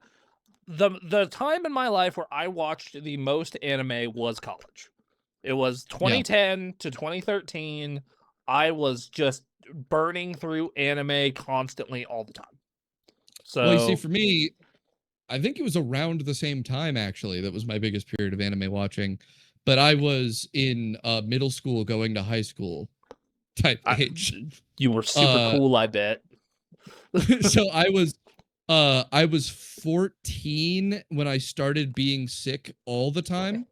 the time in my life where I watched the most anime was college. It was 2010 to 2013. I was just burning through anime constantly all the time. So well, you see, for me, I think it was around the same time, actually. That was my biggest period of anime watching. But I was in middle school going to high school type age. You were super cool, I bet. So I was 14 when I started being sick all the time.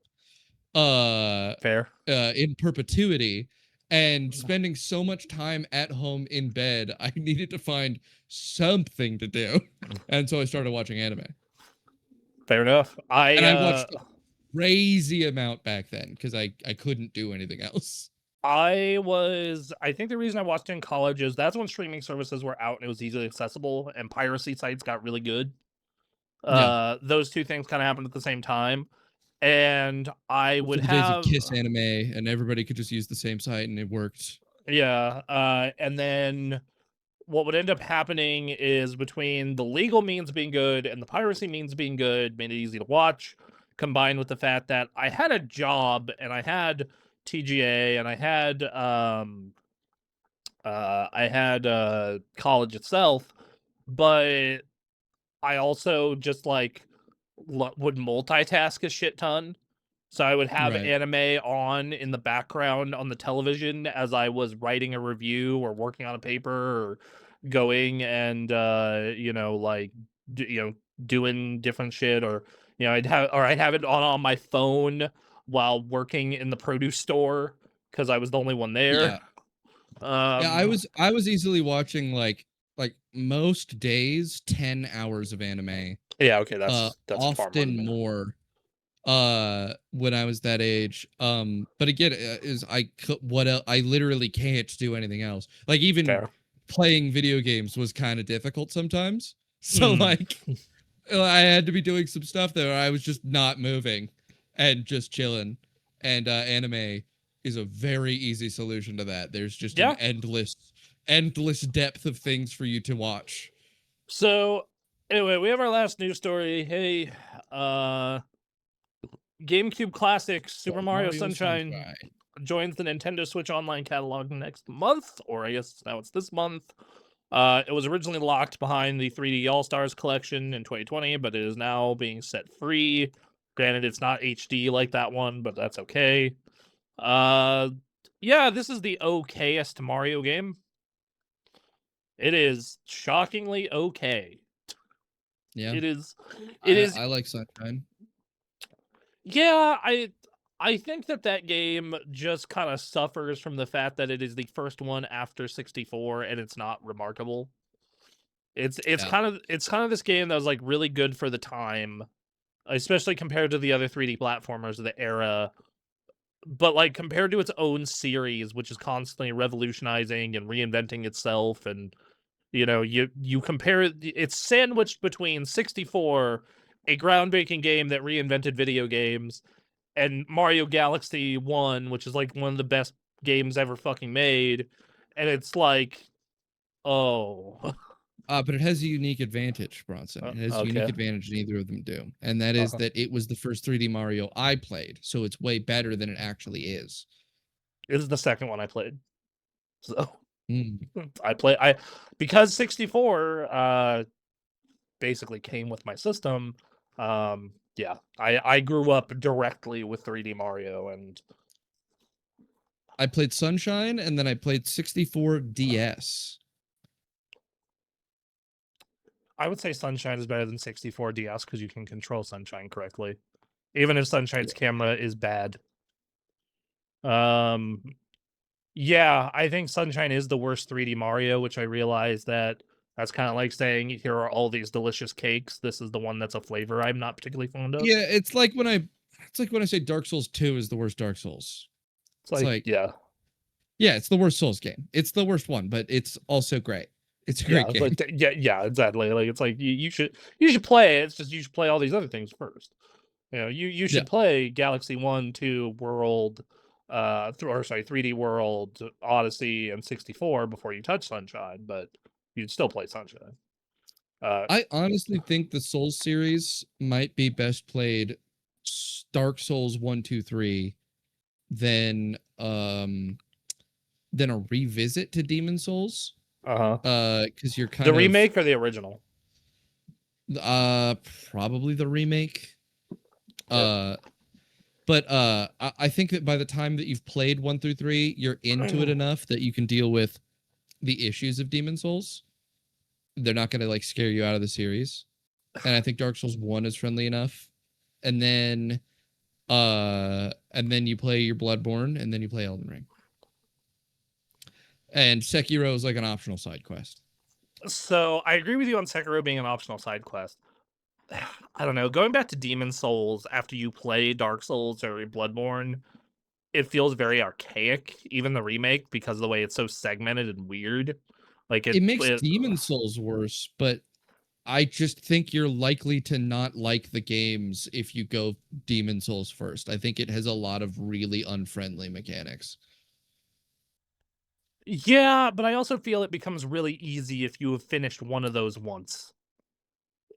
Fair. In perpetuity, and spending so much time at home in bed, I needed to find something to do. And so I started watching anime. Fair enough. I watched a crazy amount back then because I couldn't do anything else. I think the reason I watched it in college is that's when streaming services were out and it was easily accessible and piracy sites got really good. Those two things kind of happened at the same time. And I would have days of Kiss Anime, and everybody could just use the same site, and it worked. Yeah, and then what would end up happening is between the legal means being good and the piracy means being good, made it easy to watch, combined with the fact that I had a job and I had TGA and I had college itself, but I also just like would multitask a shit ton. So I would have anime on in the background on the television as I was writing a review or working on a paper or going and doing different shit, or I'd have it on my phone while working in the produce store because I was the only one there. I was easily watching like most days 10 hours of anime. Yeah, okay, that's often more when I was that age. But again, I literally can't do anything else. Like even playing video games was kind of difficult sometimes. So like I had to be doing some stuff there. I was just not moving and just chilling. And anime is a very easy solution to that. There's just an endless depth of things for you to watch. So anyway, we have our last news story. Hey, GameCube Classic Super Mario Sunshine joins the Nintendo Switch Online catalog next month, or I guess now it's this month. It was originally locked behind the 3D All-Stars collection in 2020, but it is now being set free. Granted, it's not HD like that one, but that's okay. Yeah, this is the okayest Mario game. It is shockingly okay. Yeah. It is. I like Sunshine. Yeah, I think that game just kind of suffers from the fact that it is the first one after 64 and it's not remarkable. It's kind of this game that was like really good for the time, especially compared to the other 3D platformers of the era. But like compared to its own series, which is constantly revolutionizing and reinventing itself, and you compare it's sandwiched between 64, a groundbreaking game that reinvented video games, and Mario Galaxy 1, which is like one of the best games ever fucking made, and it's like, oh. But it has a unique advantage, Bronson. It has a unique advantage neither of them do. And that is that it was the first 3D Mario I played, so it's way better than it actually is. It is the second one I played. So because 64 basically came with my system. I grew up directly with 3D Mario, and I played Sunshine, and then I played 64 DS. I would say Sunshine is better than 64 DS because you can control Sunshine correctly, even if Sunshine's camera is bad. Yeah, I think Sunshine is the worst 3D Mario, which I realize that's kind of like saying, here are all these delicious cakes. This is the one that's a flavor I'm not particularly fond of. Yeah, it's like when I say Dark Souls 2 is the worst Dark Souls. It's like yeah, it's the worst Souls game. It's the worst one, but it's also great. It's a great game. Like, yeah, exactly. Like it's like you should play it. It's just you should play all these other things first. You know, you should play Galaxy 1, 2, World, 3D World, Odyssey, and 64 before you touch Sunshine, but you'd still play Sunshine. I honestly think the Souls series might be best played Dark Souls 1, 2, 3 than a revisit to Demon Souls. Because you're kind of... The remake or the original? Probably the remake. But I think that by the time that you've played 1 through 3, you're into it enough that you can deal with the issues of Demon Souls. They're not going to like scare you out of the series. And I think Dark Souls 1 is friendly enough. And then you play your Bloodborne, and then you play Elden Ring. And Sekiro is like an optional side quest. So I agree with you on Sekiro being an optional side quest. I don't know. Going back to Demon Souls after you play Dark Souls or Bloodborne, it feels very archaic, even the remake, because of the way it's so segmented and weird. Like it makes Demon Souls worse, but I just think you're likely to not like the games if you go Demon Souls first. I think it has a lot of really unfriendly mechanics. Yeah, but I also feel it becomes really easy if you have finished one of those once.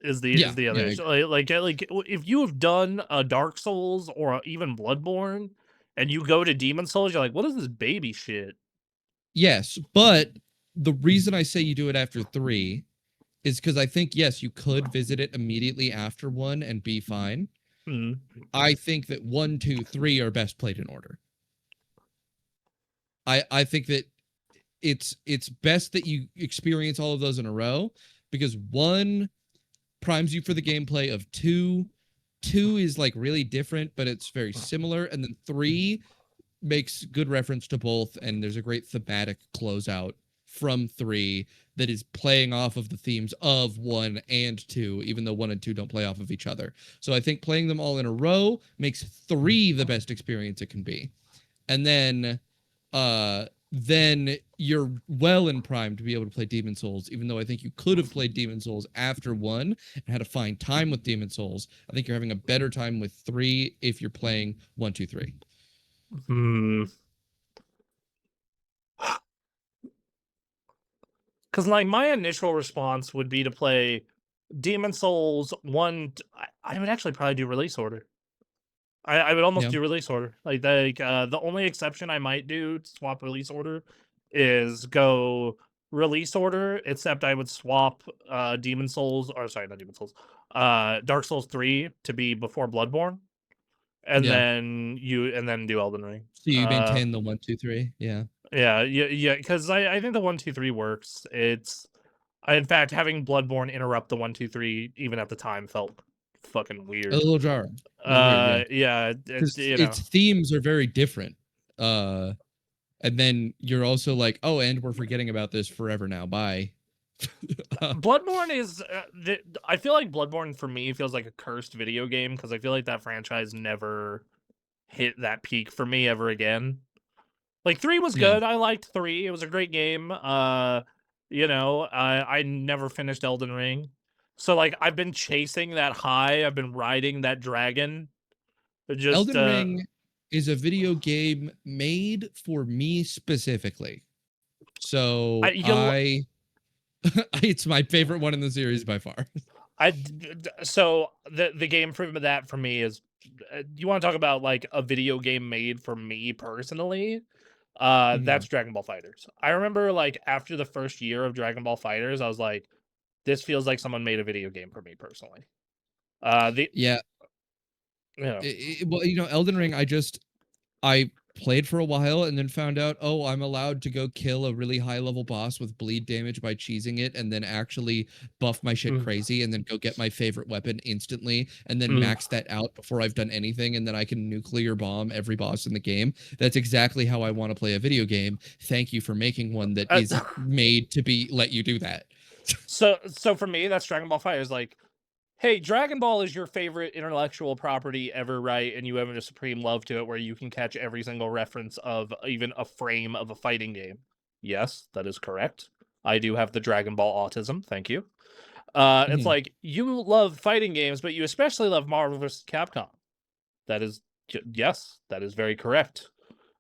Is the other issue. Like if you have done a Dark Souls or even Bloodborne, and you go to Demon Souls, you're like, what is this baby shit? Yes, but the reason I say you do it after 3 is because I think, yes, you could visit it immediately after 1 and be fine. I think that 1, 2, 3 are best played in order. I think that it's best that you experience all of those in a row, because 1 primes you for the gameplay of 2. 2 is like really different, but it's very similar, and then 3 makes good reference to both, and there's a great thematic closeout from 3 that is playing off of the themes of 1 and 2, even though 1 and 2 don't play off of each other. So I think playing them all in a row makes 3 the best experience it can be. And then you're well in prime to be able to play Demon Souls, even though I think you could have played Demon Souls after 1 and had a fine time with Demon Souls. I think you're having a better time with 3 if you're playing 1, 2, 3. Because like my initial response would be to play Demon Souls 1. I would actually probably do release order. I would almost do release order. Like the only exception I might do to swap release order is go release order, except I would swap Demon Souls, or sorry, not Demon Souls, Dark Souls 3 to be before Bloodborne. And then do Elden Ring. So you maintain the 1, 2, 3, yeah. Yeah, because I think the 1, 2, 3 works. In fact, having Bloodborne interrupt the 1, 2, 3 even at the time felt fucking weird. A little jarring. Its themes are very different. And then you're also like, oh, and we're forgetting about this forever now. Bye. Bloodborne is I feel like Bloodborne for me feels like a cursed video game, because I feel like that franchise never hit that peak for me ever again. Like 3 was good. I liked 3. It was a great game. I never finished Elden Ring. So like I've been chasing that high. I've been riding that dragon. Elden Ring is a video game made for me specifically. So it's my favorite one in the series by far. So the game for that for me is, you want to talk about like a video game made for me personally? That's Dragon Ball FighterZ. I remember like after the first year of Dragon Ball FighterZ, I was like, this feels like someone made a video game for me personally. Well, Elden Ring, I played for a while and then found out, oh, I'm allowed to go kill a really high level boss with bleed damage by cheesing it, and then actually buff my shit crazy, and then go get my favorite weapon instantly, and then max that out before I've done anything, and then I can nuclear bomb every boss in the game. That's exactly how I want to play a video game. Thank you for making one that is made to let you do that. So for me, that's Dragon Ball FighterZ. Like, hey, Dragon Ball is your favorite intellectual property ever, right? And you have a supreme love to it where you can catch every single reference of even a frame of a fighting game. Yes, that is correct. I do have the Dragon Ball autism. Thank you. It's like, you love fighting games, but you especially love Marvel vs. Capcom. That is yes, that is very correct.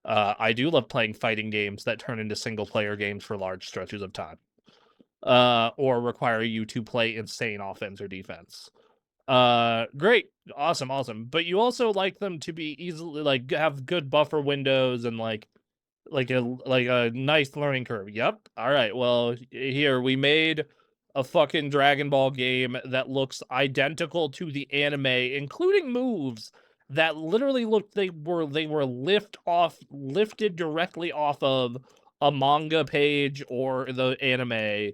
I do love playing fighting games that turn into single player games for large stretches of time, or require you to play insane offense or defense. Great, awesome. But you also like them to be easily like have good buffer windows and like a nice learning curve. Yep. All right. Well, here we made a fucking Dragon Ball game that looks identical to the anime, including moves that literally looked they were lifted directly off of a manga page or the anime.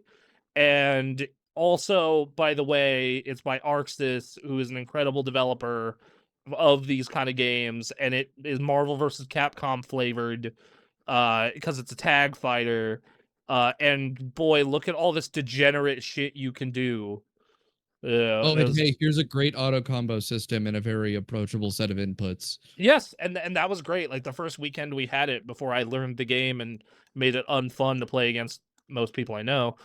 And also, by the way, it's by Arxis, who is an incredible developer of these kind of games, and it is Marvel vs. Capcom flavored because it's a tag fighter. And boy, look at all this degenerate shit you can do. Oh, and hey, here's a great auto combo system and a very approachable set of inputs. Yes, and that was great. Like the first weekend we had it before I learned the game and made it unfun to play against most people I know.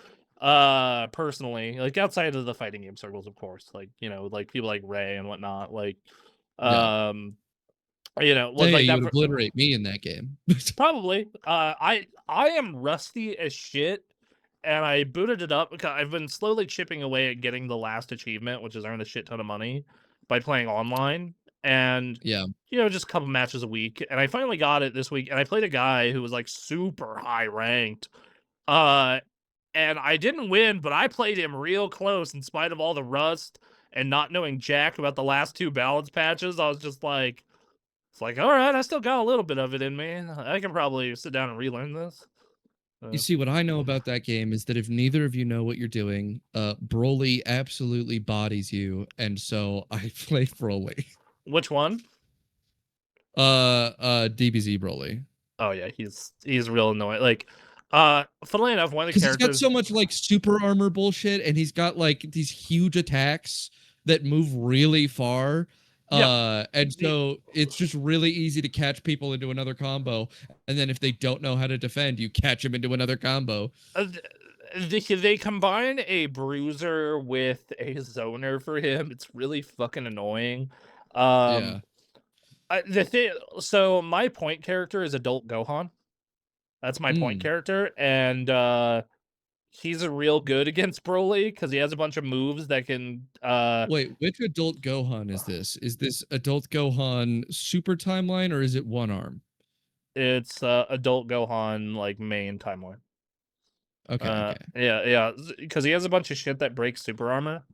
Personally, like outside of the fighting game circles, of course, like, you know, like people like Ray and whatnot, like, you know, was like you that would obliterate me in that game. Probably. I am rusty as shit, and I booted it up because I've been slowly chipping away at getting the last achievement, which is earn a shit ton of money by playing online, and yeah, you know, just a couple matches a week, and I finally got it this week, and I played a guy who was like super high ranked, and I didn't win, but I played him real close in spite of all the rust and not knowing jack about the last 2 balance patches. I was just like, it's like, all right, I still got a little bit of it in me. I can probably sit down and relearn this. You see, what I know about that game is that if neither of you know what you're doing, Broly absolutely bodies you, and so I play Broly. Which one? DBZ Broly. Oh yeah, he's real annoying. Like, funnily enough, one of the characters, he's got so much like super armor bullshit, and he's got like these huge attacks that move really far. And so it's just really easy to catch people into another combo, and then if they don't know how to defend, you catch them into another combo. They combine a bruiser with a zoner for him. It's really fucking annoying. The thing, so my point character is Adult Gohan. That's my point character, and he's real good against Broly because he has a bunch of moves that can. Wait, which Adult Gohan is this? Is this Adult Gohan Super Timeline, or is it One Arm? It's Adult Gohan like main timeline. Okay. Yeah, because he has a bunch of shit that breaks super armor.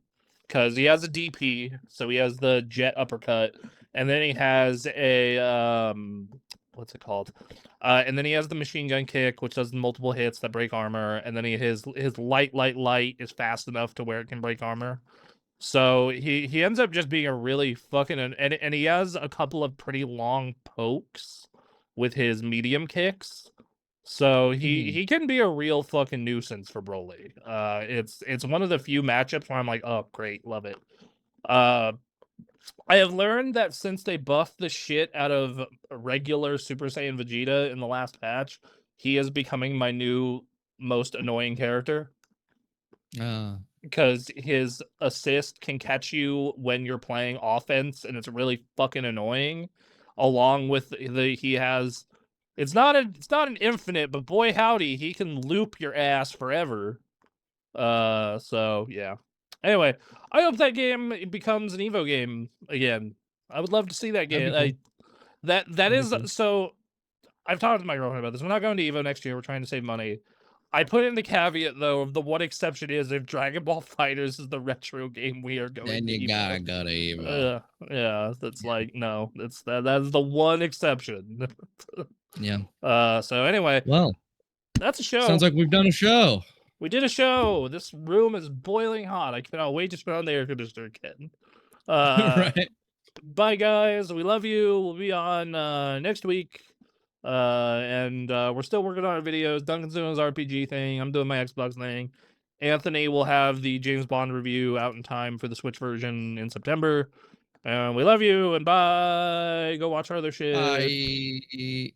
Because he has a DP, so he has the jet uppercut, and then he has a what's it called? And then he has the machine gun kick, which does multiple hits that break armor, and then his light is fast enough to where it can break armor. So he ends up just being a really fucking and he has a couple of pretty long pokes with his medium kicks. So he can be a real fucking nuisance for Broly. It's one of the few matchups where I'm like, oh great, love it. I have learned that since they buffed the shit out of regular Super Saiyan Vegeta in the last patch, he is becoming my new most annoying character. Because his assist can catch you when you're playing offense, and it's really fucking annoying. Along with he has, it's not an infinite, but boy howdy, he can loop your ass forever. So yeah. Anyway, I hope that game becomes an Evo game again. I would love to see that game. Cool. That is cool. So I've talked to my girlfriend about this. We're not going to Evo next year. We're trying to save money. I put in the caveat though of the one exception is if Dragon Ball FighterZ is the retro game we are going. Then you gotta go to Evo. Yeah, that's like no, that's that's the one exception. Yeah. So anyway, well, that's a show. Sounds like we've done a show. We did a show. This room is boiling hot. I cannot wait to turn on the air conditioner again. Right. Bye, guys. We love you. We'll be on next week. And we're still working on our videos. Duncan's doing his RPG thing. I'm doing my Xbox thing. Anthony will have the James Bond review out in time for the Switch version in September. And we love you. And bye. Go watch our other shit. Bye.